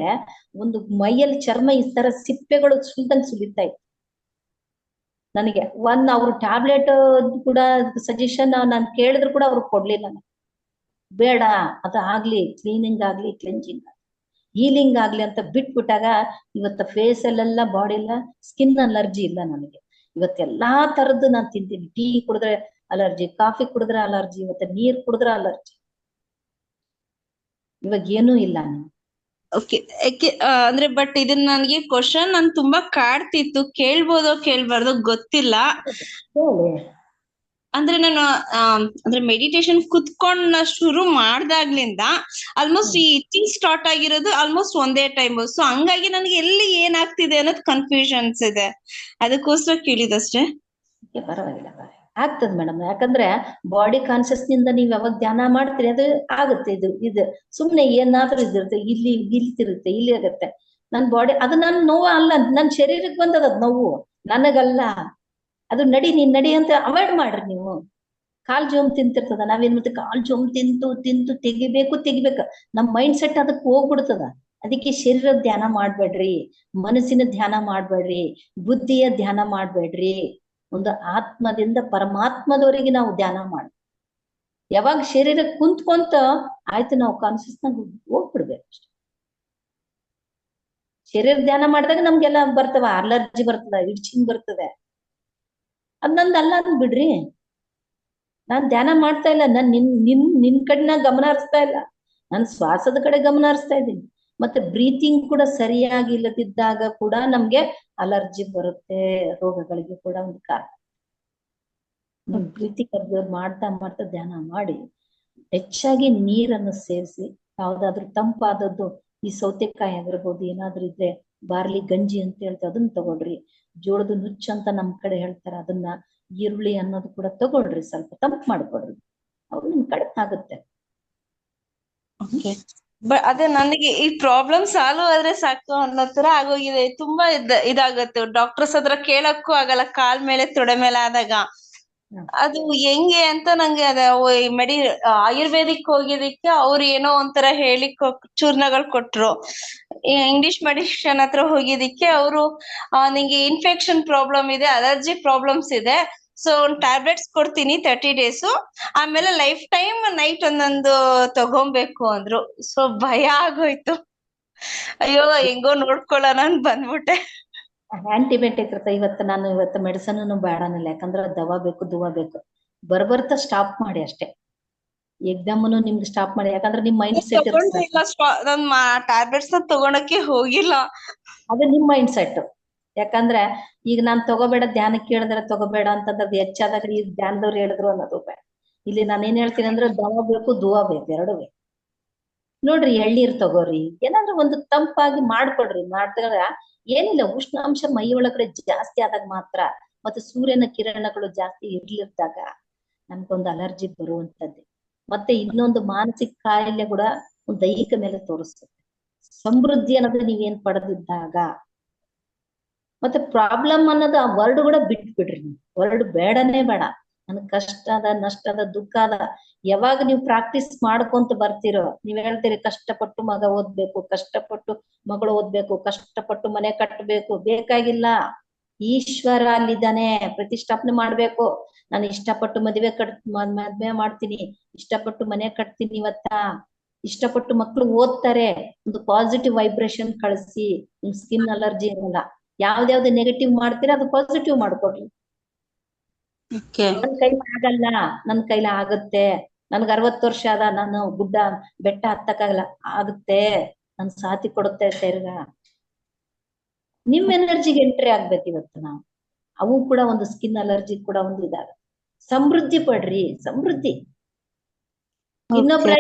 ಒಂದು ಮೈಯಲ್ಲಿ ಚರ್ಮ ಈ ತರ ಸಿಪ್ಪೆಗಳು ಸುಲ್ದಂಗ್ ಸುಲಿತಾ ಇತ್ತು ನನಗೆ. ಅವ್ರು ಟ್ಯಾಬ್ಲೆಟ್ ಕೂಡ ಸಜೆಷನ್ ನಾನು ಕೇಳಿದ್ರು ಕೂಡ ಅವ್ರು ಕೊಡ್ಲಿಲ್ಲ. ಬೇಡ, ಅದು ಆಗ್ಲಿ, ಕ್ಲೀನಿಂಗ್ ಆಗ್ಲಿ, ಕ್ಲೆನ್ಜಿಂಗ್ ಆಗ್ಲಿ, ಹೀಲಿಂಗ್ ಆಗ್ಲಿ ಅಂತ ಬಿಟ್ಬಿಟ್ಟಾಗ ಇವತ್ತ ಫೇಸ್ ಅಲ್ಲೆಲ್ಲ ಬಾಡಿ ಎಲ್ಲ ಸ್ಕಿನ್ ಅಲರ್ಜಿ ಇಲ್ಲ ನನಗೆ. ಇವತ್ತೆಲ್ಲಾ ತರದ್ದು ನಾನು ತಿಂತೀನಿ. ಟೀ ಕುಡಿದ್ರೆ ಅಲರ್ಜಿ, ಕಾಫಿ ಕುಡಿದ್ರೆ ಅಲರ್ಜಿ, ಇವತ್ತ ನೀರ್ ಕುಡಿದ್ರೆ ಅಲರ್ಜಿ. ಇವಾಗ ಏನೂ ಇಲ್ಲ. ಓಕೆ, ಅಂದ್ರೆ ಬಟ್ ಇದನ್ನ ನನಗೆ ಕ್ವಶನ್ ನನ್ ತುಂಬಾ ಕಾಡ್ತಿತ್ತು, ಕೇಳ್ಬೋದೋ ಕೇಳ್ಬಾರ್ದೋ ಗೊತ್ತಿಲ್ಲ. ಅಂದ್ರೆ ನಾನು ಅಂದ್ರೆ ಮೆಡಿಟೇಷನ್ ಕುತ್ಕೊಂಡ್ ಶುರು ಮಾಡ್ದಾಗ್ಲಿಂದ ಆಲ್ಮೋಸ್ಟ್ ಈ ಇಚಿಂಗ್ ಸ್ಟಾರ್ಟ್ ಆಗಿರೋದು ಆಲ್ಮೋಸ್ಟ್ ಒಂದೇ ಟೈಮ್. ಸೊ ಹಂಗಾಗಿ ನನಗೆ ಎಲ್ಲಿ ಏನಾಗ್ತಿದೆ ಅನ್ನೋದು ಕನ್ಫ್ಯೂಷನ್ಸ್ ಇದೆ, ಅದಕ್ಕೋಸ್ಕರ ಕೇಳಿದಷ್ಟೇ. ಪರವಾಗಿಲ್ಲ, ಆಗ್ತದೆ ಮೇಡಮ್. ಯಾಕಂದ್ರೆ ಬಾಡಿ ಕಾನ್ಶಿಯಸ್ ನಿಂದ ನೀವ್ ಯಾವಾಗ ಧ್ಯಾನ ಮಾಡ್ತೀರಿ ಅದು ಆಗುತ್ತೆ. ಇದು ಸುಮ್ನೆ ಏನಾದ್ರೂ ಇದಿರುತ್ತೆ, ಇಲ್ಲಿ ಇಲ್ತಿರುತ್ತೆ, ಇಲ್ಲಿ ಆಗುತ್ತೆ. ನನ್ ಬಾಡಿ ಅದು ನನ್ ನೋವು ಅಲ್ಲ, ನನ್ ಶರೀರಕ್ಕೆ ಬಂದದ ನೋವು, ನನಗಲ್ಲ. ಅದು ನೀನ್ ನಡಿ ಅಂತ ಅವಾಯ್ಡ್ ಮಾಡ್ರಿ ನೀವು. ಕಾಲ್ ಜೋಮ್ ತಿಂತಿರ್ತದ, ನಾವೇನ್ ಮಾಡ್ತೀವಿ, ಕಾಲ್ ಜೋಮ್ ತಿಂತು ತೆಗಿಬೇಕು. ನಮ್ ಮೈಂಡ್ ಸೆಟ್ ಅದಕ್ಕೆ ಹೋಗ್ಬಿಡ್ತದ. ಅದಕ್ಕೆ ಶರೀರದ ಧ್ಯಾನ ಮಾಡ್ಬೇಡ್ರಿ, ಮನಸ್ಸಿನ ಧ್ಯಾನ ಮಾಡ್ಬೇಡ್ರಿ, ಬುದ್ಧಿಯ ಧ್ಯಾನ ಮಾಡ್ಬೇಡ್ರಿ. ಒಂದು ಆತ್ಮದಿಂದ ಪರಮಾತ್ಮದವರೆಗೆ ನಾವು ಧ್ಯಾನ ಮಾಡಿ ಯಾವಾಗ ಶರೀರ ಕುಂತ್ಕೊಂತ ಆಯ್ತು, ನಾವು ಕಾನ್ಶಿಯಸ್ನಾಗ ಹೋಗ್ಬಿಡ್ಬೇಕು ಅಷ್ಟೆ. ಶರೀರ ಧ್ಯಾನ ಮಾಡಿದಾಗ ನಮ್ಗೆಲ್ಲ ಬರ್ತವ, ಅಲರ್ಜಿ ಬರ್ತದ, ಇಡ್ಚಿಂಗ್ ಬರ್ತದೆ. ಅದ್ ನಂದಲ್ಲ ಅಂದ್ ಬಿಡ್ರಿ. ನಾನ್ ಧ್ಯಾನ ಮಾಡ್ತಾ ಇಲ್ಲ, ನಾನ್ ನಿನ್ ಕಡೆ ಗಮನ ಹರಿಸ್ತಾ ಇಲ್ಲ, ನಾನು ಶ್ವಾಸದ ಕಡೆ ಗಮನ ಹರಿಸ್ತಾ ಇದ್ದೀನಿ. ಮತ್ತೆ ಬ್ರೀತಿಂಗ್ ಕೂಡ ಸರಿಯಾಗಿ ಇಲ್ಲದಿದ್ದಾಗ ಕೂಡ ನಮ್ಗೆ ಅಲರ್ಜಿ ಬರುತ್ತೆ, ರೋಗಗಳಿಗೆ ಕೂಡ ಒಂದು ಕಾರಣ. ಬ್ರೀತಿಂಗ್ ಮಾಡ್ತಾ ಧ್ಯಾನ ಮಾಡಿ ಹೆಚ್ಚಾಗಿ ನೀರನ್ನು ಸೇರಿಸಿ, ಯಾವ್ದಾದ್ರು ತಂಪಾದದ್ದು, ಈ ಸೌತೆಕಾಯಿ ಆಗಿರ್ಬೋದು, ಏನಾದ್ರೂ ಇದ್ರೆ ಬಾರ್ಲಿ ಗಂಜಿ ಅಂತ ಹೇಳ್ತಾರೆ ಅದನ್ನ ತಗೊಳ್ರಿ. ಜೋಳದ ನುಚ್ಚು ಅಂತ ನಮ್ ಕಡೆ ಹೇಳ್ತಾರೆ, ಅದನ್ನ, ಈರುಳ್ಳಿ ಅನ್ನೋದು ಕೂಡ ತಗೊಳ್ರಿ, ಸ್ವಲ್ಪ ತಂಪು ಮಾಡ್ಕೊಡ್ರಿ, ಅವಾಗ ನಿಮ್ ಕಡಿಮೆ ಆಗುತ್ತೆ. ಅದೇ ನನಗೆ ಈ ಪ್ರಾಬ್ಲಮ್ ಸಾಲ್ವ್ ಆದ್ರೆ ಸಾಕು ಅನ್ನೋ ತರ ಆಗೋಗಿದೆ. ತುಂಬಾ ಇದಾಗತ್ತೆ, ಡಾಕ್ಟರ್ಸ್ ಹತ್ರ ಕೇಳಕ್ಕೂ ಆಗಲ್ಲ, ಕಾಲ್ ಮೇಲೆ ತೊಡೆ ಮೇಲೆ ಆದಾಗ. ಅದು ಹೆಂಗೆ ಅಂತ ನಂಗೆ ಆಯುರ್ವೇದಿಕ್ ಹೋಗಿದ್ದಕ್ಕೆ ಅವ್ರು ಏನೋ ಒಂಥರ ಹೇಳಿ ಚೂರ್ಣಗಳು ಕೊಟ್ರು. ಇಂಗ್ಲಿಷ್ ಮೆಡಿಷನ್ ಹತ್ರ ಹೋಗಿದ್ದಕ್ಕೆ ಅವರು ನಿಂಗೆ ಇನ್ಫೆಕ್ಷನ್ ಪ್ರಾಬ್ಲಮ್ ಇದೆ, ಅಲರ್ಜಿ ಪ್ರಾಬ್ಲಮ್ಸ್ ಇದೆ, ಸೊ ಟ್ಯಾಬ್ಲೆಟ್ಸ್ ಕೊಡ್ತೀನಿ 30 days, ಆಮೇಲೆ ಲೈಫ್ ಟೈಮ್ ನೈಟ್ ಒಂದೊಂದು ತಗೊಬೇಕು ಅಂದ್ರು. ಸೊ ಭಯ ಆಗೋಯ್ತು, ಅಯ್ಯೋ ಹೆಂಗೋ ನೋಡ್ಕೊಳ್ಳೋಣ ಅಂತ ಬಂದ್ಬಿಟ್ಟೆ. ಆಂಟಿಬಯೋಟಿಕ್ ಇರುತ್ತೆ. ಇವತ್ತು ಮೆಡಿಸನ್ ಬೇಡ ಅನ್ನಲ್ಲ, ಯಾಕಂದ್ರೆ ದವಾ ಬೇಕು. ಬರ್ಬರ್ತಾ ಸ್ಟಾಪ್ ಮಾಡಿ ಅಷ್ಟೇ. ಎಕ್ಸಾಮ್ನು ನಿಮ್ಗೆ ಸ್ಟಾಪ್ ಮಾಡಿ, ಯಾಕಂದ್ರೆ ನಿಮ್ ಮೈಂಡ್ ಸೆಟ್ ಟ್ಯಾಬ್ಲೆಟ್ಸ್ ನ ತಗೊಳಕ್ಕೆ ಹೋಗಿಲ್ಲ. ಅದು ನಿಮ್ ಮೈಂಡ್ ಸೆಟ್. ಯಾಕಂದ್ರೆ ಈಗ ನಾನ್ ತಗೋಬೇಡ ಧ್ಯಾನಕ್ಕೆ ಹೇಳಿದ್ರೆ ತಗೋಬೇಡ ಅಂತಂದ್ರೆ ಅದು ಹೆಚ್ಚಾದಾಗ ಈಗ ಧ್ಯಾನದವ್ರು ಹೇಳಿದ್ರು ಅನ್ನೋದು ಬೇಡ. ಇಲ್ಲಿ ನಾನು ಏನ್ ಹೇಳ್ತೀನಿ ಅಂದ್ರೆ ದವ ಬೇಕು ದುವಾ ಬೇಕು, ಎರಡೂ ಬೇಕು. ನೋಡ್ರಿ ಎಳ್ನೀರ್ ತಗೋರಿ, ಏನಾದ್ರೂ ಒಂದು ತಂಪಾಗಿ ಮಾಡ್ಕೊಡ್ರಿ. ಮಾಡಿದಾಗ ಏನಿಲ್ಲ, ಉಷ್ಣಾಂಶ ಮೈ ಒಳಗಡೆ ಜಾಸ್ತಿ ಆದಾಗ ಮಾತ್ರ, ಮತ್ತೆ ಸೂರ್ಯನ ಕಿರಣಗಳು ಜಾಸ್ತಿ ಇರ್ಲಿದ್ದಾಗ ನಮ್ಗೊಂದು ಅಲರ್ಜಿ ಬರುವಂತದ್ದೇ. ಮತ್ತೆ ಇನ್ನೊಂದು ಮಾನಸಿಕ ಕಾಯಿಲೆ ಕೂಡ ಒಂದು ದೈಹಿಕ ಮೇಲೆ ತೋರಿಸ್ತದೆ. ಸಮೃದ್ಧಿ ಅನ್ನೋದು ನೀವೇನ್ ಪಡೆದಿದ್ದಾಗ, ಮತ್ತೆ ಪ್ರಾಬ್ಲಮ್ ಅನ್ನೋದು ಆ ವರ್ಡ್ ಕೂಡ ಬಿಟ್ಬಿಡ್ರಿ. ವರ್ಡ್ ಬೇಡನೇ ಬೇಡ. ನನ್ಗ್ ಕಷ್ಟ ಅದ, ನಷ್ಟ ಅದ, ದುಃಖ ಅದ, ಯಾವಾಗ ನೀವು ಪ್ರಾಕ್ಟೀಸ್ ಮಾಡ್ಕೊಂತ ಬರ್ತಿರೋ, ನೀವ್ ಹೇಳ್ತೀರಿ ಕಷ್ಟಪಟ್ಟು ಮಗ ಓದ್ಬೇಕು, ಕಷ್ಟಪಟ್ಟು ಮಗಳು ಓದ್ಬೇಕು, ಕಷ್ಟಪಟ್ಟು ಮನೆ ಕಟ್ಟಬೇಕು. ಬೇಕಾಗಿಲ್ಲ, ಈಶ್ವರ ಅಲ್ಲಿದ್ದಾನೆ. ಪ್ರತಿಷ್ಠಾಪನೆ ಮಾಡ್ಬೇಕು. ನಾನು ಇಷ್ಟಪಟ್ಟು ಮದ್ವೆ ಮಾಡ್ತೀನಿ, ಇಷ್ಟಪಟ್ಟು ಮನೆ ಕಟ್ತೀನಿ ಇವತ್ತ, ಇಷ್ಟಪಟ್ಟು ಮಕ್ಳು ಓದ್ತಾರೆ. ಒಂದು ಪಾಸಿಟಿವ್ ವೈಬ್ರೇಷನ್ ಕಳಿಸಿ. ನಿಮ್ ಸ್ಕಿನ್ ಅಲರ್ಜಿ ಇರಲ್ಲ. ಯಾವ್ದ್ಯಾವ್ದು ನೆಗೆಟಿವ್ ಮಾಡ್ತೀರಾ ಅದು ಪಾಸಿಟಿವ್ ಮಾಡ್ಕೊಡ್ರಿ. ನನ್ ಕೈಲಿ ಆಗಲ್ಲ, ನನ್ ಕೈಲಿ ಆಗುತ್ತೆ, ನನ್ಗ 60 ವರ್ಷ ಅದ, ನಾನು ಗುಡ್ಡ ಬೆಟ್ಟ ಹತ್ತಕ್ಕಾಗಲ್ಲ, ಆಗುತ್ತೆ, ನನ್ ಸಾಥಿ ಕೊಡುತ್ತೆ ತಿರ್ಗಾ. ನಿಮ್ ಎನರ್ಜಿಗೆ ಎಂಟ್ರಿ ಆಗ್ಬೇಕು ಇವತ್ತು ನಾವು. ಅವು ಕೂಡ ಒಂದು ಸ್ಕಿನ್ ಅಲರ್ಜಿ ಕೂಡ ಒಂದು ಇದಾಗ. ಸಮೃದ್ಧಿ ಪಡ್ರಿ, ಸಮೃದ್ಧಿ. ಇನ್ನೊಬ್ರ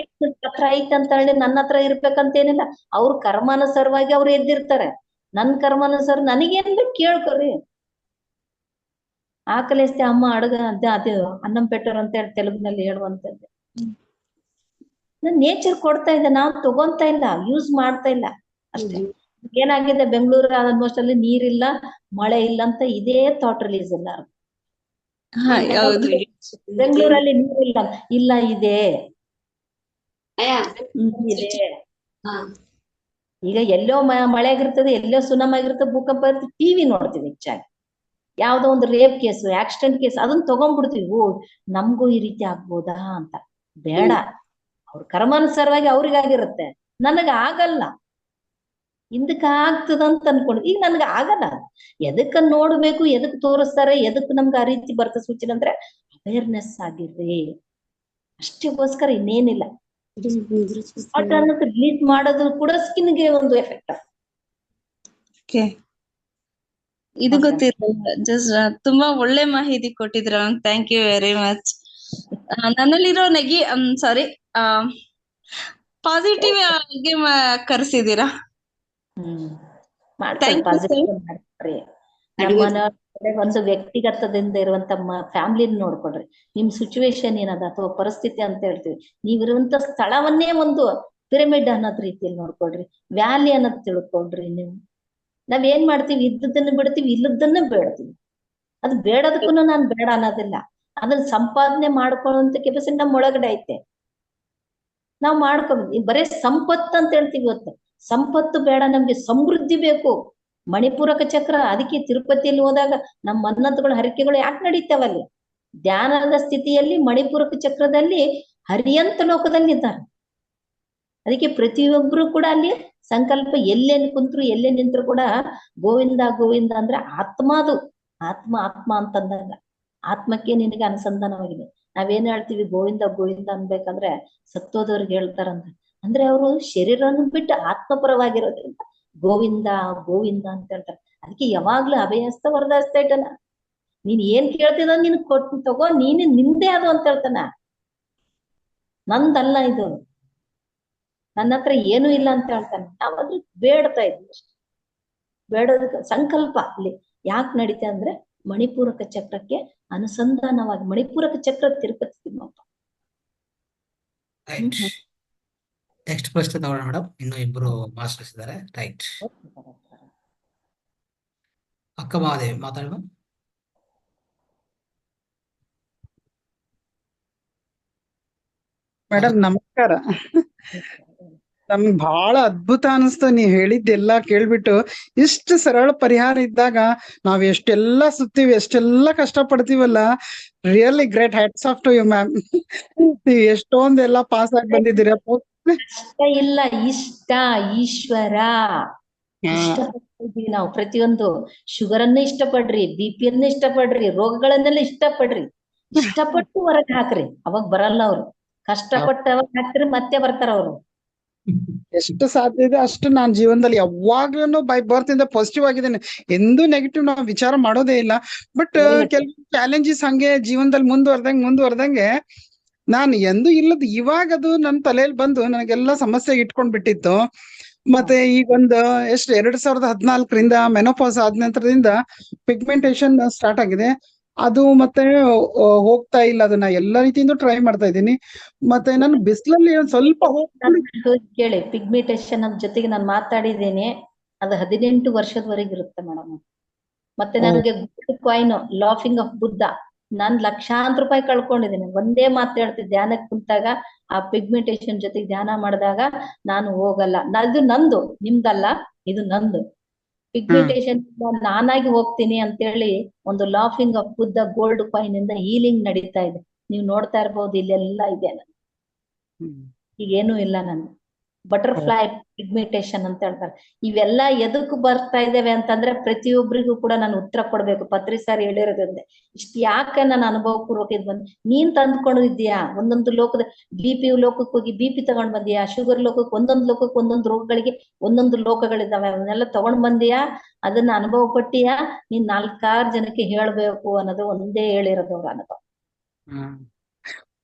ಹತ್ರ ಐತ್ ಅಂತ ಹೇಳಿ ನನ್ನ ಹತ್ರ ಇರ್ಬೇಕಂತೇನಿಲ್ಲ. ಅವ್ರ ಕರ್ಮಾನುಸಾರವಾಗಿ ಅವ್ರು ಎದ್ದಿರ್ತಾರೆ. ನನ್ ಕರ್ಮಾನುಸಾರ ನನಗೇನ್ ಬೇಕು ಕೇಳ್ಕೊರಿ. ಆಕಲಿಸ್ತೆ ಅಮ್ಮ ಅಡುಗ ಅದು ಅನ್ನಂ ಪೆಟ್ಟರು ಅಂತ ಹೇಳಿ ತೆಲುಗಿನಲ್ಲಿ ಹೇಳುವಂತದ್ದು. ನೇಚರ್ ಕೊಡ್ತಾ ಇದೆ, ನಾವ್ ತಗೊಂತಾ ಇಲ್ಲ, ಯೂಸ್ ಮಾಡ್ತಾ ಇಲ್ಲ ಅಷ್ಟೇ. ಏನಾಗಿದೆ, ಬೆಂಗಳೂರು ಆಲ್ಮೋಸ್ಟ್ ಅಲ್ಲಿ ನೀರಿಲ್ಲ, ಮಳೆ ಇಲ್ಲ ಅಂತ ಇದೇ ಥಾಟ್ ರಿಲೀಸ್ ಇಲ್ಲ. ಬೆಂಗಳೂರಲ್ಲಿ ನೀರಿಲ್ಲ, ಇಲ್ಲ ಇದೆ ಇದೆ. ಈಗ ಎಲ್ಲೋ ಮಳೆ ಆಗಿರ್ತದೆ, ಎಲ್ಲೋ ಸುನಾಮಿ ಆಗಿರ್ತದೆ, ಭೂಕಂಪ ಇರ್ತದೆ, ಟಿವಿ ನೋಡ್ತೀವಿ ಹೆಚ್ಚಾಗಿ. ಯಾವ್ದೋ ಒಂದು ರೇಪ್ ಕೇಸು, ಆಕ್ಸಿಡೆಂಟ್ ಕೇಸ್, ಅದನ್ನ ತಗೊಂಡ್ಬಿಡ್ತೀವಿ. ಓ, ನಮ್ಗೂ ಈ ರೀತಿ ಆಗ್ಬೋದಾ ಅಂತ. ಬೇಡ, ಅವ್ರ ಕರ್ಮಾನುಸಾರವಾಗಿ ಅವ್ರಿಗಾಗಿರುತ್ತೆ, ನನಗ ಆಗಲ್ಲ. ಹಿಂದಕ್ಕ ಆಗ್ತದಂತ ಅನ್ಕೊಂಡು ಈಗ ನನ್ಗ ಆಗಲ್ಲ. ಎದಕ್ಕ ನೋಡ್ಬೇಕು, ಎದಕ್ ತೋರಿಸ್ತಾರೆ, ಎದಕ್ ನಮ್ಗೆ ಆ ರೀತಿ ಬರ್ತ ಸೂಚನೆ ಅಂದ್ರೆ ಅವೇರ್ನೆಸ್ ಆಗಿರ್ರಿ ಅಷ್ಟಕ್ಕೋಸ್ಕರ, ಇನ್ನೇನಿಲ್ಲ. ರಿಲೀಸ್ ಮಾಡೋದು ಕೂಡ ಸ್ಕಿನ್ಗೆ ಒಂದು ಎಫೆಕ್ಟ್. ಇದು ಗೊತ್ತಿರಲಿಲ್ಲ. ಜಸ್ಟ್ ತುಂಬಾ ಒಳ್ಳೆ ಮಾಹಿತಿ ಕೊಟ್ಟಿದ್ರ. Thank you very much. ನನ್ನಲ್ಲಿರೋ ಸಾರಿ ಪಾಸಿಟಿವ್ ಆಗಿ ಕರ್ಸಿದೀರಾ. ಮಾಡ್ಕೊಳ್ರಿ. ನಮ್ಮನ್ನ ಒಂದು ವ್ಯಕ್ತಿಗತದಿಂದ ಇರುವಂತ ಫ್ಯಾಮಿಲಿ ನೋಡ್ಕೊಳ್ರಿ. ನಿಮ್ ಸಿಚುವೇಶನ್ ಏನದ ಅಥವಾ ಪರಿಸ್ಥಿತಿ ಅಂತ ಹೇಳ್ತೀವಿ, ನೀವಿರುವಂತ ಸ್ಥಳವನ್ನೇ ಒಂದು ಪಿರಮಿಡ್ ಅನ್ನೋದ್ ರೀತಿಯಲ್ಲಿ ನೋಡ್ಕೊಳ್ರಿ, ವ್ಯಾಲಿ ಅನ್ನೋದ್ ತಿಳ್ಕೊಳ್ರಿ. ನೀವು ನಾವ್ ಏನ್ ಮಾಡ್ತೀವಿ, ಇದ್ದದನ್ನ ಬಿಡ್ತೀವಿ, ಇಲ್ಲದನ್ನ ಬೇಡ್ತೀವಿ. ಅದು ಬೇಡದಕ್ಕೂ ನಾನ್ ಬೇಡ ಅನ್ನೋದಿಲ್ಲ. ಅದನ್ನ ಸಂಪಾದನೆ ಮಾಡ್ಕೊಳ್ಳುವಂತ ಕೆಪಾಸಿಟಿ ನಮ್ ಒಳಗಡೆ ಐತೆ. ನಾವ್ ಮಾಡ್ಕೊಬೇಕು. ಬರೇ ಸಂಪತ್ತು ಅಂತ ಹೇಳ್ತೀವಿ ಇವತ್ತು. ಸಂಪತ್ತು ಬೇಡ, ನಮ್ಗೆ ಸಮೃದ್ಧಿ ಬೇಕು. ಮಣಿಪೂರಕ ಚಕ್ರ, ಅದಕ್ಕೆ ತಿರುಪತಿಯಲ್ಲಿ ಹೋದಾಗ ನಮ್ಮ ಮನ್ನತುಗಳು, ಹರಕೆಗಳು ಯಾಕೆ ನಡೀತಾವಲ್ಲಿ? ಧ್ಯಾನದ ಸ್ಥಿತಿಯಲ್ಲಿ ಮಣಿಪೂರಕ ಚಕ್ರದಲ್ಲಿ ಹರಿಯಂತ ಲೋಕದಲ್ಲಿ ಇದ್ದಾರೆ. ಅದಕ್ಕೆ ಪ್ರತಿಯೊಬ್ರು ಕೂಡ ಅಲ್ಲಿ ಸಂಕಲ್ಪ ಎಲ್ಲೇನ್ ಕುಂತ್ರು ಎಲ್ಲೇ ನಿಂತ್ರು ಕೂಡ ಗೋವಿಂದ ಗೋವಿಂದ ಅಂದ್ರೆ ಆತ್ಮ. ಅದು ಆತ್ಮ ಆತ್ಮ ಅಂತಂದಾಗ ಆತ್ಮಕ್ಕೆ ನಿನಗೆ ಅನುಸಂಧಾನವಾಗಿದೆ. ನಾವೇನ್ ಹೇಳ್ತೀವಿ, ಗೋವಿಂದ ಗೋವಿಂದ ಅನ್ಬೇಕಂದ್ರೆ ಸತ್ತೋದವ್ರಿಗೆ ಹೇಳ್ತಾರಂತ. ಅಂದ್ರೆ ಅವರು ಶರೀರವನ್ನು ಬಿಟ್ಟು ಆತ್ಮಪರವಾಗಿರೋದ್ರಿಂದ ಗೋವಿಂದ ಗೋವಿಂದ ಅಂತ ಹೇಳ್ತಾರೆ. ಅದಕ್ಕೆ ಯಾವಾಗ್ಲೂ ಅಭಯಸ್ತ ವರದಸ್ತ ಇಟ್ಟನ. ನೀನ್ ಏನ್ ಕೇಳ್ತಿದ ನಿನ್ ಕೊಟ್ಟು ತಗೋ, ನೀನ್ ನಿಂದೆ ಅದು ಅಂತ ಹೇಳ್ತಾನ. ನಂದಲ್ಲ ಇದು, ನನ್ನ ಹತ್ರ ಏನೂ ಇಲ್ಲ ಅಂತ ಹೇಳ್ತಾನೆ. ನಾವಾದ್ರೂ ಬೇಡ್ತಾ ಇದ್ವಿ ಅಷ್ಟೆ. ಬೇಡೋದಕ್ಕೆ ಸಂಕಲ್ಪ ಅಲ್ಲಿ ಯಾಕೆ ನಡೀತೆ ಅಂದ್ರೆ ಮಣಿಪೂರಕ ಚಕ್ರಕ್ಕೆ ಅನುಸಂಧಾನವಾಗಿ. ಮಣಿಪೂರಕ ಚಕ್ರ ತಿರುಪತಿ ತಿಮ್ಮಪ್ಪ. ನೆಕ್ಸ್ಟ್ ಪ್ರಶ್ನೆ ತಗೊಳ್ಳೋಣ ಮೇಡಮ್. ಇನ್ನು ಇಬ್ರು ಮಾಸ್ಟರ್ಸ್ ಇದ್ದಾರೆ. ರೈಟ್, ಅಕ್ಕ ಮಹಾದೇವಿ ಮಾತಾಡೋಣ. ಮೇಡಮ್ ನಮಸ್ಕಾರ. ನಮ್ಗೆ ಬಹಳ ಅದ್ಭುತ ಅನಿಸ್ತು ನೀವ್ ಹೇಳಿದ್ದೆಲ್ಲ ಕೇಳ್ಬಿಟ್ಟು. ಇಷ್ಟು ಸರಳ ಪರಿಹಾರ ಇದ್ದಾಗ ನಾವ್ ಎಷ್ಟೆಲ್ಲಾ ಸುತ್ತೀವಿ, ಎಷ್ಟೆಲ್ಲಾ ಕಷ್ಟ ಪಡ್ತೀವಲ್ಲ. Really great, hats off to you ma'am. ನೀವ್ ಎಷ್ಟೊಂದೆಲ್ಲ ಪಾಸ್ ಆಗಿ ಬಂದಿದ್ದೀರ. ಕಷ್ಟ ಇಲ್ಲ, ಇಷ್ಟ ಈಶ್ವರ. ಇಷ್ಟಪಡ್ತೀವಿ ನಾವು ಪ್ರತಿಯೊಂದು. ಶುಗರ್ ಅನ್ನ ಇಷ್ಟಪಡ್ರಿ, BP ಅನ್ನ ಇಷ್ಟಪಡ್ರಿ, ರೋಗಗಳನ್ನೆಲ್ಲ ಇಷ್ಟಪಡ್ರಿ. ಇಷ್ಟಪಟ್ಟು ಹೊರಗೆ ಹಾಕ್ರಿ, ಅವಾಗ ಬರಲ್ಲ ಅವ್ರು. ಕಷ್ಟಪಟ್ಟು ಅವಾಗ ಹಾಕ್ರಿ, ಮತ್ತೆ ಬರ್ತಾರ ಅವ್ರು. ಎಷ್ಟು ಸಾಧ್ಯ ಇದೆ ಅಷ್ಟು ನಾನ್ ಜೀವನದಲ್ಲಿ ಯಾವಾಗ್ಲೂ ಬೈ ಬರ್ತ್ ಇಂದ ಪಾಸಿಟಿವ್ ಆಗಿದ್ದೇನೆ. ಎಂದೂ ನೆಗೆಟಿವ್ ನಾವು ವಿಚಾರ ಮಾಡೋದೇ ಇಲ್ಲ. But Very good. ಕೆಲವು ಚಾಲೆಂಜಸ್ ಹಂಗೆ ಜೀವನದಲ್ಲಿ ಮುಂದುವರೆದಂಗೆ ನಾನು ಎಂದೂ ಇಲ್ಲದ ಇವಾಗ ಅದು ನನ್ನ ತಲೆಯಲ್ಲಿ ಬಂದು ನನಗೆಲ್ಲ ಸಮಸ್ಯೆ ಇಟ್ಕೊಂಡ್ ಬಿಟ್ಟಿತ್ತು. ಮತ್ತೆ ಈಗೊಂದು ಎಷ್ಟು 2014ರಿಂದ ಮೆನೋಪಾಸ್ ಆದ ನಂತರದಿಂದ ಪಿಗ್ಮೆಂಟೇಶನ್ ಸ್ಟಾರ್ಟ್ ಆಗಿದೆ. ಅದು ಮತ್ತೆ ಹೋಗ್ತಾ ಇಲ್ಲ. ಅದನ್ನ ಎಲ್ಲಾ ರೀತಿಯಿಂದ ಟ್ರೈ ಮಾಡ್ತಾ ಇದ್ದೀನಿ. ಮತ್ತೆ ನಾನು ಬಿಸಿಲಲ್ಲಿ ಒಂದ್ ಸ್ವಲ್ಪ ಕೇಳಿ, ಪಿಗ್ಮೆಂಟೇಶನ್ ಜೊತೆಗೆ ನಾನು ಮಾತಾಡಿದ್ದೇನೆ. ಅದು 18 ವರ್ಷದವರೆಗೆ ಇರುತ್ತೆ ಮೇಡಮ್. ಮತ್ತೆ ನನಗೆ gold coin laughing of Buddha ನಾನ್ ಲಕ್ಷಾಂತರ ರೂಪಾಯಿ ಕಳ್ಕೊಂಡಿದ್ದೀನಿ. ಒಂದೇ ಮಾತು ಹೇಳ್ತಿದ್ದೆ, ಧ್ಯಾನಕ್ಕೆ ಕುಂತಾಗ ಆ ಪಿಗ್ಮೆಂಟೇಶನ್ ಜೊತೆಗೆ ಧ್ಯಾನ ಮಾಡಿದಾಗ ನಾನು ಹೋಗಲ್ಲ, ಇದು ನಂದು, ನಿಮ್ದಲ್ಲ, ಇದು ನಂದು. ಪಿಗ್ಮೆಂಟೇಶನ್ ನಾನಾಗಿ ಹೋಗ್ತೀನಿ ಅಂತೇಳಿ ಒಂದು laughing of Buddha gold coin ಇಂದ ಹೀಲಿಂಗ್ ನಡೀತಾ ಇದೆ. ನೀವು ನೋಡ್ತಾ ಇರ್ಬೋದು, ಇಲ್ಲೆಲ್ಲ ಇದೆ. ಈಗೇನು ಇಲ್ಲ. ನಾನು ಬಟರ್ಫ್ಲೈ ಪಿಗ್ಮೆಂಟೇಶನ್ ಅಂತ ಹೇಳ್ತಾರೆ. ಇವೆಲ್ಲ ಎದಕ್ ಬರ್ತಾ ಇದ್ದೇವೆ ಅಂತಂದ್ರೆ ಪ್ರತಿಯೊಬ್ಬರಿಗೂ ಕೂಡ ನಾನು ಉತ್ತರ ಕೊಡ್ಬೇಕು. ಪತ್ರಿ ಸಾರಿ ಹೇಳಿರೋದ್ರಿಂದ ಇಷ್ಟ ಯಾಕೆ ನಾನು ಅನುಭವ ಪೂರ್ವಕ ಇದ್ ಬಂದ್ ನೀನ್ ತಂದ್ಕೊಂಡಿದ್ಯಾ. ಒಂದೊಂದು ಲೋಕದ BP ಲೋಕಕ್ಕೆ ಹೋಗಿ BP ತಗೊಂಡ್ ಬಂದಿಯಾ, ಶುಗರ್ ಲೋಕಕ್ಕೆ ಒಂದೊಂದು ಲೋಕಕ್ಕೆ ಒಂದೊಂದು ರೋಗಗಳಿಗೆ ಒಂದೊಂದು ಲೋಕಗಳಿದಾವೆ, ಅವನ್ನೆಲ್ಲ ತಗೊಂಡ್ ಬಂದಿಯಾ, ಅದನ್ನ ಅನುಭವ ಪಟ್ಟಿಯಾ, ನೀನ್ 4-6 ಜನಕ್ಕೆ ಹೇಳ್ಬೇಕು ಅನ್ನೋದು ಒಂದೇ ಹೇಳಿರೋದು ಅವ್ರ ಅನುಭವ.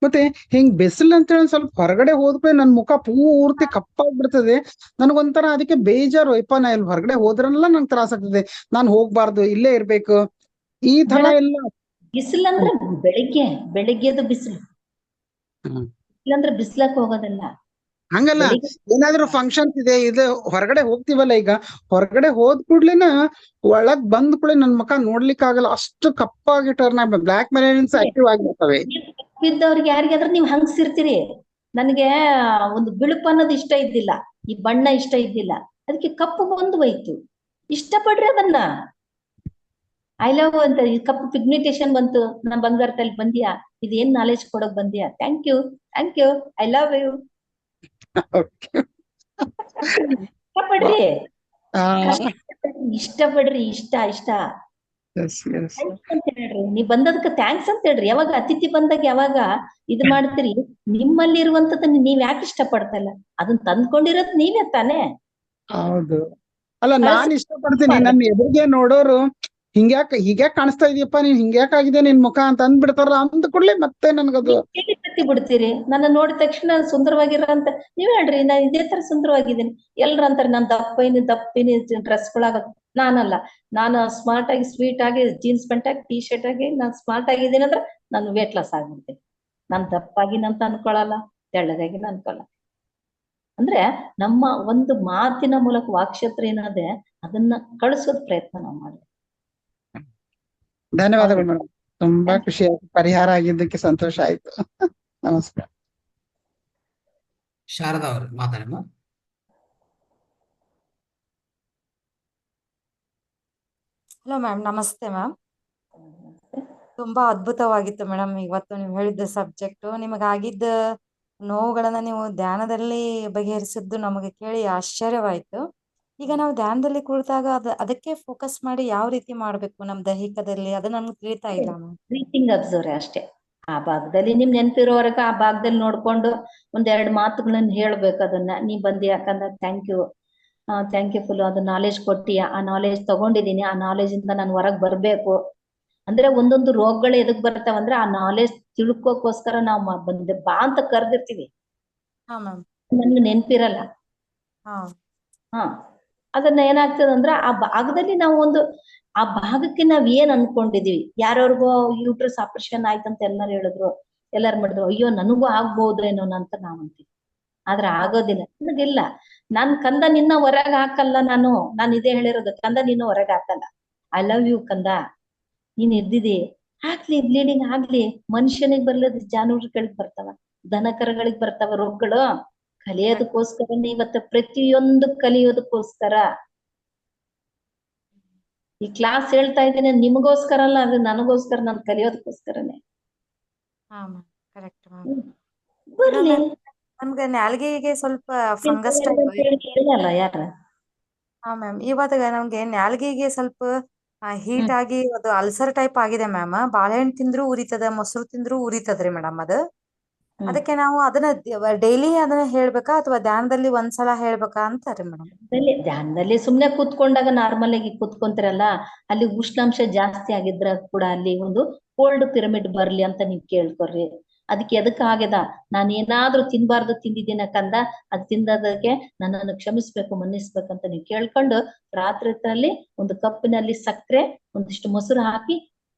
ಮತ್ತೆ ಹಿಂಗ್ ಬಿಸಿಲು ಅಂತ ಹೇಳಿ ಸ್ವಲ್ಪ ಹೊರಗಡೆ ಹೋದ್ಮೇಲೆ ನನ್ ಮುಖ ಪೂರ್ತಿ ಕಪ್ಪಾಗ್ಬಿಡ್ತದೆ. ನನಗೊಂಥರ ಅದಕ್ಕೆ ಬೇಜಾರು. ಯಪ್ಪ ನಾ ಇಲ್ಲಿ ಹೊರಗಡೆ ಹೋದ್ರಲ್ಲ ನಂಗೆ ತ್ರಾಸ ಆಗ್ತದೆ, ನಾನ್ ಹೋಗ್ಬಾರ್ದು, ಇಲ್ಲೇ ಇರ್ಬೇಕು, ಈ ತರ ಎಲ್ಲ. ಬಿಸಿಲು ಅಂದ್ರೆ ಬೆಳಿಗ್ಗೆದು ಬಿಸಿಲು, ಇಲ್ಲಂದ್ರೆ ಬಿಸ್ಲಕ್ ಹೋಗೋದಲ್ಲ. ಹಂಗಲ್ಲ, ಏನಾದ್ರೂ ಫಂಕ್ಷನ್ಸ್ ಇದೆ, ಇದು ಹೊರಗಡೆ ಹೋಗ್ತಿವಲ್ಲ, ಈಗ ಹೊರಗಡೆ ಹೋದ್ ಕೂಡ್ಲೇನ ಒಳಗ್ ಬಂದ್ ಕೂಡಲೇ ನನ್ ಮುಖ ನೋಡ್ಲಿಕ್ಕೆ ಆಗಲ್ಲ, ಅಷ್ಟು ಕಪ್ಪಾಗಿ ಟರ್ನ್ ಆಗ ಬ್ಲಾಕ್ ಮೆಲನಿನ್ಸ್ ಆಕ್ಟಿವ್ ಆಗಿರ್ತವೆ. ಇದ್ದವ್ರಿಗೆ ಯಾರಿಗಾದ್ರೂ ನೀವ್ ಹಂಗಸಿರ್ತೀರಿ. ನನಗೆ ಒಂದು ಬಿಳುಪು ಅನ್ನೋದು ಇಷ್ಟ ಇದ್ದಿಲ್ಲ, ಈ ಬಣ್ಣ ಇಷ್ಟ ಇದ್ದಿಲ್ಲ, ಅದಕ್ಕೆ ಕಪ್ಪು ಬಂದು ಹೋಯ್ತು. ಇಷ್ಟಪಡ್ರಿ ಅದನ್ನ. ಐ ಲವ್ ಅಂತ ಈ ಕಪ್ಪು ಪಿಗ್ಮೆಂಟೇಶನ್ ಬಂತು, ನಾ ಬಂಗಾರದಲ್ಲಿ ಬಂದಿಯಾ, ಇದೇನ್ ನಾಲೆಜ್ ಕೊಡಕ್ ಬಂದಿಯಾ, thank you, I love you. ಇಷ್ಟಪಡ್ರಿ, ಇಷ್ಟ ಅಂತ ಹೇಳ್ರಿ. ನೀವ್ ಬಂದದಕ್ಕೆ ಥ್ಯಾಂಕ್ಸ್ ಅಂತ ಹೇಳ್ರಿ. ಯಾವಾಗ ಅತಿಥಿ ಬಂದಾಗ ಯಾವಾಗ ಇದು ಮಾಡ್ತೀರಿ, ನಿಮ್ಮಲ್ಲಿ ಇರುವಂತದನ್ನ ನೀವ್ ಯಾಕೆ ಇಷ್ಟಪಡ್ತಲ್ಲ, ಅದನ್ನ ತಂದ್ಕೊಂಡಿರೋದ್ ನೀವೇ ತಾನೇ. ಹೌದು. ಅಲ್ಲ, ನಾನ್ ಇಷ್ಟಪಡ್ತೀನಿ. ನನ್ನ ಎದುರಿಗೆ ನೋಡೋರು ಹೀಗ್ಯಾಕ್ ಕಾಣಿಸ್ತಾ ಇದೀಯಪ್ಪ, ನೀನ್ ಹಿಂಗ್ಯಾಕಾಗಿದೆ ನಿನ್ ಮುಖ ಅಂತ ಅಂದ್ಬಿಡ್ತಾರ. ಅಂದ ಕೂಡ್ಲೆ ಮತ್ತೆ ನನ್ಗದು ಬಿಡ್ತೀರಿ. ನನ್ನ ನೋಡಿದ ತಕ್ಷಣ ಸುಂದರವಾಗಿರ ಅಂತ ನೀವ್ ಹೇಳ್ರಿ, ನಾ ಇದೇ ತರ ಸುಂದರವಾಗಿದ್ದೀನಿ. ಎಲ್ರ ಅಂತಾರೆ ನಾನ್ ದಪ್ಪಿನಿ ಡ್ರೆಸ್ಗಳಾಗ. ನಾನಲ್ಲ, ನಾನು ಸ್ಮಾರ್ಟ್ ಆಗಿ ಸ್ವೀಟ್ ಆಗಿ ಜೀನ್ಸ್ ಪ್ಯಾಂಟ್ ಆಗಿ ಟೀ ಶರ್ಟ್ ಆಗಿ ನಾನ್ ಸ್ಮಾರ್ಟ್ ಆಗಿದ್ದೀನಿ ಅಂದ್ರೆ ನಾನು ವೇಟ್ ಲಾಸ್ ಆಗ್ಬಿಡ್ತೀನಿ. ನಾನ್ ದಪ್ಪಾಗಿನಂತ ಅನ್ಕೊಳಲ್ಲ, ತೆಳ್ಳಗಾಗಿನ ಅನ್ಕೊಳಲ್ಲ. ಅಂದ್ರೆ ನಮ್ಮ ಒಂದು ಮಾತಿನ ಮೂಲಕ ವಾಕ್ಶತ್ರ ಏನದೆ ಅದನ್ನ ಕಳಿಸೋದ್ ಪ್ರಯತ್ನ ನಾವು ಮಾಡಿ. ಧನ್ಯವಾದಗಳು ಮೇಡಮ್, ತುಂಬಾ ಖುಷಿ ಆಯ್ತು. ಪರಿಹಾರ ಆಗಿದ್ದಕ್ಕೆ ಸಂತೋಷ ಆಯ್ತು. ನಮಸ್ಕಾರ. ಶಾರದಾ ಅವ್ರು ಮಾತಾಡಮ್ಮ. ಹಲೋ ಮ್ಯಾಮ್, ನಮಸ್ತೆ ಮ್ಯಾಮ್. ತುಂಬಾ ಅದ್ಭುತವಾಗಿತ್ತು ಮೇಡಮ್ ಇವತ್ತು ನೀವು ಹೇಳಿದ್ದ ಸಬ್ಜೆಕ್ಟ್. ನಿಮಗಾಗಿದ್ದ ನೋವುಗಳನ್ನ ನೀವು ಧ್ಯಾನದಲ್ಲಿ ಬಗೆಹರಿಸಿದ್ದು ನಮಗೆ ಕೇಳಿ ಆಶ್ಚರ್ಯವಾಯ್ತು. ಈಗ ನಾವು ಧ್ಯಾನದಲ್ಲಿ ಕುಳಿತಾಗ ಅದಕ್ಕೆ ಫೋಕಸ್ ಮಾಡಿ ಯಾವ ರೀತಿ ಮಾಡ್ಬೇಕು ನಮ್ ದೈಹಿಕದಲ್ಲಿ, ಅದು ನಮ್ಗೆ ತಿಳಿತಾ ಇಲ್ಲ ಮ್ಯಾಮ್. ಬ್ರೀತಿಂಗ್ ಅಬ್ಸರ್ವ್ ಅಷ್ಟೇ. ಆ ಭಾಗದಲ್ಲಿ ನಿಮ್ ನೆನಪಿರೋವರೆಗೆ ಆ ಭಾಗದಲ್ಲಿ ನೋಡ್ಕೊಂಡು 1-2 ಮಾತುಗಳನ್ನ ಹೇಳ್ಬೇಕು. ಅದನ್ನ ನೀ ಬಂದಿ ಯಾಕಂದ್ರೆ ಥ್ಯಾಂಕ್ ಯು ಫುಲ್ ಅದು ನಾಲೆಜ್ ಕೊಟ್ಟಿ, ಆ ನಾಲೆಜ್ ತಗೊಂಡಿದೀನಿ, ಆ ನಾಲೆಜ್ ಇಂದ ನಾನು ಹೊರಗ್ ಬರ್ಬೇಕು. ಅಂದ್ರೆ ಒಂದೊಂದು ರೋಗಗಳು ಎದಕ್ ಬರ್ತಾವಂದ್ರೆ ಆ ನಾಲೆಜ್ ತಿಳ್ಕೋಕೋಸ್ಕರ ನಾವು ಬಂದೆ ಬಾ ಅಂತ ಕರ್ದಿರ್ತೀವಿ. ನನ್ಗೆ ನೆನ್ಪಿರಲ್ಲ. ಅದನ್ನ ಏನಾಗ್ತದಂದ್ರ ಆ ಭಾಗದಲ್ಲಿ ನಾವು ಆ ಭಾಗಕ್ಕೆ ನಾವ್ ಏನ್ ಅನ್ಕೊಂಡಿದೀವಿ. ಯಾರ್ಯಾರಿಗೋ ಯೂಟ್ರಸ್ ಆಪರೇಷನ್ ಆಯ್ತಂತ ಎಲ್ಲಾರು ಹೇಳಿದ್ರು, ಎಲ್ಲಾರು ಮಾಡಿದ್ರು, ಅಯ್ಯೋ ನನಗೂ ಆಗ್ಬೋದೇನೋ ಅಂತ ನಾವ್ ಅಂತೀವಿ. ಆದ್ರೆ ಆಗೋದಿಲ್ಲ. ನನಗಿಲ್ಲ, ನಾನ್ ಕಂದ ನಿನ್ನ ಹೊರಗೆ ಹಾಕಲ್ಲ. ನಾನು ಇದೇ ಹೇಳಿರೋದು, ಕಂದ ನಿನ್ನ ಹೊರಗೆ ಹಾಕಲ್ಲ. ಐ ಲವ್ ಯು ಕಂದ, ನೀನ್ ಎದ್ದಿದಿ ಆಗ್ಲಿ, ಬ್ಲೀಡಿಂಗ್ ಆಗ್ಲಿ. ಮನುಷ್ಯನಿಗೆ ಬರ್ಲದ ಜಾನುವಾರುಗಳಿಗೆ ಬರ್ತಾವ, ದನಕರಗಳಿಗೆ ಬರ್ತಾವ ರೋಗಗಳು. ಕಲಿಯೋದಕ್ಕೋಸ್ಕರನೇ ಇವತ್ತು ಪ್ರತಿಯೊಂದು ಕಲಿಯೋದಕ್ಕೋಸ್ಕರ ಈ ಕ್ಲಾಸ್ ಹೇಳ್ತಾ ಇದ್ದೀನಿ. ನಿಮಗೋಸ್ಕರ ಅಲ್ಲ, ಅದು ನನಗೋಸ್ಕರ, ನಾನು ಕಲಿಯೋದಕ್ಕೋಸ್ಕರನೇ. ಬರ್ಲಿ. ನಮ್ಗೆ ನಾಲ್ಗೆಗೆ ಸ್ವಲ್ಪ ಫಂಗಸ್ ಹೇಳಲ್ಲ ಯಾರ. ಮ್ಯಾಮ್, ಇವಾಗ ನಮ್ಗೆ ನಾಲ್ಗೆಗೆ ಸ್ವಲ್ಪ ಹೀಟ್ ಆಗಿ ಅದು ಅಲ್ಸರ್ ಟೈಪ್ ಆಗಿದೆ ಮ್ಯಾಮ್. ಬಾಳೆಹಣ್ಣು ತಿಂದ್ರು ಉರಿತದ, ಮೊಸರು ತಿಂದ್ರು ಉರಿತದ್ರಿ ಮೇಡಮ್ ಅದು. ಅದಕ್ಕೆ ನಾವು ಅದನ್ನ ಡೈಲಿ ಅದನ್ನ ಹೇಳ್ಬೇಕಾ ಅಥವಾ ಧ್ಯಾನದಲ್ಲಿ ಒಂದ್ಸಲ ಹೇಳ್ಬೇಕಾ ಅಂತಾರೆ ಮೇಡಮ್. ಧ್ಯಾನದಲ್ಲಿ ಸುಮ್ನೆ ಕೂತ್ಕೊಂಡಾಗ ನಾರ್ಮಲ್ ಆಗಿ ಕೂತ್ಕೊಂತಿರಲ್ಲ, ಅಲ್ಲಿ ಉಷ್ಣಾಂಶ ಜಾಸ್ತಿ ಆಗಿದ್ರ ಕೂಡ ಅಲ್ಲಿ ಒಂದು ಕೋಲ್ಡ್ ಪಿರಮಿಡ್ ಬರ್ಲಿ ಅಂತ ನೀವ್ ಕೇಳ್ಕೊರಿ. ಅದಕ್ಕೆ ಎದಕ್ ಆಗ್ಯದ, ನಾನು ಏನಾದ್ರೂ ತಿನ್ಬಾರ್ದು ತಿಂದಿದ್ದೀನ ಕಂದ, ಅದ್ ತಿಂದದಕ್ಕೆ ನನ್ನನ್ನು ಕ್ಷಮಿಸ್ಬೇಕು ಮನ್ನಿಸ್ಬೇಕಂತ ನೀವು ಕೇಳ್ಕೊಂಡು ರಾತ್ರಿ ಹೊತ್ತಲ್ಲಿ ಒಂದು ಕಪ್ಪಿನಲ್ಲಿ ಸಕ್ಕರೆ ಒಂದಿಷ್ಟು ಮೊಸರು ಹಾಕಿ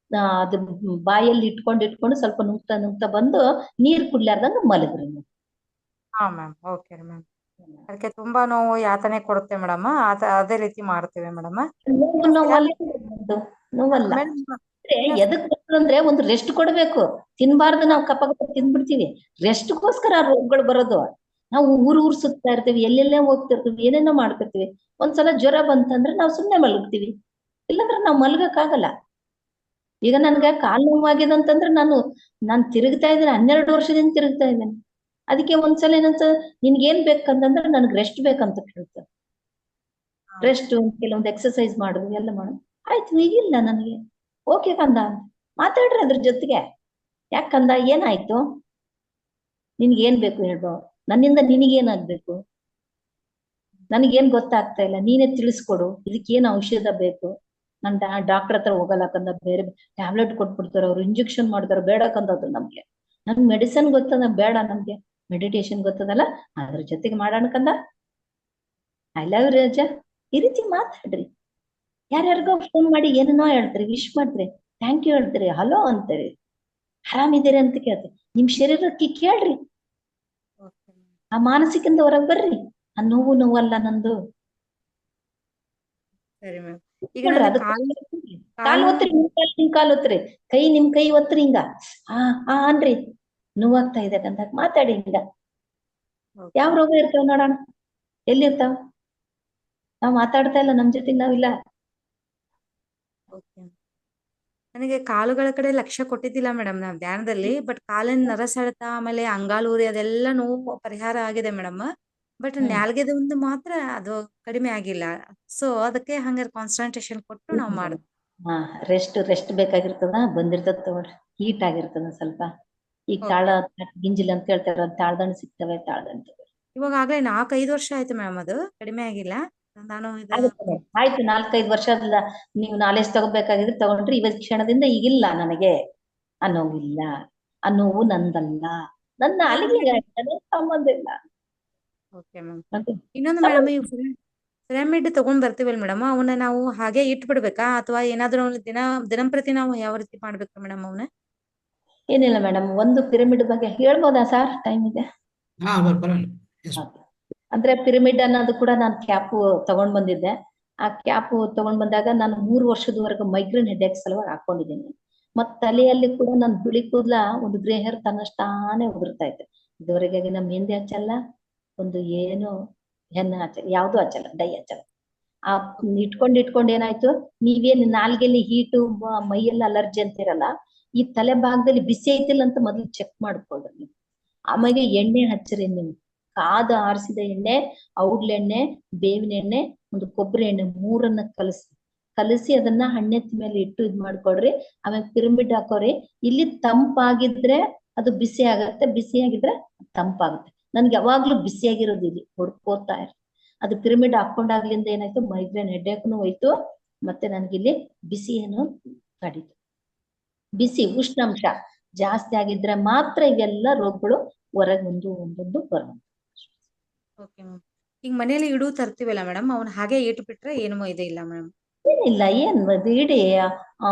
ಅದು ಬಾಯಲ್ಲಿ ಇಟ್ಕೊಂಡು ಸ್ವಲ್ಪ ನುಂಗ್ತಾ ಬಂದು ನೀರ್ ಕುಡ್ಲಾರ್ದಂಗ ಮಲಗ್ರಿ ನೀವು. ಹಾ ಮ್ಯಾಮ್, ಓಕೆ ಮ್ಯಾಮ್. ಅದಕ್ಕೆ ತುಂಬಾ ನೋವು ಯಾತನೆ ಕೊಡುತ್ತೆ ಮೇಡಮ್, ಅದೇ ರೀತಿ ಮಾಡ್ತೇವೆ ಮೇಡಮ್. ನೋವಲ್ಲ ಎದಕ್ ಬರ್ತದಂದ್ರೆ ಒಂದು ರೆಸ್ಟ್ ಕೊಡ್ಬೇಕು. ತಿನ್ಬಾರ್ದು, ನಾವು ಕಪ್ಪ ತಿಂದ್ಬಿಡ್ತೀವಿ, ರೆಸ್ಟ್ಗೋಸ್ಕರ ರೋಗಗಳು ಬರೋದು. ನಾವು ಊರ್ ಸುತ್ತಾ ಇರ್ತೀವಿ, ಎಲ್ಲೆಲ್ಲೇ ಹೋಗ್ತಿರ್ತೀವಿ, ಏನೇನೋ ಮಾಡ್ತಿರ್ತೀವಿ. ಒಂದ್ಸಲ ಜ್ವರ ಬಂತಂದ್ರೆ ನಾವು ಸುಮ್ನೆ ಮಲಗ್ತೀವಿ, ಇಲ್ಲಾಂದ್ರೆ ನಾವು ಮಲ್ಗಕ್ ಆಗಲ್ಲ. ಈಗ ನನ್ಗೆ ಕಾಲ್ ನೋವಾಗಿದೆ ಅಂತಂದ್ರೆ ನಾನು ತಿರುಗ್ತಾ ಇದ್ದೇನೆ, 12 ವರ್ಷದಿಂದ ತಿರುಗ್ತಾ ಇದ್ದೇನೆ. ಅದಕ್ಕೆ ಒಂದ್ಸಲ ಏನಂತ ನಿನ್ಗೇನ್ ಬೇಕಂತಂದ್ರೆ ನನ್ಗೆ ರೆಸ್ಟ್ ಬೇಕಂತ ಕೇಳ್ತಾರೆ. ರೆಸ್ಟ್, ಕೆಲವೊಂದು ಎಕ್ಸರ್ಸೈಸ್ ಮಾಡುದು ಎಲ್ಲ ಮಾಡುದು. ಆಯ್ತು, ಈಗಿಲ್ಲ ನನಗೆ, ಓಕೆ ಕಂದ ಅಂತ ಮಾತಾಡ್ರಿ ಅದ್ರ ಜೊತೆಗೆ. ಯಾಕಂದ ಏನಾಯ್ತು, ನಿನ್ಗೇನ್ ಬೇಕು ಹೇಳ್ಬೋ, ನನ್ನಿಂದ ನಿನಗೇನಾಗ್ಬೇಕು, ನನಗೇನ್ ಗೊತ್ತಾಗ್ತಾ ಇಲ್ಲ, ನೀನೇ ತಿಳಿಸ್ಕೊಡು, ಇದಕ್ಕೇನ್ ಔಷಧ ಬೇಕು. ನಾನ್ ಡಾಕ್ಟರ್ ಹತ್ರ ಹೋಗಲ್ಲ ಕಂದ, ಬೇರೆ ಟ್ಯಾಬ್ಲೆಟ್ ಕೊಟ್ಬಿಡ್ತಾರ ಅವ್ರು, ಇಂಜೆಕ್ಷನ್ ಮಾಡ್ತಾರ, ಬೇಡ ಕಂದದು ನಮ್ಗೆ ಮೆಡಿಸಿನ್ ಗೊತ್ತದ, ಬೇಡ ನಮ್ಗೆ ಮೆಡಿಟೇಷನ್ ಗೊತ್ತದಲ್ಲ, ಅದ್ರ ಜೊತೆಗೆ ಮಾಡೋಣ ಕಂದ. ಐ ಲವ್ ರಾಜ, ಈ ರೀತಿ ಮಾತಾಡ್ರಿ. ಯಾರ್ಯಾರಿಗೋ ಫೋನ್ ಮಾಡಿ ಏನೇನೋ ಹೇಳ್ತೀರಿ, ವಿಶ್ ಮಾಡ್ತೀರಿ, ಥ್ಯಾಂಕ್ ಯು ಹೇಳ್ತೀರಿ, ಹಲೋ ಅಂತೀರಿ, ಆರಾಮಿದ್ದೀರಿ ಅಂತ ಕೇಳ್ತೀರಿ. ನಿಮ್ ಶರೀರಕ್ಕೆ ಕೇಳ್ರಿ, ಆ ಮಾನಸಿಕದಿಂದ ಹೊರಗೆ ಬರ್ರಿ. ಆ ನೋವಲ್ಲ ನಂದು. ಸರಿ ಮ್ಯಾಮ್. ಕಾಲ್ ಒತ್ತರಿ, ನಿಮ್ ಕಾಲ್ ಒತ್ತರಿ, ನಿಮ್ ಕೈ ಒತ್ತರಿ, ಹಿಂಗ ಅನ್ರಿ, ನೋವಾಗ್ತಾ ಇದೆ ಅಂತ ಮಾತಾಡಿ ಹಿಂಗ. ಯಾವ ರೋಗ ಇರ್ತಾವ ನೋಡೋಣ, ಎಲ್ಲಿರ್ತಾವ? ನಾವ್ ಮಾತಾಡ್ತಾ ಇಲ್ಲ, ನಮ್ ಜೊತೆಗೆ ನಾವಿಲ್ಲ. ನನಗೆ ಕಾಲುಗಳ ಕಡೆ ಲಕ್ಷ್ಯ ಕೊಟ್ಟಿದ್ದಿಲ್ಲ ಮೇಡಮ್ ನಾವ್ ಧ್ಯಾನದಲ್ಲಿ, ಬಟ್ ಕಾಲಿನ ನರ ಸೆಳೆತ, ಆಮೇಲೆ ಅಂಗಾಲೂರಿ ಅದೆಲ್ಲ ನೋವು ಪರಿಹಾರ ಆಗಿದೆ ಮೇಡಮ್. ಬಟ್ ನ್ಯಾಲ್ಗೆದ ಒಂದು ಮಾತ್ರ ಅದು ಕಡಿಮೆ ಆಗಿಲ್ಲ. ಸೊ ಅದಕ್ಕೆ ಹಂಗಾರೆ ಕಾನ್ಸಂಟ್ರೇಷನ್ ಕೊಟ್ಟು ನಾವು ಮಾಡ್ತೀವಿ. ರೆಸ್ಟ್ ಬೇಕಾಗಿರ್ತದ, ಬಂದಿರ್ತದ ತಗೊಳ್ರಿ. ಹೀಟ್ ಆಗಿರ್ತದ ಸ್ವಲ್ಪ. ಈಗ ತಾಳ ಗಿಂಜಿಲ್ ಅಂತ ಹೇಳ್ತಾರ, ತಾಳ್ದಂಡ್ ಸಿಗ್ತವೆ, ತಾಳ್ದಂಡ್ ಇವಾಗ ಆಗ್ಲೇ 4-5 ವರ್ಷ ಆಯ್ತು ಮ್ಯಾಮ್, ಅದು ಕಡಿಮೆ ಆಗಿಲ್ಲ. ನಾನು ಆಯ್ತು, 4-5 ವರ್ಷ ಅಲ್ಲ, ನೀವು ನಾಲೆಜ್ ತಗೋಬೇಕಾಗಿದ್ರೆ ತಗೊಂಡ್ರಿ. ಇವತ್ ಕ್ಷಣದಿಂದ ಈಗಿಲ್ಲ ನನಗೆ ಅನ್ನೋವಿಲ್ಲ, ಅನ್ನೋವು ನಂದಲ್ಲ, ನನ್ನ ಅಲ್ಲಿಗೆ ಸಂಬಂಧ ಇಲ್ಲ. Okay ma'am. ಇನ್ನೊಂದು ಮೇಡಮ್, ಈ ಪಿರಮಿಡ್ ತಗೊಂಡ್ ಬರ್ತೀವಲ್ಲ ಮೇಡಮ್, ಅವನ್ನ ನಾವು ಹಾಗೆ ಇಟ್ಬಿಡ್ಬೇಕಾ ಅಥವಾ ಏನಾದ್ರು ದಿನಂಪ್ರತಿ ನಾವು ಯಾವ ರೀತಿ ಮಾಡ್ಬೇಕು ಮೇಡಮ್ ಅವನ್ನ? ಏನಿಲ್ಲ ಮೇಡಮ್, ಒಂದು ಪಿರಮಿಡ್ ಬಗ್ಗೆ ಹೇಳ್ಬೋದಾ ಸರ್? ಟೈಮ್ ಇದೆ. ಅಂದ್ರೆ ಪಿರಮಿಡ್ ಅನ್ನೋದು ಕೂಡ ನಾನು ಕ್ಯಾಪು ತಗೊಂಡ್ ಬಂದಿದ್ದೆ. ಆ ಕ್ಯಾಪು ತಗೊಂಡ್ ಬಂದಾಗ ನಾನು 3 ವರ್ಷದವರೆಗೂ ಮೈಗ್ರೇನ್ ಹೆಡ್ಏಕ್ ಸಲುವಾಗಿ ಹಾಕೊಂಡಿದ್ದೀನಿ. ಮತ್ ತಲೆಯಲ್ಲಿ ಕೂಡ ನನ್ ಬಿಳಿ ಕೂದ್ಲ ಒಂದು ಗ್ರೇ ಹೇರ್ ತನ್ನಷ್ಟಾನೆ ಉದುರ್ತಾ ಇತ್ತು. ಇದುವರೆಗೆ ನಮ್ಮ ಮೆಹಂದಿ ಹಚ್ಚಲ್ಲ, ಒಂದು ಏನು ಹೆಣ್ಣ ಹಚ್ಚಲ್ಲ, ಯಾವ್ದು ಹಚ್ಚಲ್ಲ, ಡೈ ಹಚ್ಚಲ್ಲ. ಆ ಇಟ್ಕೊಂಡ್ ಏನಾಯ್ತು, ನೀವೇನ್ ನಾಲ್ಗೆಲ್ಲಿ ಹೀಟು, ಮೈಯೆಲ್ಲ ಅಲರ್ಜಿ ಅಂತಿರಲ್ಲ, ಈ ತಲೆ ಭಾಗದಲ್ಲಿ ಬಿಸಿ ಐತಿಲ್ಲ ಅಂತ ಮೊದ್ಲು ಚೆಕ್ ಮಾಡ್ಕೊಳ್ರಿ ನೀವು. ಆಮೇಲೆ ಎಣ್ಣೆ ಹಚ್ಚ್ರಿ ನೀವು, ಕಾದ ಆರಿಸಿದ ಎಣ್ಣೆ, ಔಡ್ಲೆಣ್ಣೆ, ಬೇವಿನ ಎಣ್ಣೆ, ಒಂದು ಕೊಬ್ಬರಿ ಎಣ್ಣೆ, 3 ಕಲಸಿ ಅದನ್ನ ಹಣ್ಣೆತ್ತಿ ಮೇಲೆ ಇಟ್ಟು ಇದ್ ಮಾಡ್ಕೊಡ್ರಿ. ಆಮೇಲೆ ಪಿರಮಿಡ್ ಹಾಕೋರಿ. ಇಲ್ಲಿ ತಂಪಾಗಿದ್ರೆ ಅದು ಬಿಸಿ ಆಗತ್ತೆ, ಬಿಸಿ ಆಗಿದ್ರೆ ತಂಪಾಗುತ್ತೆ. ನನ್ಗೆ ಯಾವಾಗ್ಲೂ ಬಿಸಿಯಾಗಿರೋದು ಇಲ್ಲಿ ಹೊಡ್ಕೋತಾ ಇರ್. ಅದು ಪಿರಮಿಡ್ ಹಾಕೊಂಡಾಗ್ಲಿಂದ ಏನಾಯ್ತು, ಮೈಗ್ರೇನ್ ಹೆಡ್ಏಕ್ನು ಹೋಯ್ತು, ಮತ್ತೆ ನನ್ಗಿಲ್ಲಿ ಬಿಸಿ ಏನು ಕಡಿತು. ಬಿಸಿ ಉಷ್ಣಾಂಶ ಜಾಸ್ತಿ ಆಗಿದ್ರೆ ಮಾತ್ರ ಇವೆಲ್ಲ ರೋಗಗಳು ಹೊರಗೆ ಒಂದೊಂದು ಬರೋದು. Okay ma'am. ಈಗ ಮನೇಲಿ ಇಡು ತರ್ತೀವಲ್ಲ ಮೇಡಮ್, ಅವ್ನ ಹಾಗೆ ಇಟ್ಬಿಟ್ರೆ ಏನೂ ಇದೆ ಇಲ್ಲ ಮೇಡಮ್? ಏನಿಲ್ಲ, ಏನ್ ಇಡಿ,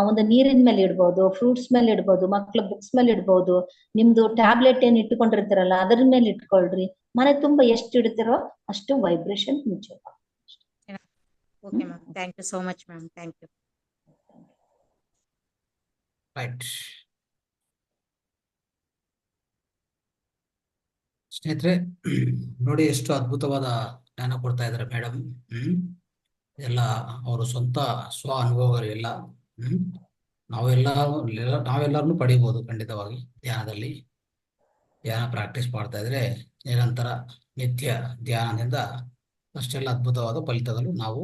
ಒಂದು ನೀರಿನ ಮೇಲೆ ಇಡ್ಬೋದು, ಫ್ರೂಟ್ಸ್ ಮೇಲೆ ಇಡ್ಬೋದು, ಮಕ್ಳ ಬುಕ್ಸ್ ಮೇಲೆ ಇಡ್ಬೋದು, ನಿಮ್ದು ಟ್ಯಾಬ್ಲೆಟ್ ಏನ್ ಇಟ್ಕೊಂಡಿರ್ತೀರಲ್ಲ ಅದ್ರ ಮೇಲೆ ಇಟ್ಕೊಳ್ರಿ. ಮನೆ ತುಂಬಾ ಎಷ್ಟು ಇಡ್ತಿರೋ ಅಷ್ಟು ವೈಬ್ರೇಷನ್ ಮುಂಚೆ. Okay ma'am, thank you so much ma'am, thank you. Right ಸ್ನೇಹಿತರೆ, ನೋಡಿ ಎಷ್ಟು ಅದ್ಭುತವಾದ ಜ್ಞಾನ ಕೊಡ್ತಾ ಇದ್ದಾರೆ ಮೇಡಮ್. ಎಲ್ಲ ಅವರು ಸ್ವಂತ ಸ್ವ ಅನುಭವಗಳೆಲ್ಲ. ನಾವೆಲ್ಲರೂ ಪಡಿಬಹುದು ಖಂಡಿತವಾಗಿ. ಧ್ಯಾನ ಪ್ರಾಕ್ಟೀಸ್ ಮಾಡ್ತಾ ಇದ್ರೆ ನಿರಂತರ ನಿತ್ಯ ಧ್ಯಾನದಿಂದ ಅಷ್ಟೆಲ್ಲ ಅದ್ಭುತವಾದ ಫಲಿತಗಳು ನಾವು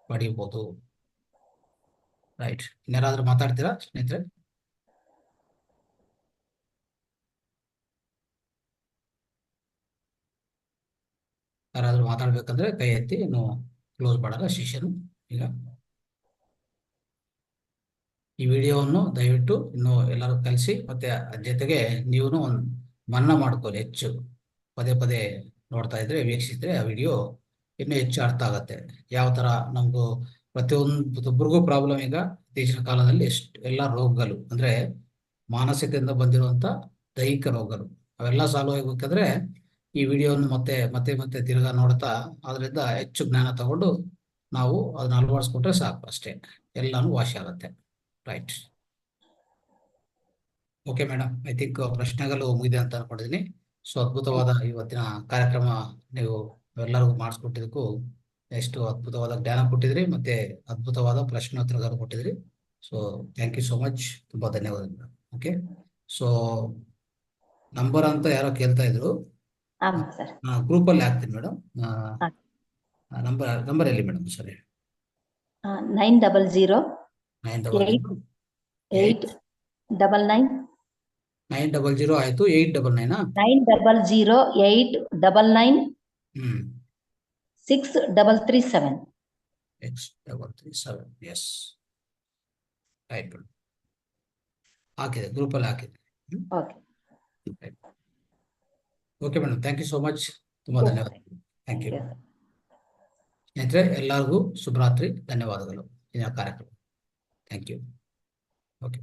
ಪಡಿಬಹುದು. ರೈಟ್, ಇನ್ಯಾರಾದ್ರೂ ಮಾತಾಡ್ತೀರಾ ಸ್ನೇಹಿತರೆ? ಯಾರಾದ್ರೂ ಮಾತಾಡ್ಬೇಕಂದ್ರೆ ಕೈ ಎತ್ತಿ, ಇನ್ನು ಕ್ಲೋಸ್ ಮಾಡಲ್ಲ ಸೆಷನ್. ಈಗ ಈ ವಿಡಿಯೋವನ್ನು ದಯವಿಟ್ಟು ಇನ್ನು ಎಲ್ಲರೂ ಕಲಿಸಿ, ಮತ್ತೆ ಅದ್ರ ಜೊತೆಗೆ ನೀವು ಒಂದು ಮನ್ನಾ ಮಾಡ್ಕೊಳ್ಳಿ. ಹೆಚ್ಚು ಪದೇ ಪದೇ ನೋಡ್ತಾ ಇದ್ರೆ, ವೀಕ್ಷಿಸಿದ್ರೆ ಆ ವಿಡಿಯೋ ಇನ್ನೂ ಹೆಚ್ಚು ಅರ್ಥ ಆಗತ್ತೆ. ಯಾವ ತರ ನಮಗೂ ಪ್ರತಿಯೊಬ್ಬರಿಗೂ ಪ್ರಾಬ್ಲಮ್. ಈಗ ಇತ್ತೀಚಿನ ಕಾಲದಲ್ಲಿ ಎಲ್ಲ ರೋಗಗಳು ಅಂದ್ರೆ ಮಾನಸಿಕದಿಂದ ಬಂದಿರುವಂತ ದೈಹಿಕ ರೋಗಗಳು ಅವೆಲ್ಲ ಸಾಲ್ವ್ ಆಗಬೇಕಾದ್ರೆ ಈ ವಿಡಿಯೋವನ್ನು ಮತ್ತೆ ಮತ್ತೆ ಮತ್ತೆ ತಿರ್ಗಾ ನೋಡ್ತಾ ಅದರಿಂದ ಹೆಚ್ಚು ಜ್ಞಾನ ತಗೊಂಡು ನಾವು ಅದನ್ನ ಅಳವಡಿಸ್ಕೊಂಡ್ರೆ ಸಾಕು, ಅಷ್ಟೇ, ಎಲ್ಲಾನು ವಾಸಿ ಆಗುತ್ತೆ. Right. Okay madam, I think ಪ್ರಶ್ನೆಗಳು ಮುಗಿದೆ ಅಂತ ಅನ್ಕೊಂಡಿದ್ದೀನಿ. ಸೊ ಅದ್ಭುತವಾದ ಇವತ್ತಿನ ಕಾರ್ಯಕ್ರಮ ನೀವು ಎಲ್ಲರಿಗೂ ಮಾಡಿಸ್ಕೊಟ್ಟಿದ್ದಕ್ಕೂ, ಎಷ್ಟು ಅದ್ಭುತವಾದ ಜ್ಞಾನ ಕೊಟ್ಟಿದ್ರಿ, ಮತ್ತೆ ಅದ್ಭುತವಾದ ಪ್ರಶ್ನೋತ್ತರಗಳು ಕೊಟ್ಟಿದ್ರಿ. So thank you so much, ತುಂಬಾ ಧನ್ಯವಾದಗಳು. ಓಕೆ, ಸೊ ನಂಬರ್ ಅಂತ ಯಾರೋ ಕೇಳ್ತಾ ಇದ್ರು, ಆಮ್ ಸರ್. ಗ್ರೂಪ್ ಅಲ್ಲಿ ಹಾಕ್ತೀನಿ ಮೇಡಮ್. ನಂಬರ್ ಎಲ್ಲಿ ಮೇಡಮ್? ಸರಿ, 900 900 899 900 ಆಯ್ತು, 899 900 899 ಹ್ಮ್ 6337. 6337. ಎಸ್, ರೈಟ್ ಮೇಡಮ್, ಹಾಕಿದೆ, ಗ್ರೂಪಲ್ಲಿ ಹಾಕಿದೆ. Okay. Okay madam, thank you so much, ತುಂಬಾ ಧನ್ಯವಾದಗಳು. Thank you. Yes, sir. ಸ್ನೇಹಿತರೆ, ಎಲ್ಲರಿಗೂ ಶುಭರಾತ್ರಿ, ಧನ್ಯವಾದಗಳು. ಇನ್ನ ಕಾರ್ಯಕ್ರಮ. Thank you. ಓಕೆ.